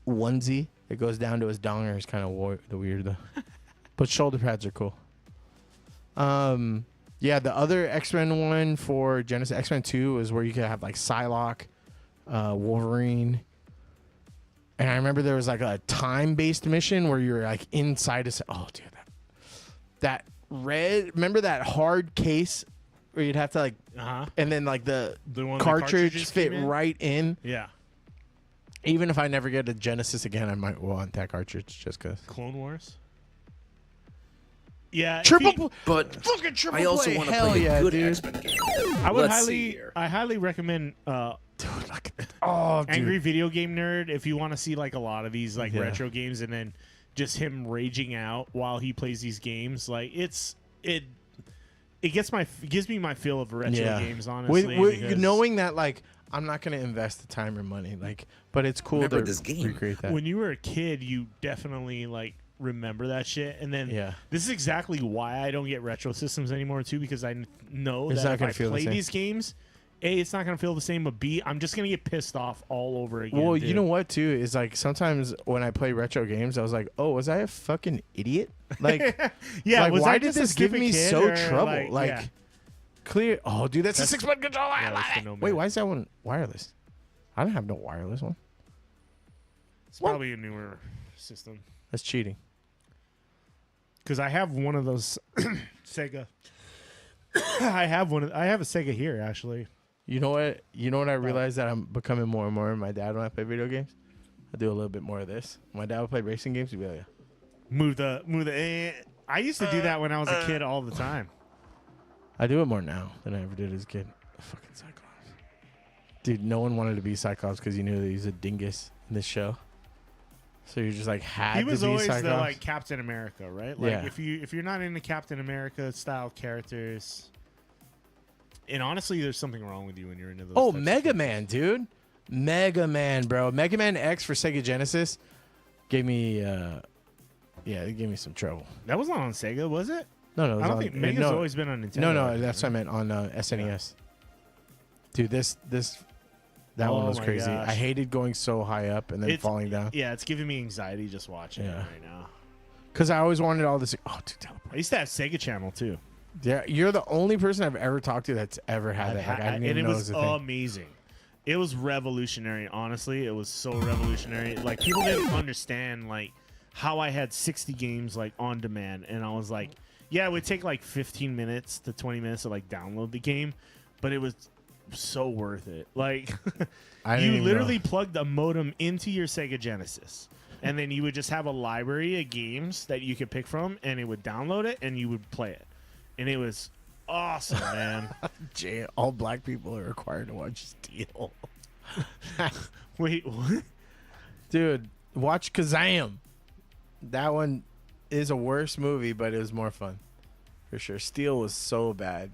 onesie that goes down to his donger is kind of the weird though. But shoulder pads are cool. Yeah, the other X-Men one for Genesis, X-Men 2, is where you could have like Psylocke, Wolverine. And I remember there was like a time-based mission where you were like inside a... Oh, dude. That red... Remember that hard case where you'd have to like... Uh-huh. And then like the one the cartridge cartridges fit came in? right in. Yeah. Even if I never get a Genesis again, I might want that cartridge just because. Clone Wars. Yeah. if Triple... you- But fucking triple I also play. want to Hell play yeah, a good dude. X-Men game. I would Let's see here. I highly recommend Dude, look at that. Oh, dude. Angry Video Game Nerd if you want to see like a lot of these like Yeah. retro games and then just him raging out while he plays these games. Like it gives me my feel of retro games, honestly. With because knowing that, like, I'm not gonna invest the time or money, like, but it's cool Remember to this game. recreate that. when you were a kid, you definitely like remember that shit. And then Yeah. this is exactly why I don't get retro systems anymore too, because I know It's that not if gonna I feel the play same. these games, A, it's not gonna feel the same, but B, I'm just gonna get pissed off all over again. Well, dude. you know what, too, is like sometimes when I play retro games, I was like, oh, was I a fucking idiot? Like, yeah, like was why I did just a this give stupid me kid, so or, trouble? Like, yeah. clear. Oh, dude, that's a That's- 6-button controller. yeah, that's the Nomad. Wait, why is that one wireless? I don't have no wireless one. It's probably a newer system. That's cheating. Because I have one of those Sega. I have a Sega here actually. You know what? You know what I realized that I'm becoming more and more my dad when I play video games? I do a little bit more of this. My dad would play racing games. He'd be like, Move the. I used to do that when I was a kid all the time. I do it more now than I ever did as a kid. Fucking Cyclops. Dude, no one wanted to be Cyclops because you knew that he was a dingus in this show. So you're just like had He was to be always Cyclops. the like Captain America, right? Like Yeah. if you're not into Captain America style characters, and honestly, there's something wrong with you when you're into those. Oh, types of Mega characters. Man, dude. Mega Man, bro. Mega Man X for Sega Genesis gave me it gave me some trouble. That was not on Sega, was it? No, it was I don't on, think Mega's no, always been on Nintendo. No, that's what I meant on SNES. Dude, that one Oh was my crazy. gosh. I hated going so high up and then It's- falling down. Yeah, it's giving me anxiety just watching it Yeah. right now. Because I always wanted all this. Oh, dude, teleport. I used to have Sega Channel too. Yeah, you're the only person I've ever talked to that's ever had that. Like, I didn't and even it know it was was a thing. amazing. It was revolutionary. Honestly, it was so revolutionary. Like people didn't understand like how I had 60 games like on demand, and I was like, yeah, it would take like 15 minutes to 20 minutes to like download the game, but it was so worth it. Like I didn't you even literally know. plugged a modem into your Sega Genesis. And then you would just have a library of games that you could pick from, and it would download it, and you would play it. And it was awesome, man. Jay, all black people are required to watch Steel. Wait, what? Dude, watch Kazam. That one is a worse movie, but it was more fun. For sure. Steel was so bad.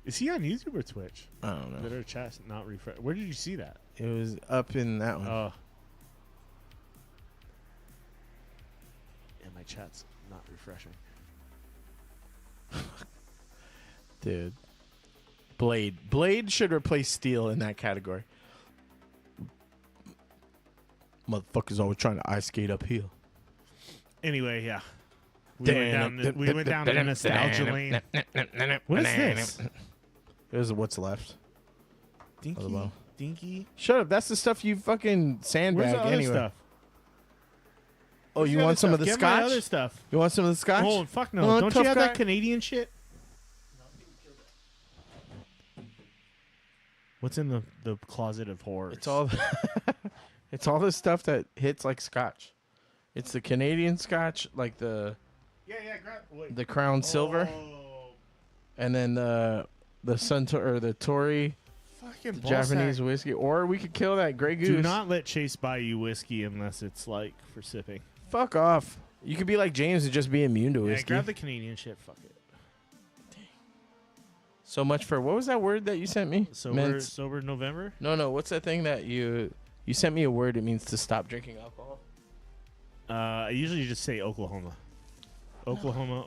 Is he on YouTube or Twitch? I don't Did know. our chat not refresh? Where did you see that? It was up in that one. Oh. Yeah, my chat's not refreshing. Dude. Blade should replace Steel in that category. Motherfuckers always trying to ice skate uphill. Anyway, yeah. We went down the nostalgia lane. What is this? It was what's left. Dinky? well. Dinky? Shut up. That's the stuff you fucking Where's sandbag the other anyway. stuff? Oh, Where's you the want other some stuff? of the Get my scotch? other stuff. You want some of the scotch? Oh, fuck no. Oh, Don't you tough have guy. that Canadian shit? What's in the closet of horrors? It's all it's all the stuff that hits like scotch. It's the Canadian scotch, like the grab Crown Silver, Oh, and then the Suntory or the Tory fucking Japanese whiskey. Or we could kill that Grey Goose. Do not let Chase buy you whiskey unless it's like for sipping. Fuck off. You could be like James and just be immune to Yeah, whiskey. grab the Canadian shit. Fuck it. So much for what was that word that you sent me? Sober November. No. What's that thing that you sent me a word? It means to stop drinking alcohol. I usually just say Oklahoma. Oklahoma.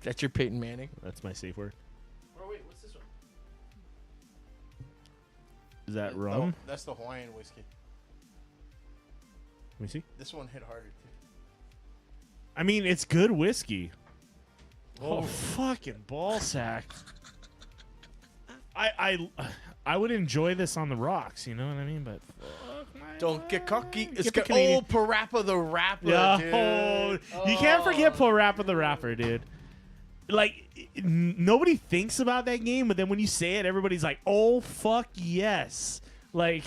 That's your Peyton Manning. That's my safe word. Oh wait, what's this one? Is that Oh, rum? that's the Hawaiian whiskey. Let me see. This one hit harder too. I mean, it's good whiskey. Oh, fucking ball sack. I would enjoy this on the rocks, you know what I mean? But fuck my Don't get cocky. life. It's Get the got Canadian- Parappa the Rapper, Oh, dude. you can't forget Parappa the Rapper, dude. Like nobody thinks about that game, but then when you say it, everybody's like, "Oh fuck yes!" Like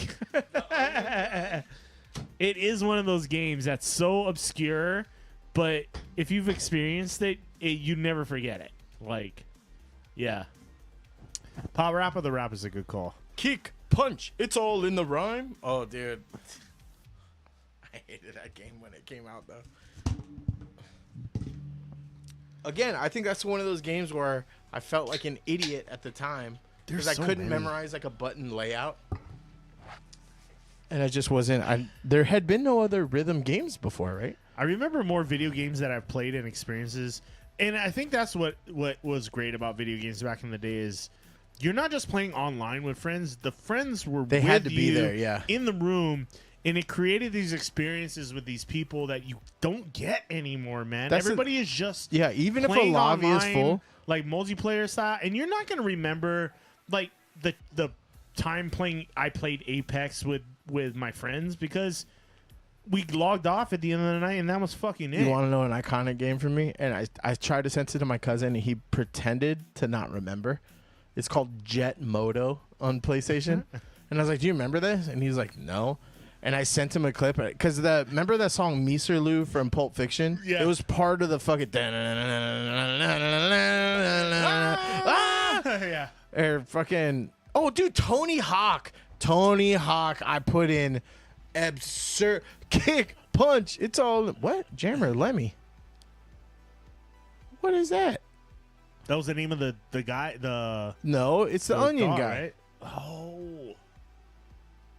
it is one of those games that's so obscure, but if you've experienced it, you never forget it. Like, yeah, Parappa the Rapper is a good call. Kick, punch. It's all in the rhyme. Oh, dude. I hated that game when it came out, though. Again, I think that's one of those games where I felt like an idiot at the time because I so couldn't many. memorize like a button layout. And I just wasn't. There had been no other rhythm games before, right? I remember more video games that I've played and experiences, and I think that's what was great about video games back in the day is you're not just playing online with friends. The friends were They with had to be you there, yeah. in the room, and it created these experiences with these people that you don't get anymore, man. That's Everybody is just Yeah, even if a playing lobby is online, full. like multiplayer style, and you're not gonna remember like the time I played Apex with my friends because we logged off at the end of the night and that was fucking it. You want to know an iconic game for me? And I tried to send it to my cousin, and he pretended to not remember. It's called Jet Moto on PlayStation. And I was like, do you remember this? And he was like, no. and I sent him a clip because remember that song Miserlou from Pulp Fiction? Yeah. It was part of the fucking Yeah. or fucking dude, Tony Hawk. I put in absurd kick punch. It's all what? Jammer, let me. What is that? That was the name of the guy. No, it's the onion dog, guy. right? Oh,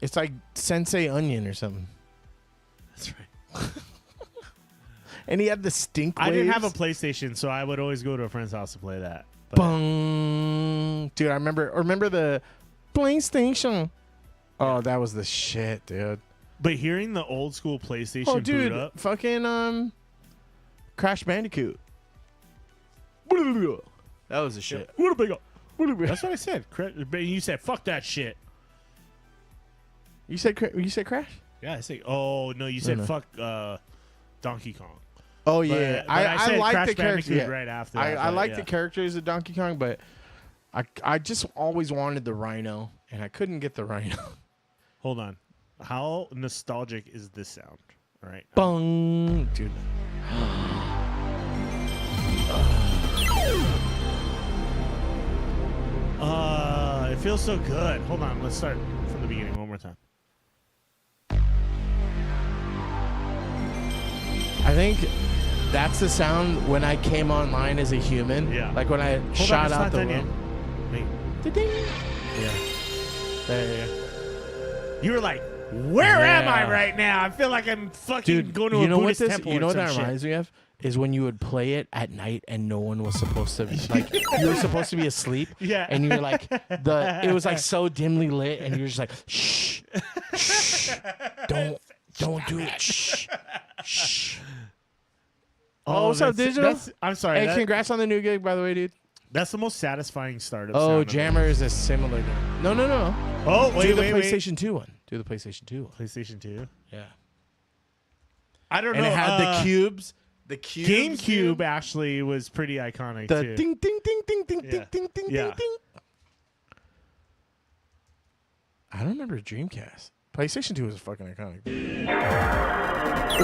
It's like Sensei Onion or something. that's right. And he had the stink waves. I didn't have a PlayStation, so I would always go to a friend's house to play that. But Bung. Dude, I remember the PlayStation. Oh, that was the shit, dude. But hearing the old school PlayStation Oh, dude, boot up, fucking Crash Bandicoot. That was the shit. that's what I said. But you said fuck that shit. You said Crash? Yeah, I say. Oh no, you said no. fuck Donkey Kong. Oh yeah, But I said like Crash the characters. Bandicoot Yeah. right after. I that, like yeah. the characters of Donkey Kong, but I just always wanted the Rhino, and I couldn't get the Rhino. Hold on. How nostalgic is this sound? All right. Bung, dude. It feels so good. Hold on. Let's start from the beginning one more time. I think that's the sound when I came online as a human. Yeah. Like when I Hold shot on, it's out not the done yet. room. Wait. Ding. Yeah. Yeah. You were like, where am I Yeah. right now? I feel like I'm fucking Dude, going to you a know what Buddhist this? temple You know or what some that shit. reminds me of? Is when you would play it at night and no one was supposed to like you were supposed to be asleep. Yeah. And you're like it was like so dimly lit and you're just like shh, don't do it. Shh. Oh, what's up, Digital? I'm sorry. Hey, congrats on the new gig, by the way, dude. That's the most satisfying start of Oh, sound of Jammer is a similar game. No. it. Oh, Do wait, the wait. PlayStation 2 one. Do the PlayStation 2 one. PlayStation 2. Yeah. I don't And know. it had the cubes. The cubes. GameCube dude. actually was pretty iconic The too. ding ding ding ding ding Yeah. ding ding ding Yeah. ding ding. I don't remember Dreamcast. PlayStation 2 was fucking iconic.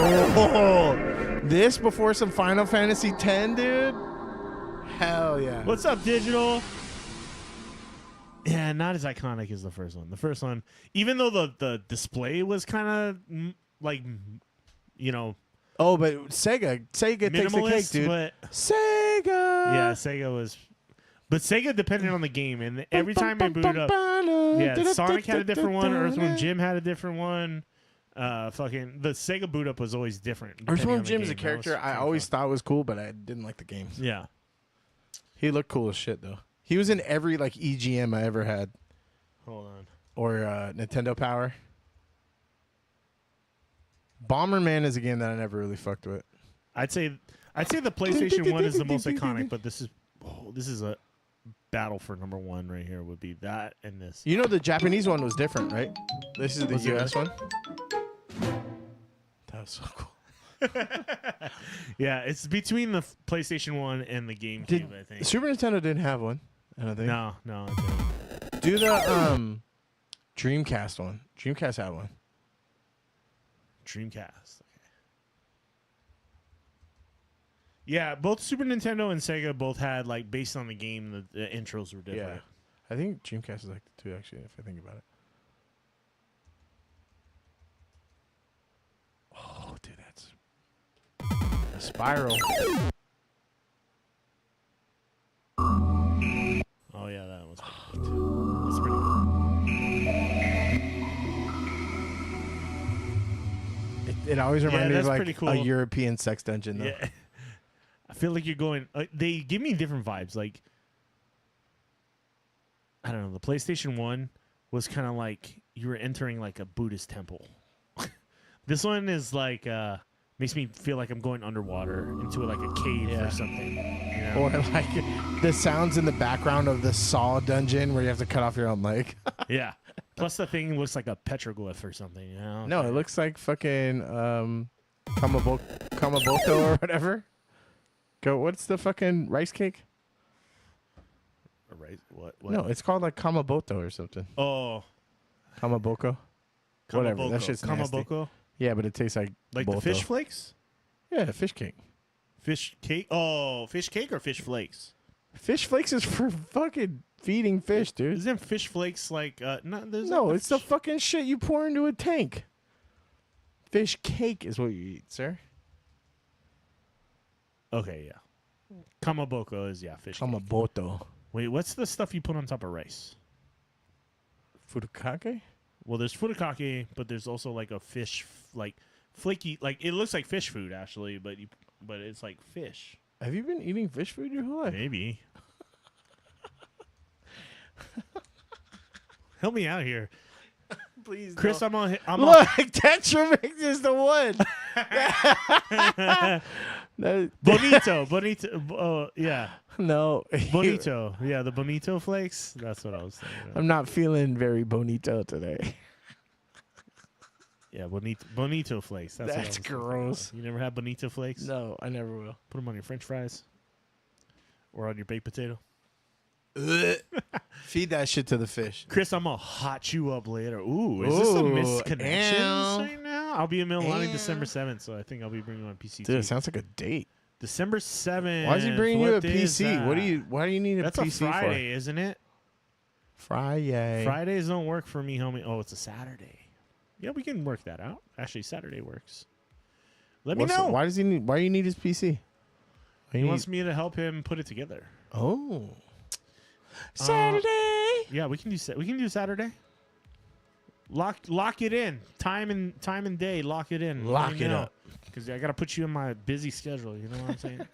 Oh, this before some Final Fantasy X, dude. Hell yeah. What's up, Digital? Yeah, not as iconic as the first one. The first one, even though the display was kind of like, you know, Oh, but Sega takes the cake, minimalist, dude. but Sega. yeah, Sega was. But Sega depended on the game, and every time it booted up, yeah, Sonic had a different one. Earthworm Jim had a different one. Fucking the Sega boot up was always different. depending Earthworm on the Jim is a game. That character was I kinda always fun. thought was cool, but I didn't like the games. Yeah. He looked cool as shit though. He was in every like EGM I ever had Hold on. or Nintendo Power. Bomberman is a game that I never really fucked with. I'd say the PlayStation 1 is the most iconic, but this is a battle for number 1 right here. Would be that and this. You know the Japanese one was different, right? This is the Was it US one. That was so cool. Yeah, it's between the PlayStation 1 and the GameCube. I think. Super Nintendo didn't have one. I don't think. No, it didn't. Do the Dreamcast one. Dreamcast had one. Dreamcast. Okay. Yeah, both Super Nintendo and Sega both had like based on the game, the intros were different. Yeah. I think Dreamcast is like the two actually, if I think about it. Oh, dude, that's a Spiral. Oh yeah, that was pretty good too. That's pretty good. It always reminded me of that's like pretty cool. a European sex dungeon though. Yeah. I feel like you're going. They give me different vibes. Like, I don't know. The PlayStation 1 was kind of like you were entering like a Buddhist temple. This one is like makes me feel like I'm going underwater into like a cave Yeah. or something. You know? Or like the sounds in the background of the Saw dungeon where you have to cut off your own leg. Yeah. Plus the thing looks like a petroglyph or something. You know? No, it looks like fucking Kamaboto or whatever. What's the fucking rice cake? Right. What? No, it's called like Kamaboto or something. Oh. Kamaboko. Whatever. That shit's nasty. Kamaboko. Yeah, but it tastes like Like both the fish though. flakes? Yeah, fish cake. Fish cake? Oh, fish cake or fish flakes? Fish flakes is for fucking feeding fish, dude. Isn't fish flakes like No, it's the fucking shit you pour into a tank. Fish cake is what you eat, sir. Okay, yeah. Kamaboko is fish cake. Kamaboto. Wait, what's the stuff you put on top of rice? Furikake? Well, there's furikake, but there's also like a fish like flaky, like it looks like fish food actually, but it's like fish. Have you been eating fish food your whole life? Maybe. Help me out here, Please, Chris. I'm on. Look, Tetramix is the one. No, Bonito. Yeah, no. Bonito. Yeah, the Bonito flakes. That's what I was thinking. I'm not feeling very bonito today. Yeah, Bonito flakes. That's what I was thinking gross. of. You never had Bonito flakes? No, I never will. Put them on your French fries, or on your baked potato. Feed that shit to the fish. Chris, I'm gonna hot you up later. Ooh, is this a Ooh, misconnections right now? I'll be in Milwaukee December 7th, so I think I'll be bringing my PC. Dude, it sounds like a date. December 7th. Why is he bringing you a What day is PC? that? Why do you need a That's PC a Friday, isn't it? for? Friday. Fridays don't work for me, homie. Oh, it's a Saturday. Yeah, we can work that out. Actually, Saturday works. Let me know. Why does he need? Why do you need his PC? He wants me to help him put it together. Oh. Saturday. Yeah, we can do Saturday. Lock it in. Time and day. Lock it in. Lock it up. Because I gotta put you in my busy schedule. You know what I'm saying?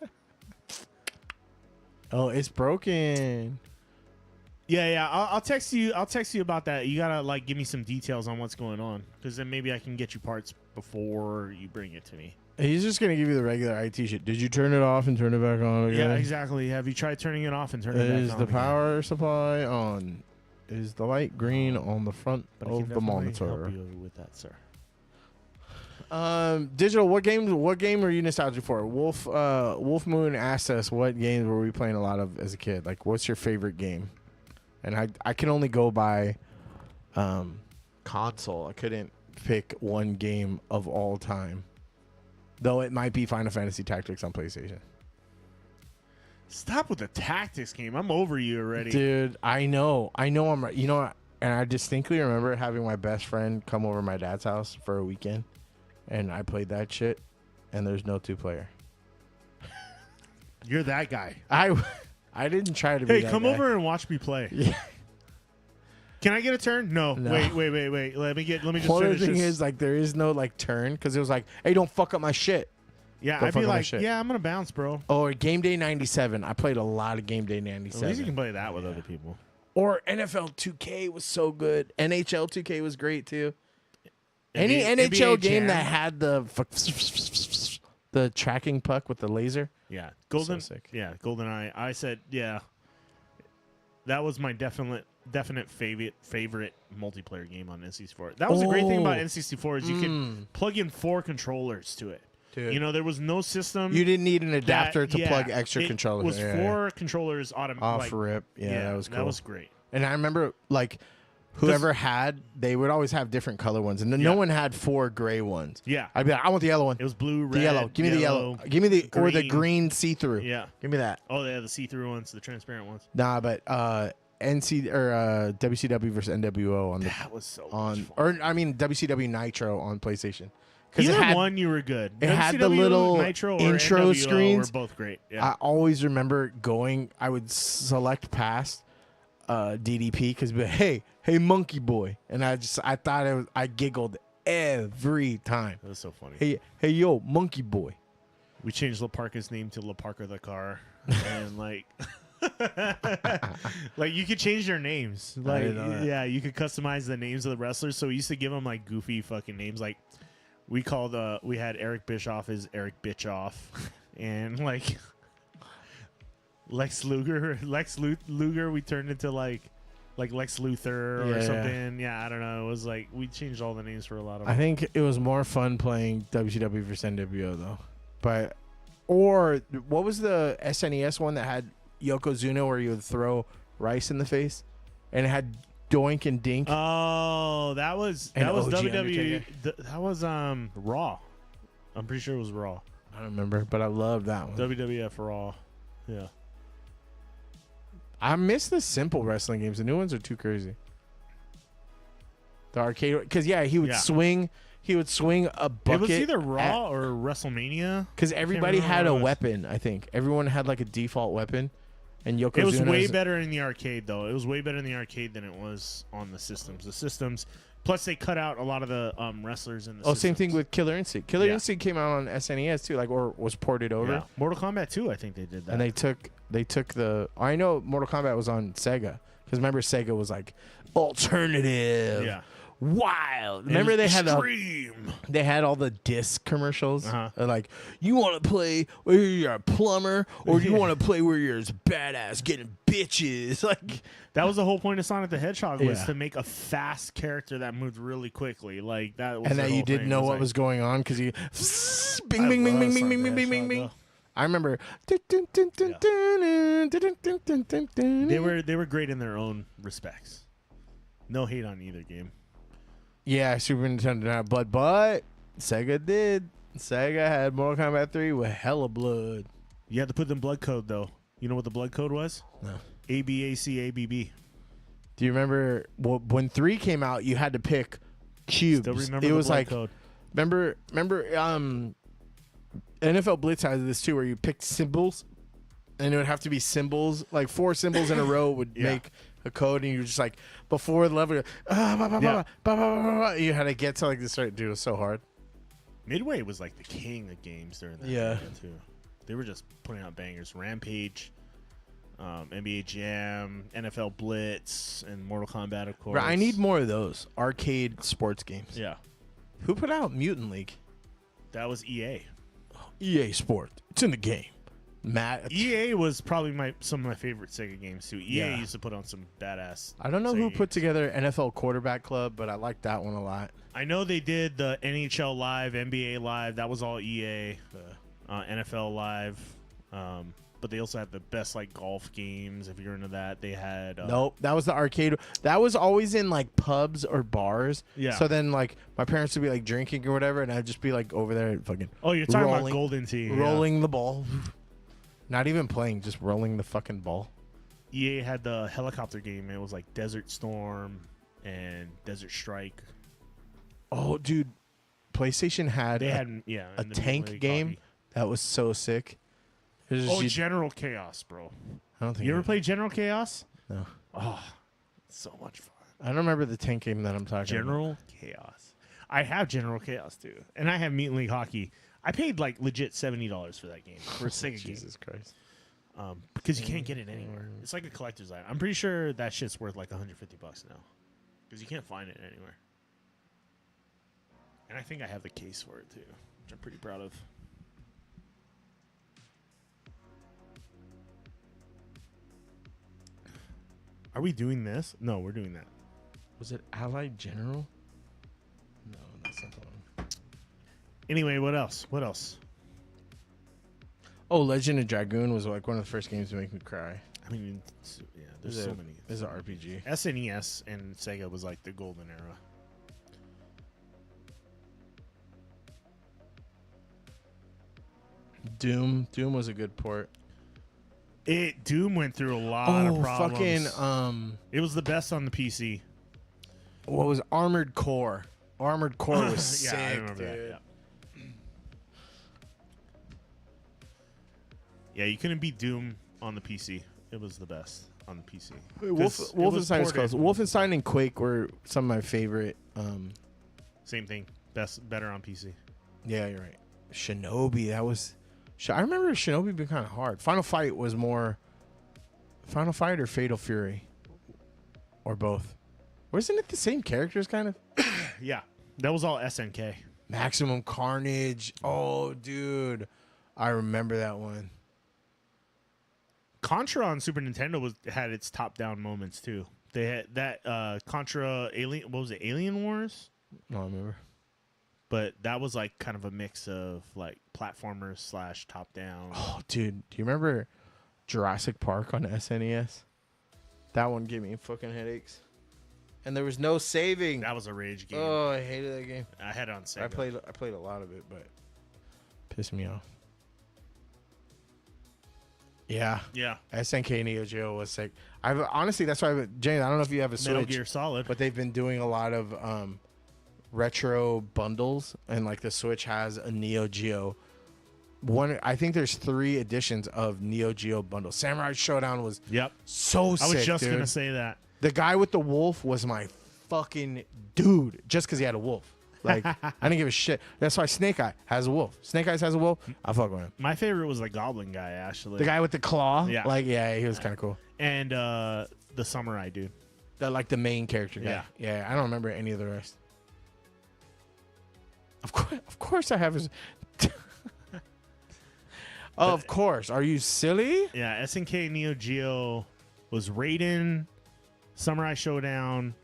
Oh, it's broken. Yeah. I'll text you. I'll text you about that. You gotta like give me some details on what's going on, because then maybe I can get you parts before you bring it to me. He's just gonna give you the regular IT shit. Did you turn it off and turn it back on again? Yeah, exactly. Have you tried turning it off and turning it back on? Is the again? power supply on? Is the light green on the front But I of can the definitely monitor? help you with that, sir. Digital. What game are you nostalgic for? Wolf Moon asked us what games were we playing a lot of as a kid. Like, what's your favorite game? And I can only go by console. I couldn't pick one game of all time, though it might be Final Fantasy Tactics on PlayStation. Stop with the tactics game. I'm over you already. Dude, I know I'm right. You know, and I distinctly remember having my best friend come over to my dad's house for a weekend, and I played that shit, and there's no 2-player. You're that guy. I didn't try to be Hey, that come guy. over and watch me play. Yeah. Can I get a turn? No. No. Wait. Let me just Well, the finish thing this. is, like, there is no like turn because it was like, hey, don't fuck up my shit. Yeah, Go I'd fuck be up my like, shit. yeah, I'm gonna bounce, bro. Or Game Day 97. I played a lot of Game Day At least you 97. can play that with other people. Or NFL 2K was so good. NHL 2K was great too. Any NBA NHL game Jam. that had the tracking puck with the laser. Yeah, Golden. So sick. Yeah, GoldenEye. I said, yeah, that was my definite favorite multiplayer game on N64. That was the great thing about N64 is you could plug in 4 controllers to it. Dude. You know, there was no system. You didn't need an adapter to yeah, plug extra it controllers. was Yeah, 4 controllers automatic. off rip. Yeah, that was cool. That was great. And I remember like whoever had, they would always have different color ones, and then no Yeah. one had 4 gray ones. Yeah. I'd be like, I want the yellow one. It was blue, The red, yellow. Give me the yellow. Give me the or the green see-through. Yeah. Give me that. Oh, yeah, the see-through ones, the transparent ones. Nah, but WCW versus NWO on the That was so much fun. or I mean WCW Nitro on PlayStation. Because Either one, you were good. it had the WCW, little Nitro, or intro NWO screens. were both great. Yeah. I always remember going. I would select past DDP because hey monkey boy, and I thought it was, I giggled every time. That was so funny. Hey yo monkey boy. We changed La Parka's name to La Parka the car, and like, like you could change their names. Like, didn't know that. yeah, you could customize the names of the wrestlers. So we used to give them like goofy fucking names. Like we had Eric Bischoff as Eric Bitchoff, and like Lex Luger. We turned into like Lex Luthor or Yeah. something. Yeah, I don't know. It was like we changed all the names for a lot of I them. think it was more fun playing WCW versus NWO though. But or what was the SNES one that had Yokozuna where you would throw rice in the face, and it had Doink and Dink. Oh, that was And WWE. OG Undertaker. That was Raw. I'm pretty sure it was Raw. I don't remember, but I love that one. WWF Raw. Yeah. I miss the simple wrestling games. The new ones are too crazy. The arcade, because he would Yeah. swing. He would swing a bucket. It was either Raw or WrestleMania. because everybody remember had what a it was. weapon. I think everyone had like a default weapon, and Yokozuna. It was way was- better in the arcade, though. It was way better in the arcade than it was on the systems. The systems, plus they cut out a lot of the wrestlers in the. Oh, same thing systems. with Killer Instinct. Killer Yeah. Instinct came out on SNES too, or was ported over. Yeah. Mortal Kombat 2, I think they did that. And they took the. I know Mortal Kombat was on Sega because remember Sega was like alternative, yeah. wild. Remember they had Extreme. they had all the disc commercials. Uh-huh. Like, you want to play where you're a plumber, or you Yeah. want to play where you're as badass getting bitches. Like, That was the whole point of Sonic the Hedgehog was Yeah. to make a fast character that moved really quickly. Like that was and their that you whole didn't thing. know It what like- was going on because you bing I bing bing love bing bing Sonic bing the bing bing bing Hedgehog, bing. though. I remember. They were great in their own respects. No hate on either game. Yeah, Super Nintendo did not, but Sega did. Sega had Mortal Kombat 3 with hella blood. You had to put them blood code though. You know what the blood code was? No. ABACABB. Do you remember when 3 came out? You had to pick cubes. Still remember it the was blood like code. remember NFL Blitz has this too, where you picked symbols, and it would have to be symbols, like 4 symbols in a row would Yeah. make a code, and you were just like before the level, you had to get to like this. Dude, it was so hard. Midway was like the king of games during that Yeah. period too. They were just putting out bangers. Rampage, NBA Jam, NFL Blitz, and Mortal Kombat, of course. Bro, I need more of those arcade sports games. Yeah, Who put out Mutant League? that was EA. EA Sport. It's in the game. Matt. EA was probably some of my favorite Sega games too. EA Yeah. used to put on some badass. I don't know Sega who put games. together NFL Quarterback Club, but I like that one a lot. I know they did the NHL Live, NBA Live. That was all EA. NFL Live. But they also had the best like golf games. If you're into that, they had. Nope, that was the arcade. That was always in like pubs or bars. Yeah. So then like my parents would be like drinking or whatever, and I'd just be like over there and fucking Oh, you're talking about rolling- Golden Tee. yeah. rolling the ball. Not even playing, just rolling the fucking ball. EA had the helicopter game. It was like Desert Storm and Desert Strike. Oh, dude, PlayStation had They a, had a and the tank Midway game hockey. that was so sick. It was just- Oh, you- General Chaos, bro. I don't think You ever I- played General Chaos? No. Oh, so much fun. I don't remember the tank game that I'm talking about. General Chaos. I have General Chaos too, and I have Mutant League Hockey. I paid like legit $70 for that game for a Sega game. Jesus Christ. Because you can't get it anywhere. It's like a collector's item. I'm pretty sure that shit's worth like $150 now, because you can't find it anywhere. And I think I have the case for it too, which I'm pretty proud of. Are we doing this? No, we're doing that. Was it Allied General? No, that's not the one. Anyway, what else? What else? Oh, Legend of Dragoon was like one of the first games to make me cry. I mean, yeah, there's so many. It's an RPG. SNES and Sega was like the golden era. Doom was a good port. Doom went through a lot of problems. fucking It was the best on the PC. what was Armored Core? Armored Core was Yeah, sick, I remember dude. that. Yeah, you couldn't beat Doom on the PC. It was the best on the PC. 'Cause it was Wolfenstein was ported. close. Wolfenstein and Quake were some of my favorite. Same thing. Better on PC. Yeah, you're right. Shinobi, that was. I remember Shinobi being kind of hard. Final Fight was more. Final Fight or Fatal Fury, or both. Wasn't it the same characters, kind of? Yeah, that was all SNK. Maximum Carnage. Oh, dude, I remember that one. Contra on Super Nintendo had its top-down moments too. They had that Contra Alien. What was it? Alien Wars. No, I remember. But that was like kind of a mix of like platformers / top-down. Oh, dude, do you remember Jurassic Park on SNES? That one gave me fucking headaches. and there was no saving. That was a rage game. Oh, I hated that game. I had it on Sega. I played a lot of it, but pissed me off. Yeah. Yeah. SNK Neo Geo was sick. Honestly, that's why Jane, I don't know if you have a Metal Switch, Gear Solid. but they've been doing a lot of retro bundles, and like the Switch has a Neo Geo. I think there's 3 editions of Neo Geo bundles. Samurai Showdown was Yep. so sick. I was just dude. gonna say that. The guy with the wolf was my fucking dude, just because he had a wolf. Like, I didn't give a shit. That's why Snake Eye has a wolf. Snake Eyes has a wolf. I fuck with him. My favorite was the Goblin guy, actually. The guy with the claw. Yeah. Like, yeah, he was kind of cool. And the Samurai dude. The main character guy. Yeah. Yeah, I don't remember any of the rest. Of course I have his... Of course. Are you silly? Yeah, SNK Neo Geo was Raiden, Samurai Showdown,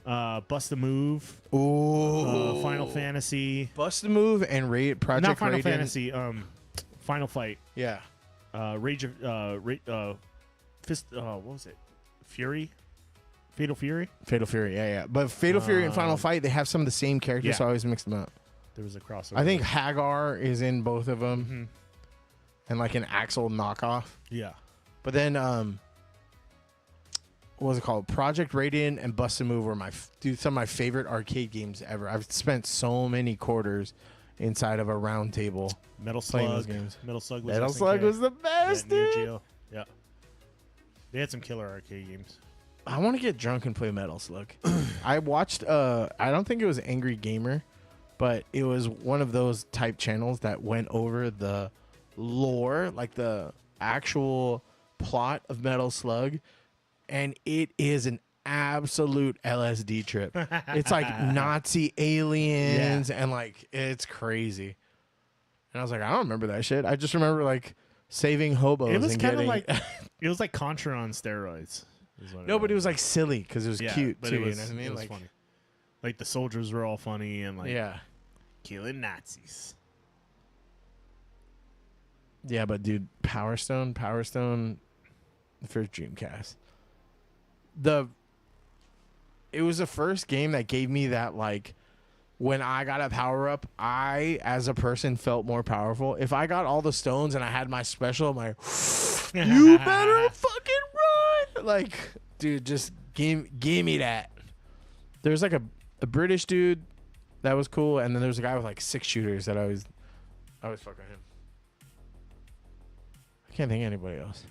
Bust a Move, Ooh. Final Fantasy. Bust a Move and Project Not Final Raiden. Fantasy. Final Fight. Yeah. Rage of Fist. What was it? Fury. Fatal Fury. Fatal Fury. Yeah. But Fatal Fury and Final Fight, they have some of the same characters, yeah. so I always mix them up. There was a crossover. I think Hagar is in both of them, Mhm. and like an Axel knockoff. Yeah. But then, what was it called? Project Raiden and Bust a Move were some of my favorite arcade games ever. I've spent so many quarters inside of a round table. Metal playing those Slug. games. Metal Slug was Metal SNK. Slug was the best, Yeah, Neo dude. Geo. Yeah. They had some killer arcade games. I want to get drunk and play Metal Slug. I watched, I don't think it was Angry Gamer, but it was one of those type channels that went over the lore, like the actual plot of Metal Slug, and it is an absolute LSD trip. It's like Nazi aliens and like it's crazy. And I was like, I don't remember that shit. I just remember like saving hobos. It was and kind of getting... like it was like Contra on steroids. No, but it was like silly because it was cute but too. it was, you know what I mean? it was Like, funny. Like the soldiers were all funny and like yeah. killing Nazis. Yeah, but dude, Power Stone, the first Dreamcast. It was the first game that gave me that, like, when I got a power up, I as a person felt more powerful. If I got all the stones and I had my special, I'm like, you better fucking run. Like, dude, just give me that. There's like a British dude that was cool, and then there's a guy with like 6 shooters that I always fuck with him. I can't think of anybody else.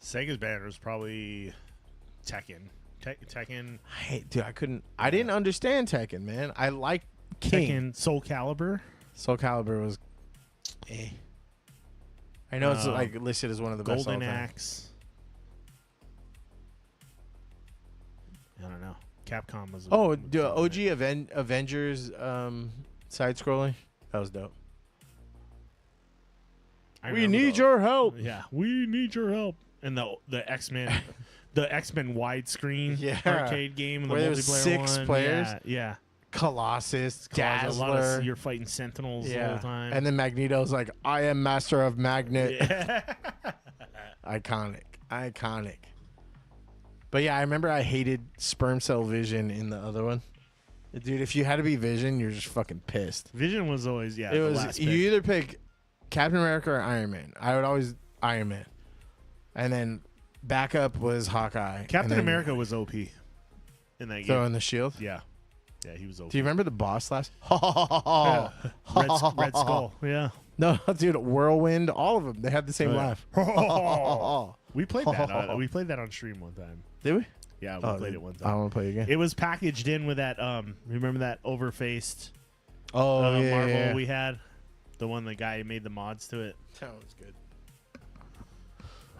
Sega's banner was probably Tekken. Tekken. I didn't understand Tekken, man. I like King. Tekken Soul Calibur. Soul Calibur was I know it's like listed as one of the best all Golden time. Axe. I don't know. Capcom was. OG Avengers side scrolling. That was dope. We need your help. Yeah, we need your help. And the X-Men, the X-Men widescreen arcade game, the where there was multiplayer 6 one. players. Yeah. Colossus, A Dazzler. lot of, you're fighting Sentinels the whole time. And then Magneto's like, I am master of magnet. Yeah. Iconic. But yeah, I remember I hated Sperm Cell Vision in the other one. Dude, if you had to be Vision, you're just fucking pissed. Vision was always It the was last you pick. either pick Captain America or Iron Man. I would always Iron Man. And then backup was Hawkeye. Captain and then America was OP in that game. throwing the shield. Yeah, he was OP. Do you remember the boss last? Yeah. Red Skull. Yeah. No, dude, Whirlwind, all of them. They had the same laugh. We played that. We played that on stream one time. Did we? Yeah, we played it one I time. want to play again. It was packaged in with that. Remember that overfaced Oh, yeah, Marvel yeah. we had? The one the guy made the mods to it. That was good.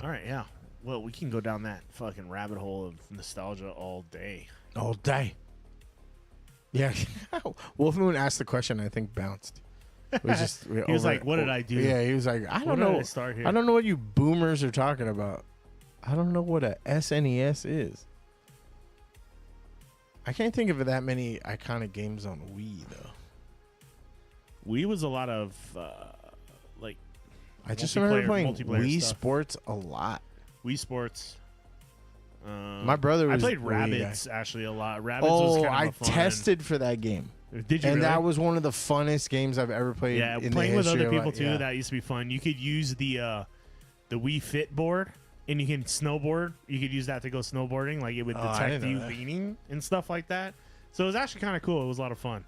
All right, yeah. Well, we can go down that fucking rabbit hole of nostalgia all day. All day. Yeah. Wolf Moon asked the question, I think bounced. He was like, "What did I do?" Yeah, he was like, I don't Where did know. I start here? I don't know what you boomers are talking about. I don't know what a SNES is. I can't think of that many iconic games on Wii though. Wii was a lot of like I just remember playing multiplayer Wii stuff. Sports a lot. Wii Sports. My brother was I played the Wii guy. Rabbids actually a lot. Rabbids was kind of I a fun. tested for that game. Did you? And really? that was one of the funnest games I've ever played. Yeah, in playing the with history other of people it. too. Yeah. That used to be fun. You could use the Wii Fit board, and you can snowboard. You could use that to go snowboarding. Like it would I detect didn't know you that. leaning and stuff like that. So it was actually kind of cool. It was a lot of fun.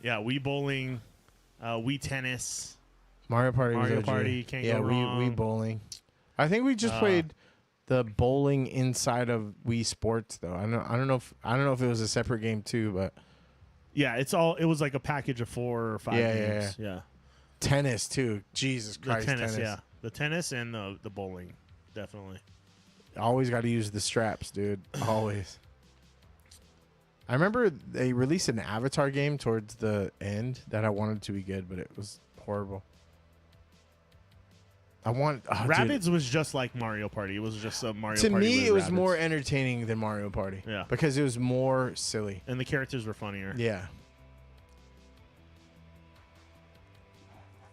Yeah, Wii bowling, Wii tennis. Mario Party. Mario was OG. Party, can't yeah, go wrong. Wii bowling. I think we just played the bowling inside of Wii Sports though. I don't know if it was a separate game too, but Yeah, it was like a package of 4 or 5 games. Yeah. tennis too. Jesus The Christ, tennis, yeah. The tennis and the bowling, definitely. Always got to use the straps, dude. Always. I remember they released an Avatar game towards the end that I wanted to be good, but it was horrible. Rabbids was just like Mario Party. It was just a Mario To Party. me, with it was Rabbids. more entertaining than Mario Party. Yeah. Because it was more silly. And the characters were funnier. Yeah.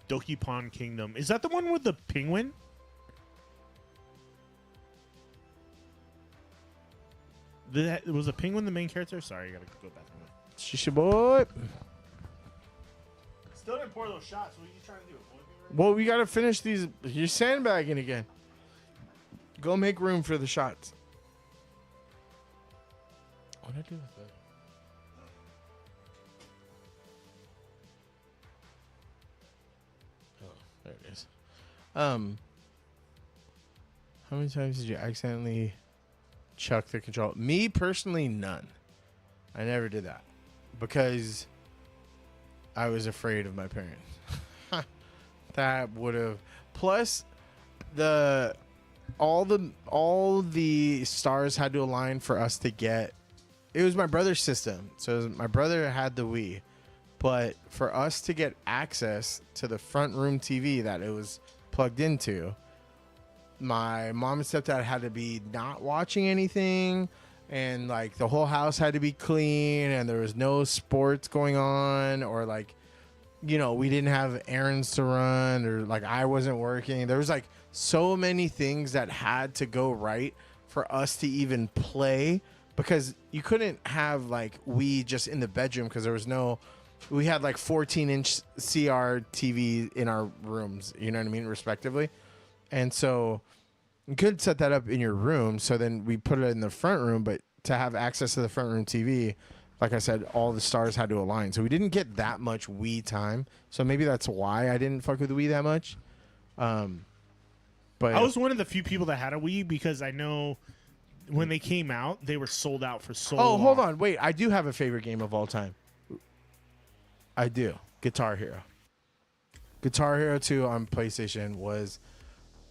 Doki Pond Kingdom. Is that the one with the penguin? Was a penguin the main character? Sorry, I gotta go back. Shisha boy. Still didn't pour those shots. What are you trying to do? Well, we got to finish these. You're sandbagging again. Go make room for the shots. What did I do with that? Oh, there it is. How many times did you accidentally chuck the control? Me personally, none. I never did that because I was afraid of my parents. That would have. Plus, all the stars had to align for us to get. It was my brother's system, so my brother had the Wii, but for us to get access to the front room TV that it was plugged into, my mom and stepdad had to be not watching anything, and like the whole house had to be clean, and there was no sports going on, or like, you know, we didn't have errands to run, or like I wasn't working. There was like so many things that had to go right for us to even play, because you couldn't have like Wii just in the bedroom because there was no. We had like 14-inch CR TV in our rooms, you know what I mean, respectively. And so you could set that up in your room. So then we put it in the front room, but to have access to the front room TV, like I said, all the stars had to align. So we didn't get that much Wii time. So maybe that's why I didn't fuck with the Wii that much. But I was one of the few people that had a Wii because I know when they came out, they were sold out for so long. Oh, hold on. Wait, I do have a favorite game of all time. I do. Guitar Hero. Guitar Hero 2 on PlayStation was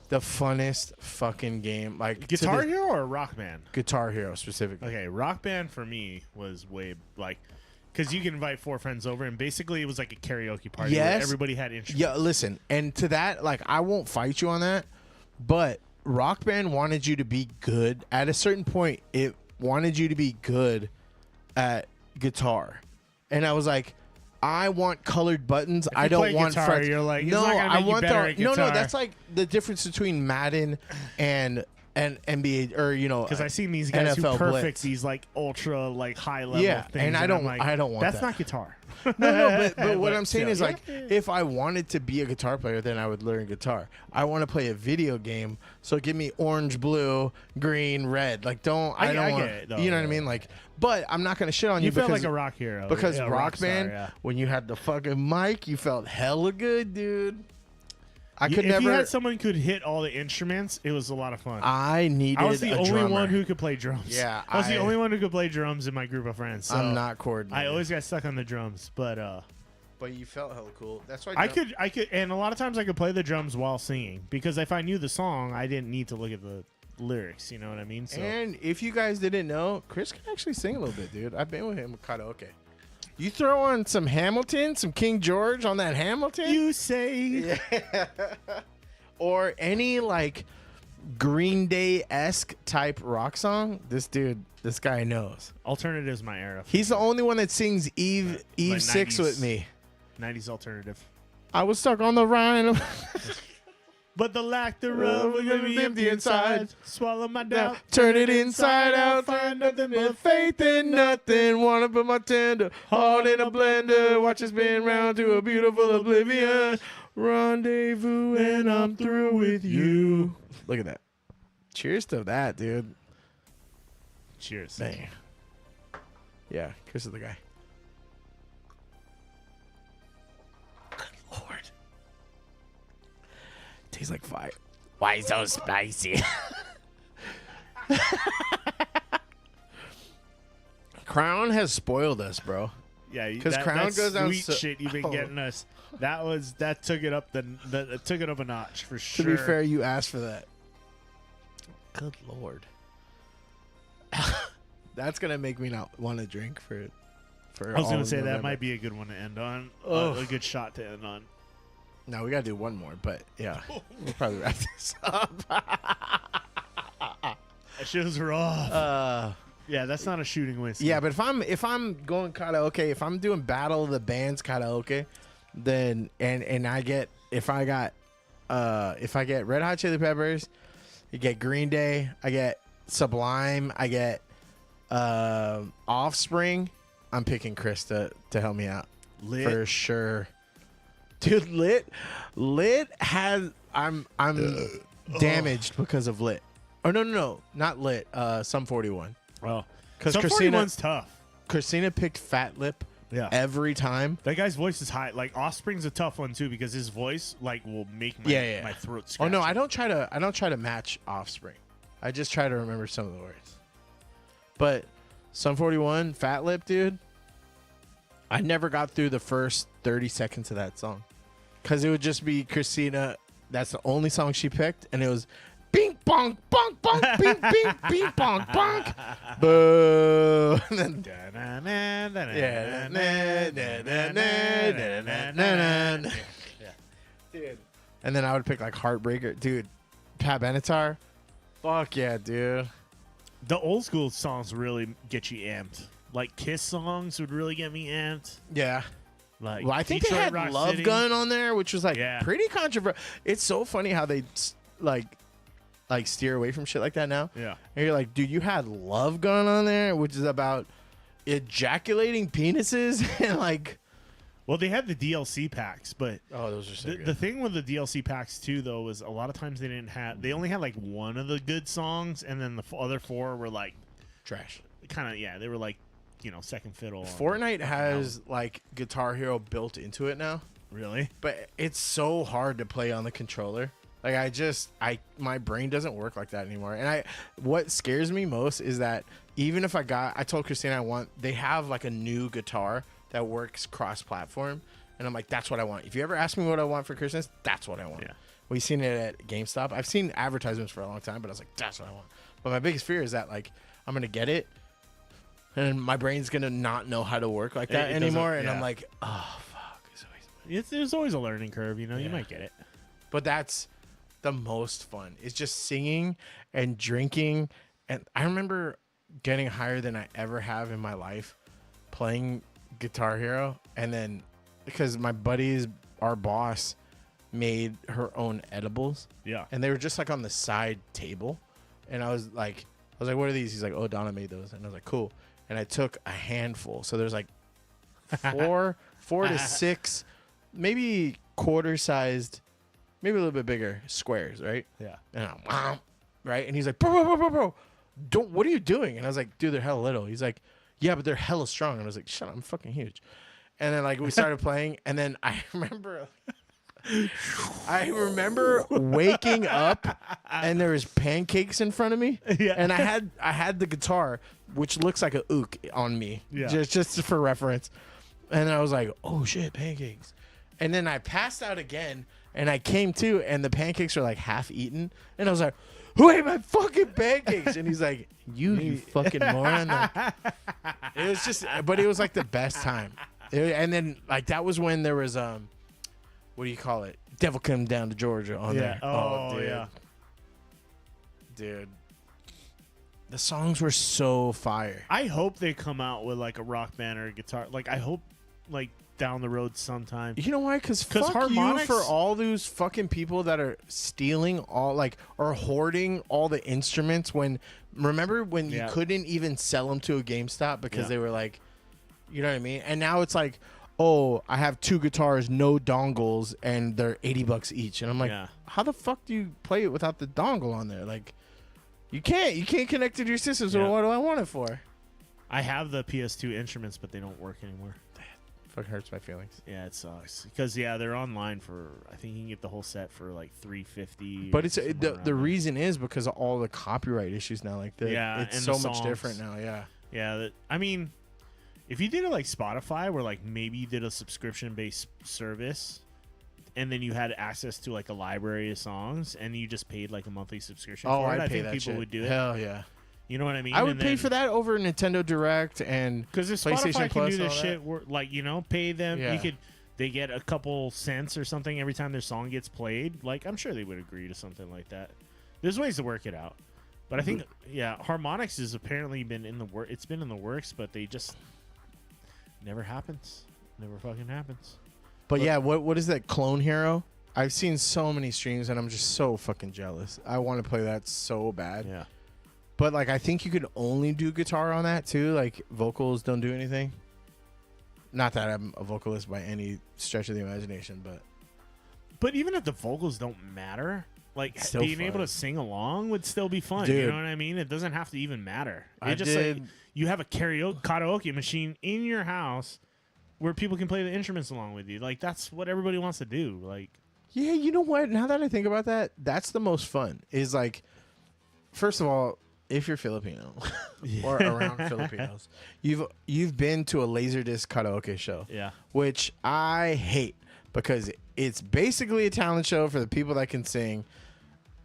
the funnest fucking game. Like Guitar Hero or Rock Band? Guitar Hero specifically. Okay, Rock Band for me was way like, because you can invite 4 friends over, and basically it was like a karaoke party. Yes. Where everybody had instruments. Yeah, listen, and to that, like, I won't fight you on that, but Rock Band wanted you to be good. At a certain point, it wanted you to be good at guitar. And I was like, I want colored buttons. I don't play want guitar, frets. you're like, it's no, not gonna I make you want better at no, guitar. that's like the difference between Madden and NBA, or you know, Because I seen these guys NFL who perfect Blitz. these like ultra like high level Yeah, things, and I I'm don't- like, I don't want that's that. not guitar. No, but what I'm saying still, is, like, yeah. if I wanted to be a guitar player, then I would learn guitar. I want to play a video game, so give me orange, blue, green, red. Like, I don't I want. get it, though, You know what I yeah. mean? Like, but I'm not gonna shit on you, You felt because like a rock hero. because Yeah, Rock star, Band, yeah. when you had the fucking mic, you felt hella good, dude. I Yeah, could if never. you had someone who could hit all the instruments, it was a lot of fun. I needed. I was the a only drummer. one who could play drums. Yeah, I was the I- only one who could play drums in my group of friends. So I'm not coordinated. I always got stuck on the drums, but But you felt hella cool. That's why I could, and a lot of times I could play the drums while singing because if I knew the song, I didn't need to look at the lyrics. You know what I mean? So And if you guys didn't know, Chris can actually sing a little bit, dude. I've been with him at karaoke. You throw on some Hamilton, some King George on that Hamilton, you say, or any like Green Day-esque type rock song, this guy knows. alternative's my era. He's the only one that sings Eve 6 90s. with me. 90s alternative. I was stuck on the Rhine. but the lack thereof will leave me empty inside. Swallow my doubt, Turn it inside out. find nothing but Faith in nothing. Wanna put my tender heart in a blender. Watch it spin round to a beautiful oblivion. Rendezvous and I'm through with you. Look at that. Cheers to that, dude. Cheers. Man. Yeah, Chris is the guy. Good Lord. Tastes like fire. Why so spicy? Crown has spoiled us, bro. Yeah, 'Cause Crown that goes down sweet so- shit you've been getting us. That took it up it took it up a notch for To sure. be fair, you asked for that. Good Lord. That's gonna make me not want to drink for. I was all gonna of say that November. might be a good one to end on. Ugh. A good shot to end on. No, we gotta do one more, but yeah, we'll probably wrap this up. That shit was raw. Yeah, that's not a shooting whiskey. Yeah, but if I'm going karaoke, if I'm doing Battle of the Bands karaoke, then and I get if I get Red Hot Chili Peppers, you get Green Day, I get Sublime, I get Offspring, I'm picking Chris to help me out. Lit. For sure. Dude, Lit has I'm damaged because of Lit. Oh no, not Lit. Sum 41. Oh, Because Sum Christina 41's tough. Christina picked Fat Lip Yeah. every time. That guy's voice is high. Like Offspring's a tough one too because his voice like will make my my throat scratch. Oh no, I don't try to match Offspring. I just try to remember some of the words. But Sum 41, Fat Lip, dude. I never got through the first 30 seconds of that song. Cause it would just be Christina. That's the only song she picked, and it was bing bong bong bong bing bing bing bong bong. Boo. And then dude. And then I would pick like Heartbreaker, dude. Pat Benatar. Fuck yeah, dude. The old school songs really get you amped. Like Kiss songs would really get me amped. Yeah. Like Well, I think Detroit they had Rock Love City. Gun on there, which was like Yeah. pretty controversial. It's so funny how they like steer away from shit like that now. Yeah. And you're like, dude, you had Love Gun on there, which is about ejaculating penises and like. Well, they had the DLC packs, but Oh, those are so the thing with the DLC packs too, though, was a lot of times they only had like one of the good songs, and then the other four were like trash. kind of they were like second fiddle. Fortnite has like Guitar Hero built into it now, Really? but it's so hard to play on the controller. Like my brain doesn't work like that anymore. And what scares me most is that even if I told Christina they have like a new guitar that works cross-platform, and I'm like, that's what I want. If you ever ask me what I want for Christmas, that's what I want. Yeah. We've seen it at GameStop. I've seen advertisements for a long time, but I was like, that's what I want. But my biggest fear is that like I'm gonna get it, and my brain's gonna not know how to work like that It anymore, doesn't- and I'm yeah. like, oh fuck. There's always a learning curve. You Yeah. might get it. But that's the most fun. It's just singing and drinking. And I remember getting higher than I ever have in my life playing Guitar Hero. And then because my buddies, our boss, made her own edibles. Yeah. And they were just like on the side table. And I was like, what are these? He's like, oh, Donna made those. And I was like, cool. And I took a handful. So there's like four to six, maybe quarter-sized, maybe a little bit bigger squares, right? Yeah. And I'm, wow, right? And he's like, bro, what are you doing? And I was like, dude, they're hella little. He's like, yeah, but they're hella strong. And I was like, shut up, I'm fucking huge. And then like we started playing, and then I remember waking up and there was pancakes in front of me. Yeah. And I had the guitar, which looks like a ook on me. Yeah. Just for reference. And I was like, oh shit, pancakes. And then I passed out again, and I came to, and the pancakes were like half eaten. And I was like, who ate my fucking pancakes? And he's like, you fucking moron. Like, it was just, but it was like the best time. And then like that was when there was what do you call it? Devil Come Down to Georgia on Yeah. there. Oh, dude. yeah. Dude. The songs were so fire. I hope they come out with like a rock band or a guitar. Like I hope like down the road sometime. You know why? Because fuck Harmonix, you for all those fucking people that are stealing all, like, or hoarding all the instruments. Remember when you couldn't even sell them to a GameStop because they were like, you know what I mean? And now it's like, oh, I have 2 guitars, no dongles, and they're $80 each. And I'm like, how the fuck do you play it without the dongle on there? Like, you can't connect it to your system. So what do I want it for? I have the PS2 instruments, but they don't work anymore. Fucking hurts my feelings. Yeah, it sucks because they're online for. I think you can get the whole set for like $350. But it's the reason is because of all the copyright issues now. Like it's so much different now. Yeah. Yeah, I mean, if you did it like Spotify, where like maybe you did a subscription-based service, and then you had access to like a library of songs, and you just paid like a monthly subscription for it, I think people would do it. Hell yeah. You know what I mean? I would pay for that over Nintendo Direct and because if PlayStation Spotify can do this shit, like pay them. Yeah. They get a couple cents or something every time their song gets played. Like I'm sure they would agree to something like that. There's ways to work it out, but I think Harmonix has apparently been in the work. It's been in the works, but they just never happens. Never fucking happens. But yeah, what is that Clone Hero? I've seen so many streams and I'm just so fucking jealous. I want to play that so bad. Yeah. But like I think you could only do guitar on that too. Like vocals don't do anything. Not that I'm a vocalist by any stretch of the imagination, but even if the vocals don't matter, like being able to sing along would still be fun. Dude. You know what I mean? It doesn't have to even matter. Like you have a karaoke machine in your house where people can play the instruments along with you. Like that's what everybody wants to do. Like yeah, you know what? Now that I think about that, that's the most fun. Is like, first of all, if you're Filipino or around Filipinos, you've been to a Laserdisc karaoke show. Yeah. Which I hate because it's basically a talent show for the people that can sing,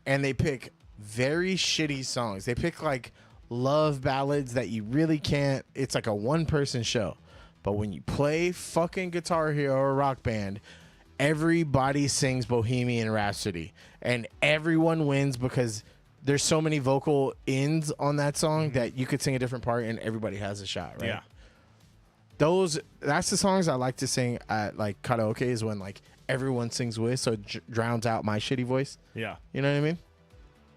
and they pick very shitty songs. They pick like love ballads that you really can't. It's like a one-person show. But when you play fucking Guitar Hero or Rock Band, everybody sings Bohemian Rhapsody, and everyone wins because there's so many vocal ends on that song that you could sing a different part and everybody has a shot, right? Yeah. That's the songs I like to sing at like karaoke is when like everyone sings with, so it drowns out my shitty voice. Yeah. You know what I mean?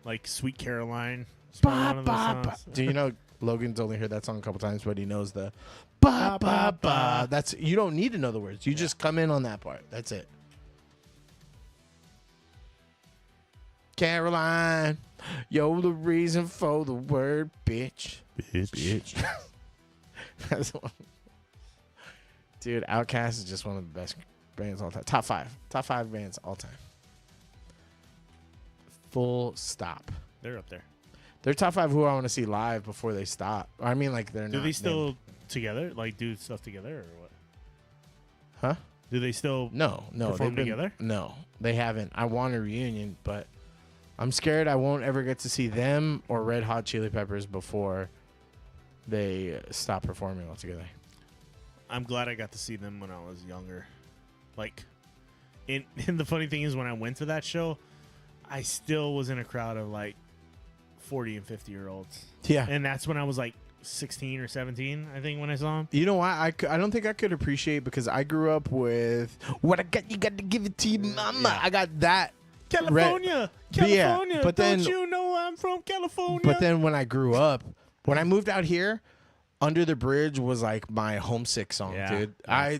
Like Sweet Caroline. Ba, ba, ba. Do you know Logan's only heard that song a couple times, but he knows the ba ba ba. That's you don't need to know the words. You just come in on that part. That's it. Caroline, you're the reason for the word bitch. Bitch. That's one. Dude, Outkast is just one of the best bands all time. Top five bands all time. Full stop. They're up there. They're top 5 who I want to see live before they stop. I mean, like they're not. Do they still together? Like do stuff together or what? Huh? Do they still? No. Perform together? No, they haven't. I want a reunion, but I'm scared I won't ever get to see them or Red Hot Chili Peppers before they stop performing altogether. I'm glad I got to see them when I was younger. Like, and the funny thing is, when I went to that show, I still was in a crowd of like 40 and 50-year-olds. Yeah. And that's when I was like 16 or 17, I think, when I saw them. You know why? I don't think I could appreciate because I grew up with what I got. You got to give it to your mama. Yeah. I got that. California. But then, don't you know I'm from California? But then when I grew up, when I moved out here, Under the Bridge was like my homesick song, dude. Yeah.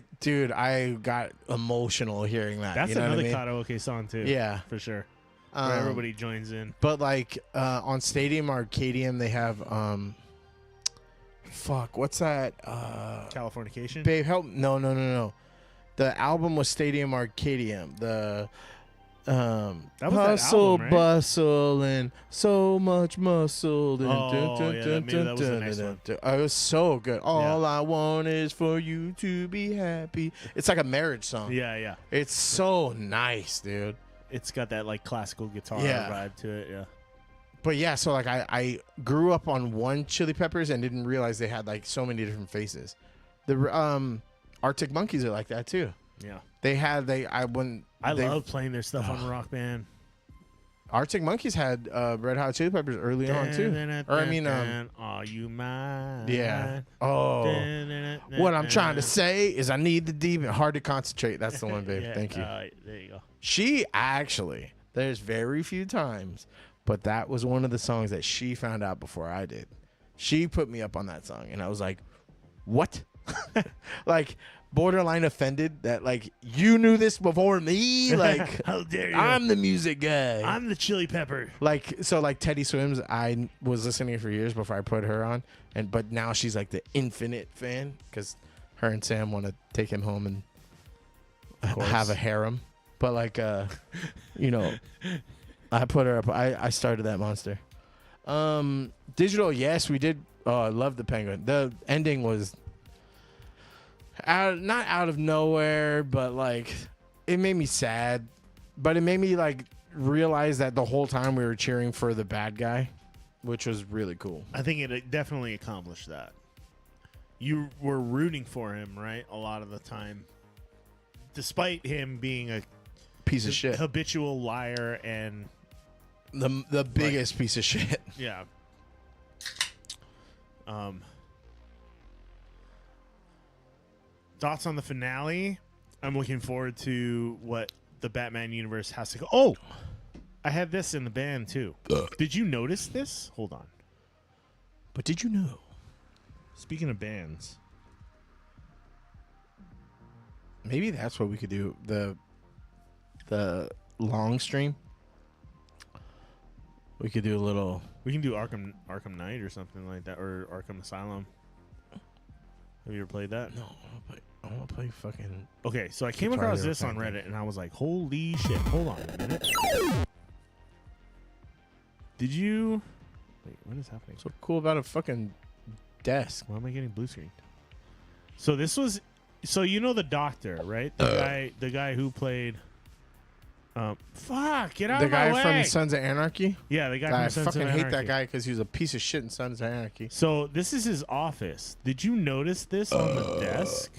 I got emotional hearing that. That's you know another what I mean? karaoke song too. Yeah. For sure. Where everybody joins in. But like on Stadium Arcadium, they have fuck, what's that? Californication? Babe, help! No. The album was Stadium Arcadium. The that was hustle, that album, right? bustle, and so much muscle. Maybe that was the next one. It was so good. All I want is for you to be happy. It's like a marriage song. Yeah. It's so nice, dude. It's got that like classical guitar vibe to it. Yeah. But yeah, so like I grew up on one Chili Peppers and didn't realize they had like so many different faces. The Arctic Monkeys are like that too. Yeah. I love playing their stuff on Rock Band. Arctic Monkeys had Red Hot Chili Peppers early on too. Or I mean, are you mine? yeah. Oh, what I'm trying to say is I need the deep and hard to concentrate. That's the one, babe. Yeah, Thank you. There you go. She actually, there's very few times, but that was one of the songs that she found out before I did. She put me up on that song, and I was like, what? Like, borderline offended that, like, you knew this before me? Like, How dare you? I'm the music guy. I'm the chili pepper. Like, so, like, Teddy Swims, I was listening for years before I put her on, but now she's, like, the infinite fan because her and Sam want to take him home and have a harem. But, like, you know, I put her up. I started that monster. Digital, yes, we did. Oh, I love the Penguin. The ending was not out of nowhere, but like it made me sad. But it made me like realize that the whole time we were cheering for the bad guy, which was really cool. I think it definitely accomplished that. You were rooting for him, right? A lot of the time, despite him being a Piece of shit. habitual liar and The biggest piece of shit. yeah. Thoughts on the finale? I'm looking forward to what the Batman universe has to go. Oh, I had this in the band too. Did you notice this? Hold on. But did you know? Speaking of bands, Maybe that's what we could do. The long stream. We could do a little. we can do Arkham Knight or something like that, or Arkham Asylum. Have you ever played that? No, I want to play fucking. Okay, so I came Guitar across Hero this on Pac-Man. Reddit, and I was like, holy shit. Hold on a minute. Did you... Wait, what is happening? So cool about a fucking desk. Why am I getting blue screened? So this was... So you know the Doctor, right? The guy who played... fuck, get out The of my way. guy from Sons of Anarchy. Yeah, the guy I from Sons fucking of hate Anarchy. that guy because he was a piece of shit in Sons of Anarchy. So this is his office. Did you notice this on the desk?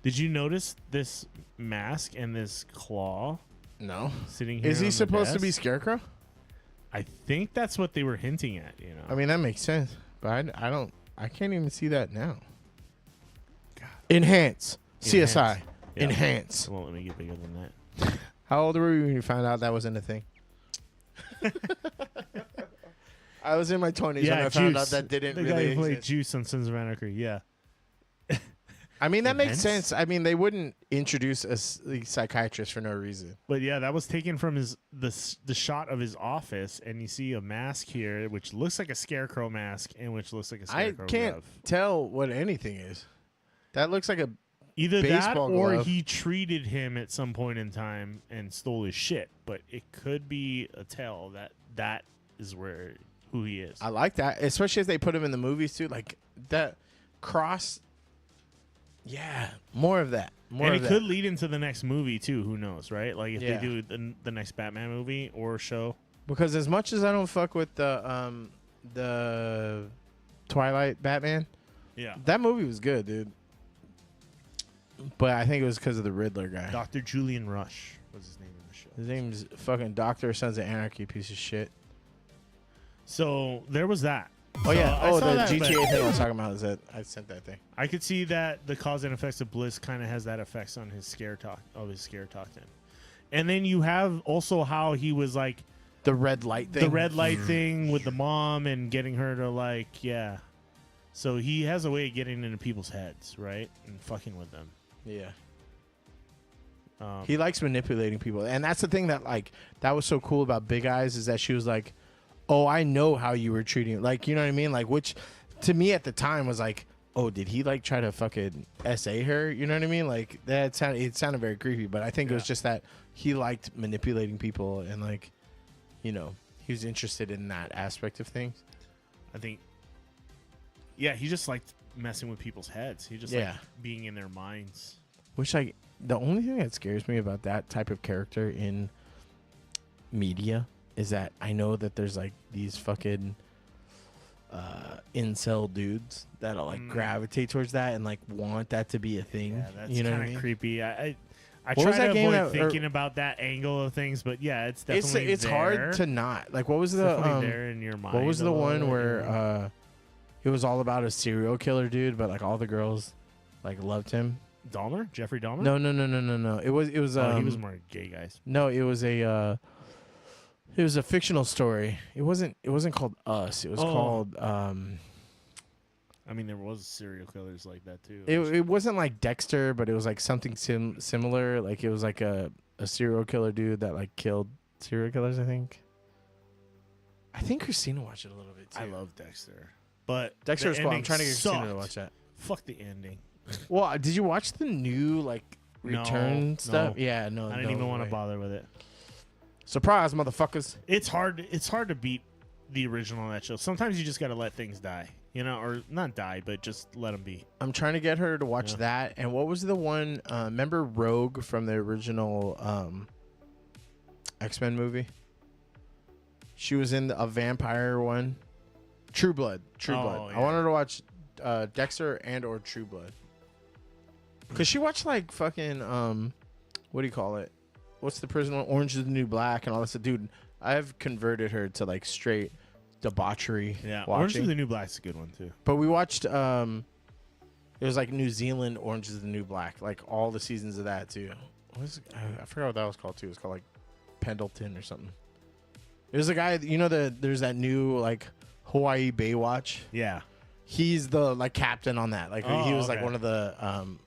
Did you notice this mask and this claw No. sitting here? Is on he the supposed to be desk? Scarecrow? I think that's what they were hinting at. You know. I mean, that makes sense, but I can't even see that now. Enhance. CSI. Yeah. Enhance. It won't let me get bigger than that. How old were you when you found out that wasn't a thing? I was in my 20s when I found out that didn't the really guy who played exist. Juice on Sons of Anarchy. Yeah. I mean, that makes Enhance? sense. I mean, they wouldn't introduce a psychiatrist for no reason. But yeah, that was taken from the shot of his office, and you see a mask here, which looks like a scarecrow mask, and which looks like a I scarecrow can't glove. tell what anything is. That looks like a Either that, baseball or glove. he treated him at some point in time and stole his shit. But it could be a tell that is who he is. I like that, especially as they put him in the movies too. Like that cross. Yeah, more of that. More and of it that. could lead into the next movie too. Who knows, right? Like if Yeah. they do the next Batman movie or show. Because as much as I don't fuck with the Twilight Batman, Yeah. that movie was good, dude. But I think it was because of the Riddler guy. Dr. Julian Rush was his name in the show. His name's fucking Doctor Sons of Anarchy, piece of shit. So there was that. Oh yeah. I Oh, saw the that, but GTA thing I was talking about is that I sent that thing. I could see that the cause and effects of Bliss kind of has that effects on his scare talk then. And then you have also how he was like The red light thing. the red light thing with the mom and getting her to like So he has a way of getting into people's heads, right, and fucking with them. Yeah. Um, He likes manipulating people, and that's the thing that like that was so cool about Big Eyes is that she was like, "Oh, I know how you were treating," like you know what I mean, like which to me at the time was like, "Oh, did he like try to fucking SA her?" You know what I mean? Like that sounded very creepy, but I think it was just that he liked manipulating people and like, you know, he was interested in that aspect of things. I think. Yeah, he just liked messing with people's heads. He just liked being in their minds. Which like the only thing that scares me about that type of character in media is that I know that there's like these fucking incel dudes that'll like gravitate towards that and like want that to be a thing. Yeah, that's you know what kind I of mean? creepy. I What try was to that game avoid that- thinking about that angle of things, but yeah, it's definitely It's there. hard to not. Like, what was It's the definitely there in your mind. what was a the little one bit, where you know? it was all about a serial killer dude, but like all the girls like loved him? Dahmer? Jeffrey Dahmer? No. It was he was more gay guys. no, it was a fictional story. It wasn't called Us. It was called I mean, there was serial killers like that too. it wasn't like Dexter, but it was like something similar. Like it was like a serial killer dude that like killed serial killers, I think. I think Christina watched it a little bit too. I love Dexter, but Dexter was the cool. I'm ending trying to get Christina to sucked. watch that. Fuck the ending. Well, did you watch the new like return No, stuff? no. Yeah, no. I didn't even want to way. bother with it. Surprise, motherfuckers! It's hard. It's hard to beat the original on that show. Sometimes you just got to let things die, you know, or not die, but just let them be. I'm trying to get her to watch Yeah. that. And what was the one? Remember Rogue from the original X-Men movie? She was in a vampire one. True Blood. True Oh, Blood. yeah. I wanted to watch Dexter and or True Blood. Cause she watched like fucking what do you call it? What's the prison one? Orange is the New Black and all this. Dude, I've converted her to like straight debauchery. Yeah, watching. Orange is the New Black's a good one too. But we watched it was like New Zealand Orange is the New Black, like all the seasons of that too. I forgot what that was called too. It was called like Pendleton or something. It was a guy, you know, there's that new like Hawaii Baywatch. Yeah, He's the like captain on that. Like Oh, he was like okay. one of the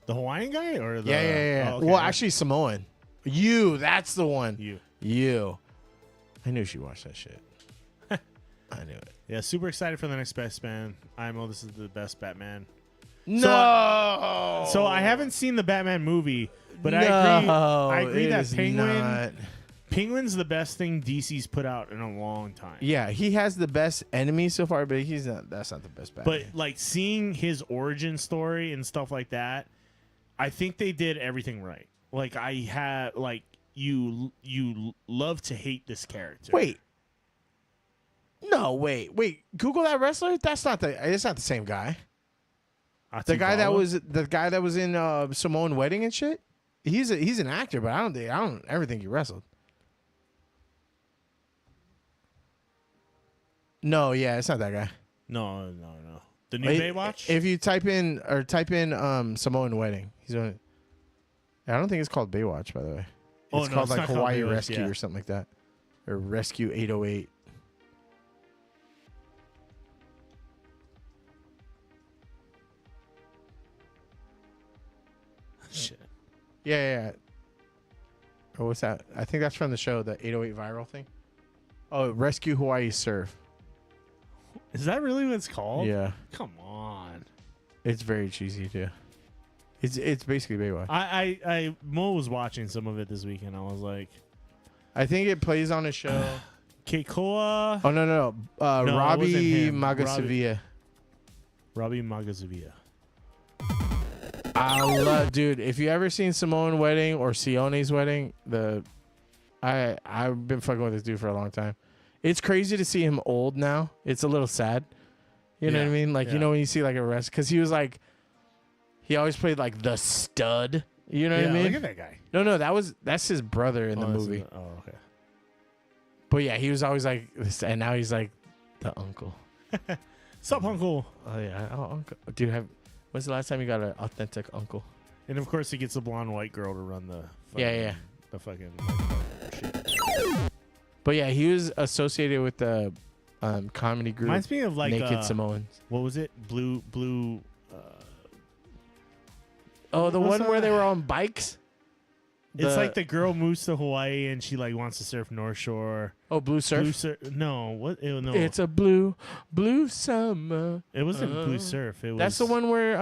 the Hawaiian guy or the yeah. Oh, okay. Well, actually Samoan. That's the one. you. I knew she watched that shit. I knew it. Yeah, super excited for the next Batman. IMO, this is the best Batman. No. So I haven't seen the Batman movie, but I agree it that is Penguin. not. Penguin's the best thing DC's put out in a long time. Yeah, he has the best enemy so far, but he's not. That's not the best Batman. But like seeing his origin story and stuff like that, I think they did everything right. Like I have like you love to hate this character. wait, wait. Google that wrestler. That's not the. It's not the same guy. The guy that was in Samoan Wedding and shit. He's an actor, but I don't ever think he wrestled. No, yeah, it's not that guy. No. The new Wait, Baywatch. If you type in Samoan Wedding, he's on it. I don't think it's called Baywatch, by the way. Oh, It's no, called it's like not called Hawaii Baywatch, Rescue yeah. or something like that, or Rescue 808. Shit. Yeah. Oh, what's that? I think that's from the show, the 808 viral thing. Oh, Rescue Hawaii Surf. Is that really what it's called? Yeah, Come on. it's very cheesy too. It's basically Baywatch. I Mo was watching some of it this weekend. I was like, I think it plays on a show. Keikoa, Oh no, No, it wasn't Robbie him. Magasavia. Robbie Magazavia. I love, dude. If you ever seen Samoan Wedding or Sione's Wedding, I've been fucking with this dude for a long time. It's crazy to see him old now. It's a little sad. You know what I mean? Like you know when you see like a rest, because he was like, he always played like the stud. You know what I mean? Look at that guy No, that's his brother in the that's movie. okay. But yeah, he was always like, this, and now he's like the uncle. Sup, uncle? Oh yeah, uncle. Dude, when's the last time you got an authentic uncle? And of course, he gets a blonde white girl to run the. Yeah. The fucking shit. But yeah, he was associated with the comedy group Reminds me of like Naked Samoans. what was it? Blue. Oh, the what's one where that? they were on bikes. It's like the girl moves to Hawaii and she like wants to surf North Shore. Blue Surf. Blue surf? No, what? No, It's a blue summer. it wasn't Blue Surf. It was. That's the one where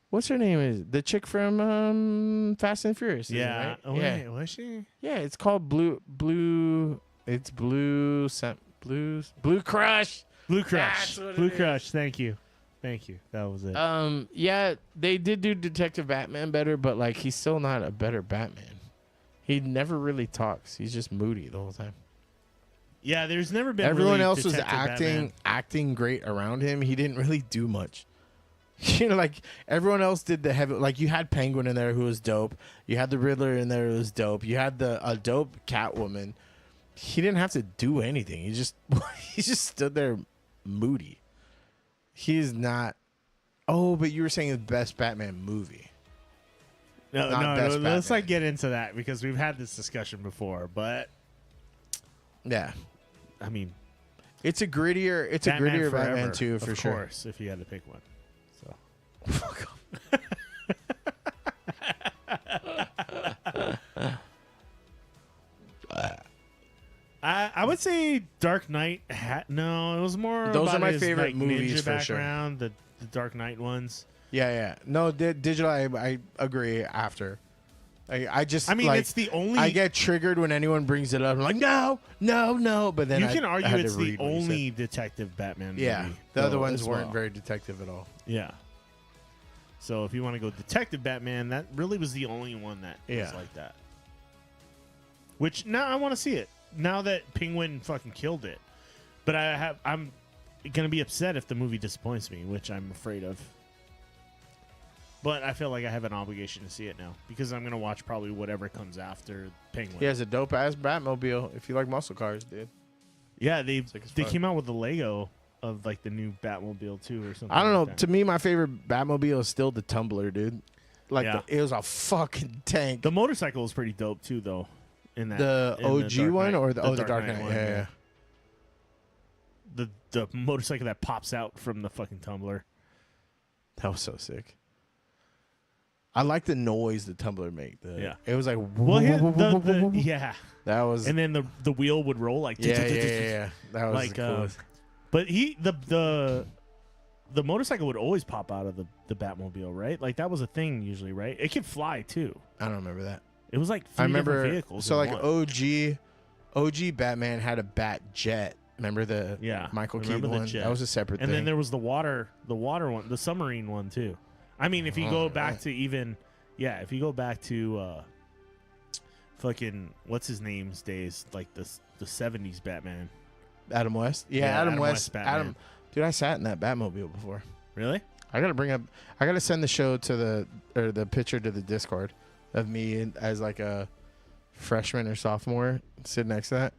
what's her name is the chick from Fast and Furious. isn't it, Yeah. right? Oh, yeah. wait, was she? Yeah, it's called Blue. It's Blue Crush. Blue Crush. That's what it Blue is. Crush. Thank you. That was it. Yeah, they did do Detective Batman better, but like he's still not a better Batman. He never really talks. He's just moody the whole time. Yeah, there's never been. Everyone really else was Detective Batman. acting great around him. He didn't really do much. You know, like everyone else did the heavy. Like you had Penguin in there who was dope. You had the Riddler in there who was dope. You had a dope Catwoman. He didn't have to do anything. He just stood there moody. He's not. Oh, but you were saying the best Batman movie. No, Not best let's Batman. not get into that because we've had this discussion before. But Yeah, I mean, it's a grittier. It's Batman a grittier Forever, Batman too, for of sure. course, if you had to pick one. So I would say Dark Knight. No, it was more. Those about are my his, favorite like, movies ninja for sure. background, the Dark Knight ones. Yeah. No, digital. I agree. After, I just. I mean, like, it's the only. I get triggered when anyone brings it up. I'm like, no. But then you can argue had it's to the read what he said. only detective Batman Yeah, movie. the other though, ones as weren't well. very detective at all. Yeah. So if you want to go Detective Batman, that really was the only one that was Yeah. like that. Which now I want to see it. Now that Penguin fucking killed it. But I'm gonna be upset if the movie disappoints me, which I'm afraid of. But I feel like I have an obligation to see it now because I'm gonna watch probably whatever comes after Penguin. He has a dope ass Batmobile. If you like muscle cars, dude. Yeah, they Sick as they fuck. came out with the Lego of like the new Batmobile too or something. I don't know. like that. To me, my favorite Batmobile is still the Tumbler, dude. Like Yeah. it was a fucking tank. The motorcycle is pretty dope too, though. In that, The in OG Dark one Knight- or the Dark Knight? one, Yeah. The motorcycle that pops out from the fucking tumbler. That was so sick. I like the noise the Tumbler make. Yeah. It was like Well, yeah, that was and then the wheel would roll like yeah. That was like the coolest. but the motorcycle would always pop out of the Batmobile, right? Like that was a thing usually, right? It could fly too. I don't remember that. It was like I three different remember vehicles. so in like one. OG Batman had a Bat Jet. Remember the Yeah, Michael remember Keaton the one? jet. That was a separate And thing. then there was the water one, the submarine one too. I mean, if you go back to if you go back to fucking what's his name's days, like the 70s Batman. Adam West. Yeah, Yeah, Adam Adam West. West Batman. Dude, I sat in that Batmobile before. Really? I gotta send the show to the picture to the Discord of me as like a freshman or sophomore sitting next to that.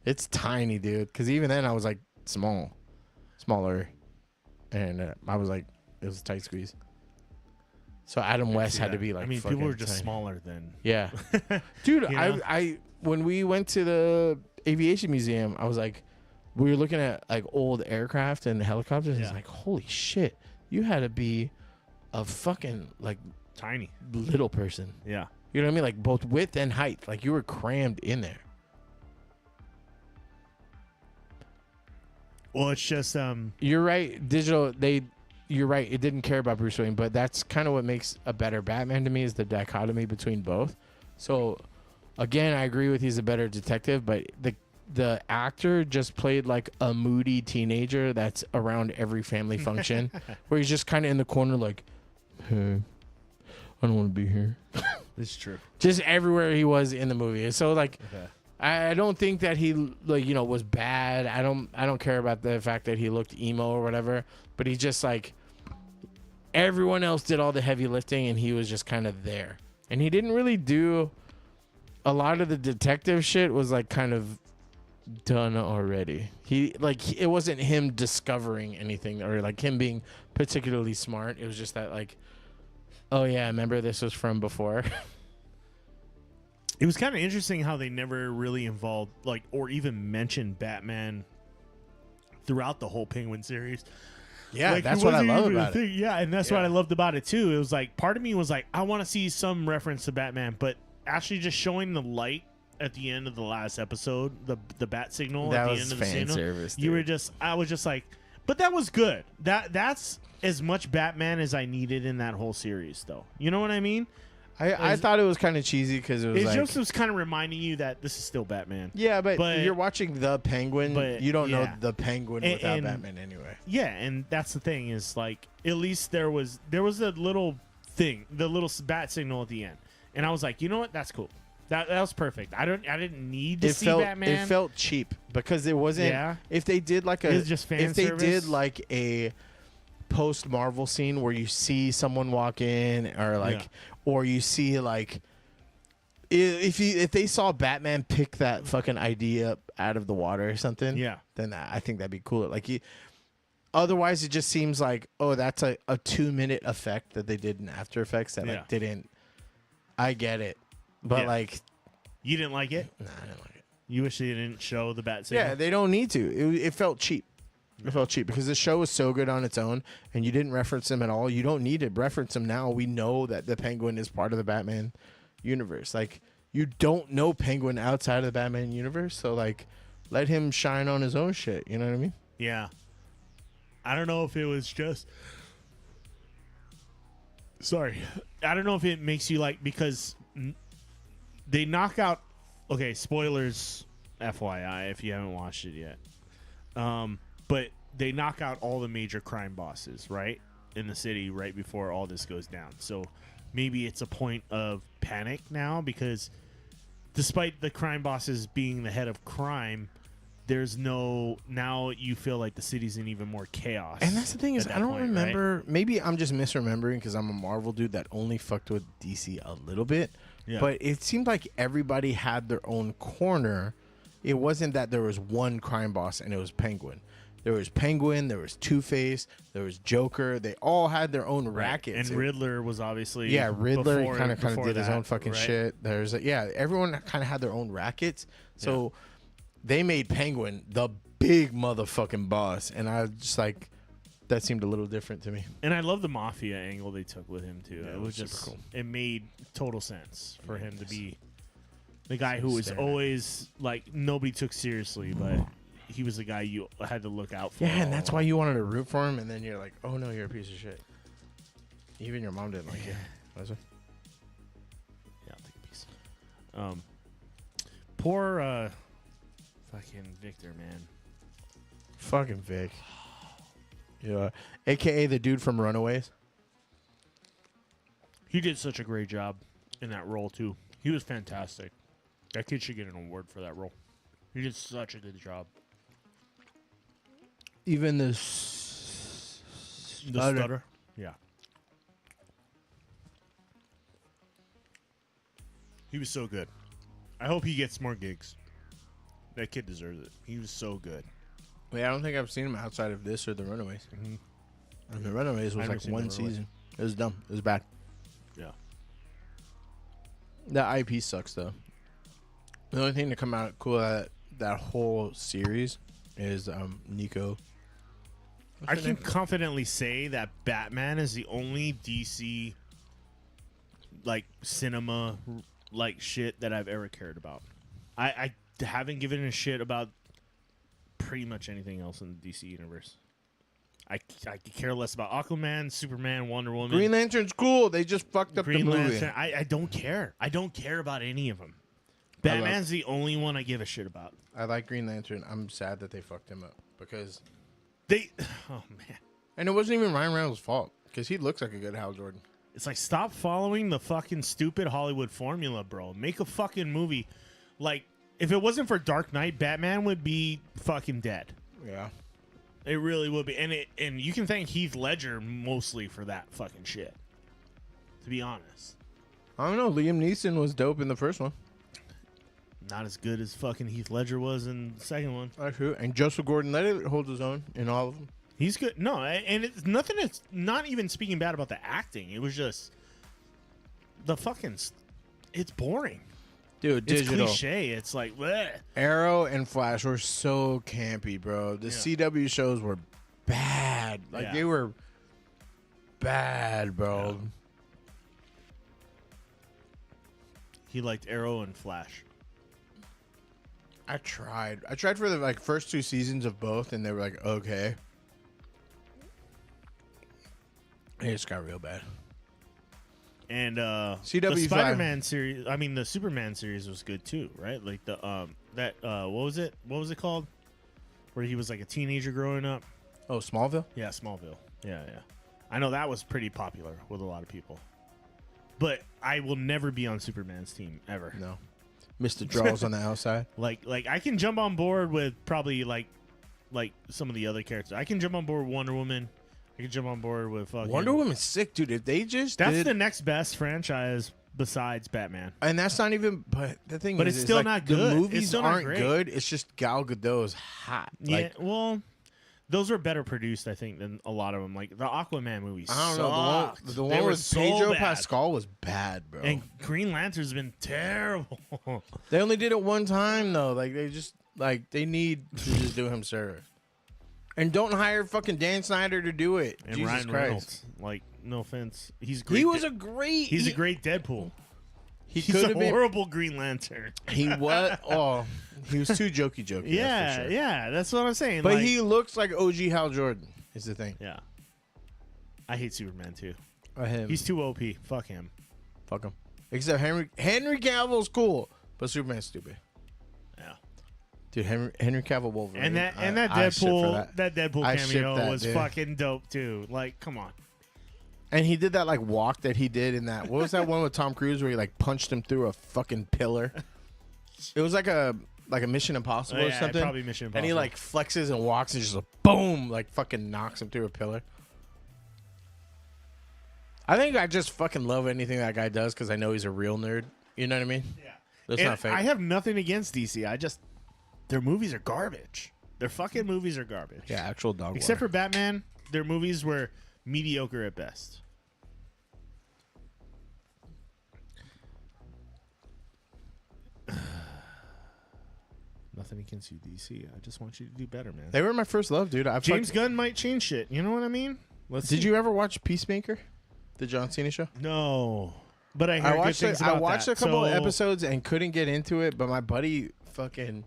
It's tiny, dude. Because even then I was like smaller, and I was like it was a tight squeeze. So Adam West had to be like. I mean, fucking people were just tiny. smaller than. Yeah, dude. You know? I when we went to the aviation museum, I was like, we were looking at like old aircraft and helicopters. And it's Yeah. like, holy shit, you had to be a fucking like Tiny. little person. Yeah. You know what I mean? Like both width and height. Like you were crammed in there. Well, it's just You're right. You're right. It didn't care about Bruce Wayne, but that's kind of what makes a better Batman to me is the dichotomy between both. So, again, I agree with he's a better detective, but the actor just played like a moody teenager that's around every family function, where he's just kind of in the corner, like, hey, I don't want to be here. it's true. Just everywhere he was in the movie. So like. Okay. I don't think that he was bad. I don't care about the fact that he looked emo or whatever, but he just like everyone else did all the heavy lifting and he was just kind of there. And he didn't really do a lot of the detective shit was like kind of done already. It wasn't him discovering anything or like him being particularly smart. It was just that like, oh yeah, remember this was from before. It was kind of interesting how they never really involved, like, or even mentioned Batman throughout the whole Penguin series. Yeah, Like, that's it what I wasn't love even a about it. thing. Yeah, and that's what Yeah. I loved about it too. It was like part of me was like, I want to see some reference to Batman, but actually just showing the light at the end of the last episode, the bat signal That at the was end of the fan signal. service, You were dude. just, I was just like, but that was good. That's as much Batman as I needed in that whole series, though. You know what I mean? I thought it was kind of cheesy because it was It like, just was kind of reminding you that this is still Batman. yeah, but but- you're watching the Penguin. but, You don't know yeah. the Penguin And- without and- Batman anyway. Yeah, and that's the thing is like at least there was a little thing, the little bat signal at the end, and I was like, you know what, that's cool. That was perfect. I didn't need to see Batman. It felt cheap because it wasn't. Yeah. If they did like It was just fan if they service. did like a post Marvel scene where you see someone walk in, or like, or you see like, if they saw Batman pick that fucking ID up out of the water or something, then I think that'd be cool. Like otherwise, it just seems like, oh, that's a 2-minute effect that they did in After Effects that like didn't. I get it, but like, you didn't like it? Nah, I didn't like it. You wish they didn't show the bat signal? Yeah, they don't need to. It felt cheap. It felt cheap because the show was so good on its own, and you didn't reference him at all. You don't need to reference him now. We know that the Penguin is part of the Batman universe. Like, you don't know Penguin outside of the Batman universe, so like, let him shine on his own shit. You know what I mean? Yeah. I don't know if it was just. Sorry, I don't know if it makes you like, because they knock out. Okay, spoilers, FYI, if you haven't watched it yet. But they knock out all the major crime bosses, right, in the city right before all this goes down. So maybe it's a point of panic now, because despite the crime bosses being the head of crime, there's no, now you feel like the city's in even more chaos. And that's the thing is, I don't remember. Right? Maybe I'm just misremembering because I'm a Marvel dude that only fucked with DC a little bit. Yeah. But it seemed like everybody had their own corner. It wasn't that there was one crime boss and it was Penguin. There was Penguin, there was Two-Face, there was Joker. They all had their own rackets. And Riddler was obviously Riddler kind of did his own fucking shit. There's everyone kind of had their own rackets. So they made Penguin the big motherfucking boss, and I just like that seemed a little different to me. And I love the mafia angle they took with him too. Yeah, it was just super cool. It made total sense for him to be the guy who was always like nobody took seriously, but he was the guy you had to look out for. Yeah, and that's why you wanted to root for him, and then you're like, oh no, you're a piece of shit. Even your mom didn't like you. Was it? Yeah, I'll take a piece. Poor fucking Victor, man. Fucking Vic. Yeah. AKA the dude from Runaways. He did such a great job in that role too. He was fantastic. That kid should get an award for that role. He did such a good job. Even the stutter. Yeah. He was so good. I hope he gets more gigs. That kid deserves it. He was so good. Wait, I don't think I've seen him outside of this or The Runaways. Mm-hmm. And The Runaways was like one season. It was dumb. It was bad. Yeah. That IP sucks, though. The only thing to come out cool out of that whole series is Nico. I can confidently say that Batman is the only DC like cinema like shit that I've ever cared about. I haven't given a shit about pretty much anything else in the DC universe. I could care less about Aquaman, Superman, Wonder Woman. Green Lantern's cool. They just fucked up Green the movie. Lantern. I don't care. I don't care about any of them. Batman's the only one I give a shit about. I like Green Lantern. I'm sad that they fucked him up because oh man. And it wasn't even Ryan Reynolds' fault because he looks like a good Hal Jordan. It's like, stop following the fucking stupid Hollywood formula, bro. Make a fucking movie. Like, if it wasn't for Dark Knight, Batman would be fucking dead. Yeah. It really would be. And you can thank Heath Ledger mostly for that fucking shit. To be honest. I don't know. Liam Neeson was dope in the first one. Not as good as fucking Heath Ledger was in the second one. That's true. And Joseph Gordon-Levitt holds his own in all of them. He's good. No, and it's nothing. It's not even speaking bad about the acting. It was just the fucking. It's boring, dude. It's digital. cliche. It's like bleh. Arrow and Flash were so campy, bro. The CW shows were bad. Like they were bad, bro. Yeah. He liked Arrow and Flash. I tried for the first 2 seasons of both, and they were like, okay. It just got real bad. And CW the Spider-Man series, I mean the Superman series was good too, right? Like the what was it? What was it called? Where he was like a teenager growing up. Oh, Smallville? Yeah, Smallville. Yeah. I know that was pretty popular with a lot of people. But I will never be on Superman's team ever. No. Mr. Draws on the outside. Like I can jump on board with probably like some of the other characters. I can jump on board with Wonder Woman. I could jump on board with fucking Wonder Woman's sick, dude. If they just That's did, the next best franchise besides Batman. and that's not even. But the thing But is, it's still like, not the good. It's movies still not aren't great. good. It's just Gal Gadot's hot. Yeah, Like, well, those were better produced, I think, than a lot of them. Like the Aquaman movies. I don't know. The They one were with so Pedro bad. Pascal was bad, bro. And Green Lantern's been terrible. They only did it one time though. Like they just they need to just do him service. And don't hire fucking Dan Snyder to do it. And Jesus Ryan Christ. Reynolds. Like, no offense, he's great. He was a great. He's a great Deadpool. He He's could a have been. horrible Green Lantern. He was. Oh, he was too jokey. That's Yeah, for sure. yeah, that's what I'm saying. But like, he looks like OG Hal Jordan. Is the thing. yeah. I hate Superman too. Him. He's too OP. Fuck him. Fuck him. Except Henry Cavill's cool, but Superman's stupid. Yeah. Dude, Henry Cavill Wolverine. And that I Deadpool shit for that Deadpool I ship cameo that, was dude. fucking dope too. Like, come on. And he did that like walk that he did in that. What was that one with Tom Cruise where he like punched him through a fucking pillar? It was like a Mission Impossible Oh, or yeah, something. probably Mission And he Impossible. like flexes and walks and just a boom, like fucking knocks him through a pillar. I think I just fucking love anything that guy does because I know he's a real nerd. You know what I mean? Yeah. That's And not fake. I have nothing against DC. I just their movies are garbage. Their fucking movies are garbage. yeah, actual dog. Except for Batman, their movies were mediocre at best. Nothing against you, DC. I just want you to do better, man. They were my first love, dude. James Gunn might change shit. You know what I mean? Let's Did see. you ever watch Peacemaker, the John Cena show? No, but I heard I good watched things it. about I watched that. a couple of So- episodes and couldn't get into it, but my buddy fucking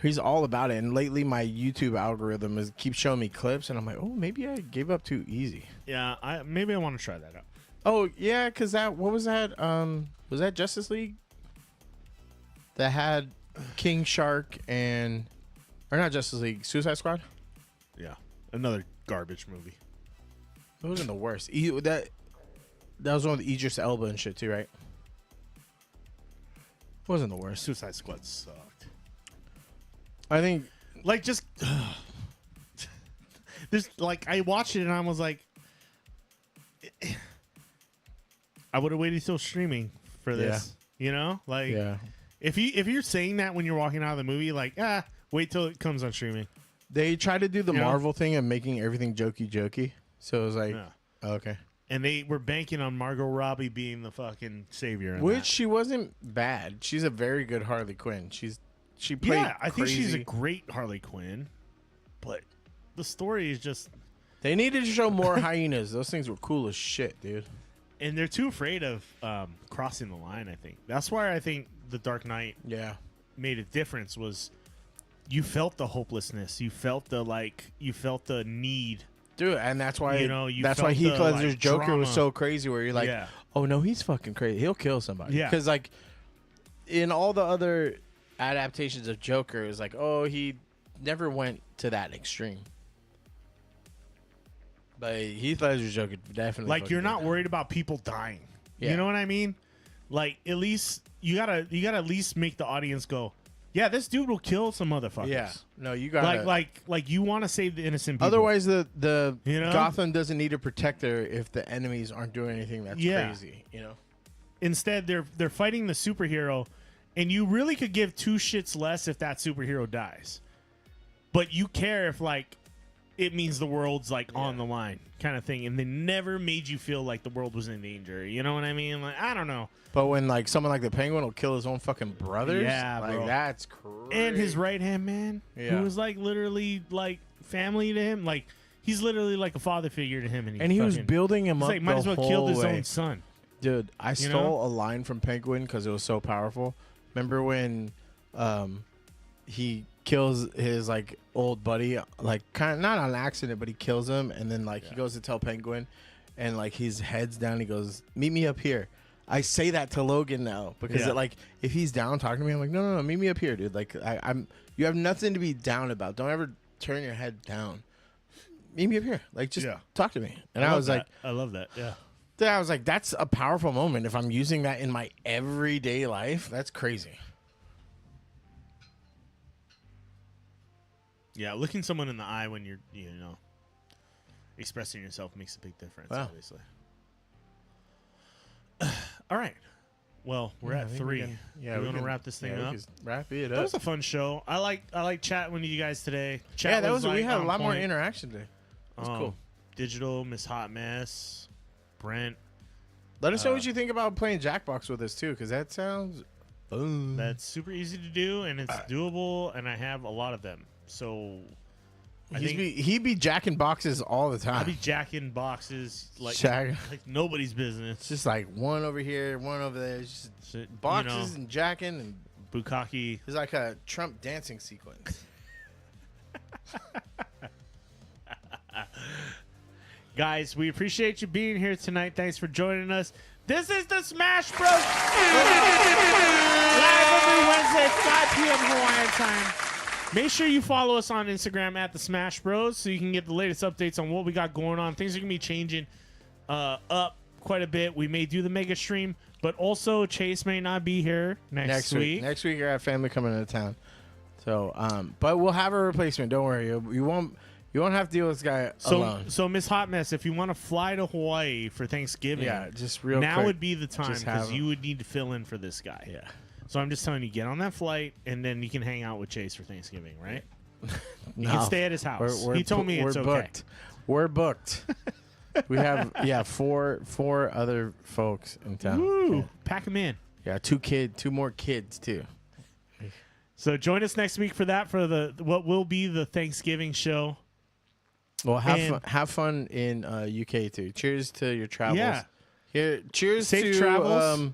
he's all about it. And lately, my YouTube algorithm keeps showing me clips, and I'm like, oh, maybe I gave up too easy. Yeah, maybe I want to try that out. Oh yeah, because what was that? Was that Justice League that had King Shark or not Justice League, Suicide Squad? Yeah, another garbage movie. It wasn't the worst. That was one with Idris Elba and shit too, right? Wasn't the worst. Suicide Squad sucked. I think Like, just there's like I watched it and I was like, I would have waited till streaming for this. You know, like yeah. if you're saying that when you're walking out of the movie, like wait till it comes on streaming. They tried to do the You know? Marvel thing of making everything jokey. So it was like, Yeah. okay. And they were banking on Margot Robbie being the fucking savior. in Which that. she wasn't bad. She's a very good Harley Quinn. She played Yeah, I think she's a crazy. great Harley Quinn, but the story is just, They needed to show more hyenas. Those things were cool as shit, dude. and they're too afraid of crossing the line. I think that's why I think the Dark Knight Yeah. made a difference. Was you felt the hopelessness, you felt the need. Dude, and that's why You know, you that's why felt Heath the, Ledger's like, Joker was drama. so crazy where you're like, Yeah. oh no, he's fucking crazy. He'll kill somebody. Yeah. Because like in all the other adaptations of Joker, it's like, oh, he never went to that extreme. But Heath Ledger's Joker definitely Like, you're fucking not did that. worried about people dying. Yeah. You know what I mean? Like, at least you gotta at least make the audience go, yeah, this dude will kill some motherfuckers. Yeah. No, you got Like you want to save the innocent people. Otherwise, the You know? Gotham doesn't need a protector if the enemies aren't doing anything that's Yeah. crazy. You know. Instead, they're fighting the superhero, and you really could give two shits less if that superhero dies. But you care if like it means the world's like on the line, kind of thing. And they never made you feel like the world was in danger. You know what I mean? Like, I don't know. But when like someone like the Penguin will kill his own fucking brothers, Yeah, like bro. that's crazy. And his right hand man, Yeah. who was like literally like family to him, like he's literally like a father figure to him. And he was fucking- building him He's up like might the as well whole killed his way. own son. Dude, I You stole know? a line from Penguin because it was so powerful. Remember when he kills his like old buddy, like kind of not on accident, but he kills him, and then like he goes to tell Penguin, and like his head's down. He goes, "Meet me up here." I say that to Logan now because Yeah. like if he's down talking to me, I'm like, no, meet me up here, dude. Like I'm, you have nothing to be down about. Don't ever turn your head down. Meet me up here. Like just Yeah. talk to me. And I was like. I love that. Yeah. I was like, that's a powerful moment. If I'm using that in my everyday life, that's crazy. Yeah, looking someone in the eye when you're, expressing yourself makes a big difference, Wow. obviously. All right. Well, we're I at think 3. Yeah, we want to wrap this thing up. Wrap it That up. was a fun show. I like chatting with you guys today. Chat Yeah, that was. like, We had a on lot more point. interaction today. That was cool. Digital, Miss Hot Mess, Brent. Let us know what you think about playing Jackbox with us too, because that sounds. That's super easy to do, and it's doable, and I have a lot of them. So He be jacking boxes all the I'll time. be jacking boxes like Jack- like nobody's business. It's just like one over here, one over there. It's just So, boxes and jacking, and Bukkake. it's like a Trump dancing sequence. Guys, we appreciate you being here tonight. Thanks for joining us. This is the Smash Bros. Live every Wednesday at 5 p.m. Hawaiian time. Make sure you follow us on Instagram at the Smash Bros. So you can get the latest updates on what we got going on. Things are going to be changing up quite a bit. We may do the mega stream, but also Chase may not be here next week. Next week, I have family coming into town. So, but we'll have a replacement. Don't worry. You won't have to deal with this guy alone. So Miss Hot Mess, if you want to fly to Hawaii for Thanksgiving, Yeah, just real now quick, would be the time just have because you would need to fill in for this guy. Yeah. So I'm just telling you, get on that flight, and then you can hang out with Chase for Thanksgiving, right? You No. can stay at his house. We're He told me it's we're okay. booked. We're booked. We have four other folks in town. Woo! Pack him in. Yeah, two more kids too. So join us next week for that, for the what will be the Thanksgiving show. Well, And- have fun in UK too. Cheers to your travels. Yeah. Here, cheers Safe to travels.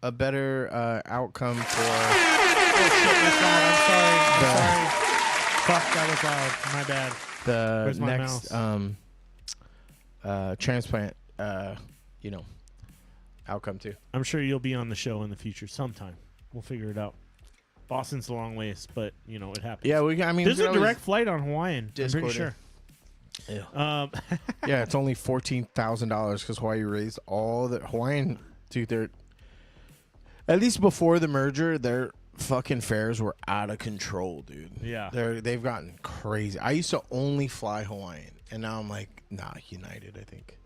A better outcome for. Oh shit, that's loud. I'm sorry. Fuck, that was loud. My bad. The Where's my next transplant outcome too. I'm sure you'll be on the show in the future sometime. We'll figure it out. Boston's a long ways, but you know it happens. Yeah, There's a direct flight on Hawaiian. I'm Discord pretty it. sure. Yeah. Yeah, it's only $14,000 because Hawaii raised all the Hawaiian. Dude, they're at least before the merger, their fucking fares were out of control, dude. Yeah. They've gotten crazy. I used to only fly Hawaiian, and now I'm like, nah, United, I think.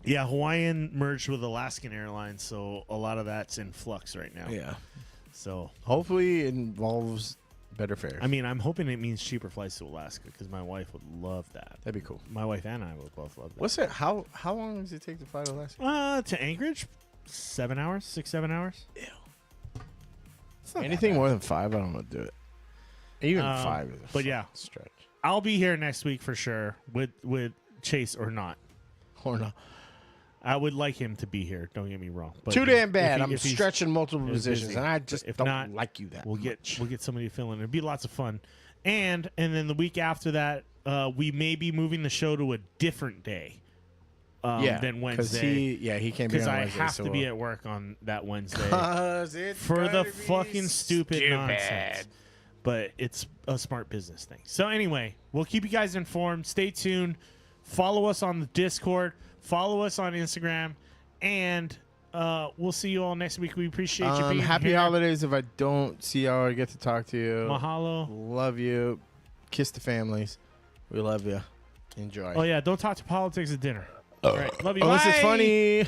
Yeah, Hawaiian merged with Alaskan Airlines, so a lot of that's in flux right now. Yeah. So, Hopefully it involves better fares. I mean, I'm hoping it means cheaper flights to Alaska because my wife would love that. That'd be cool. My wife and I would both love that. What's it? How long does it take to fly to Alaska? To Anchorage? 7 hours? 6-7 hours? Ew. It's not Anything that more than 5, I don't want to do it. Even 5 is a but yeah. stretch. I'll be here next week for sure with Chase or not. Or not. I would like him to be here. Don't get me wrong. But Too damn bad. if I'm he's- stretching multiple if he's positions, busy. and I just If don't not, like you that We'll much. get somebody to fill in. It'd be lots of fun. And then the week after that, we may be moving the show to a different day than Wednesday. He can't be Because on I Wednesday. have to be at work on that Wednesday 'Cause it's for the gonna be fucking stupid nonsense. But it's a smart business thing. So anyway, we'll keep you guys informed. Stay tuned. Follow us on the Discord. Follow us on Instagram. And we'll see you all next week. We appreciate you being Happy here. holidays if I don't see y'all or get to talk to you. Mahalo. Love you. Kiss the families. We love you. Enjoy. Oh, yeah. Don't talk to politics at dinner. All right. Love you. Unless Bye. it's funny.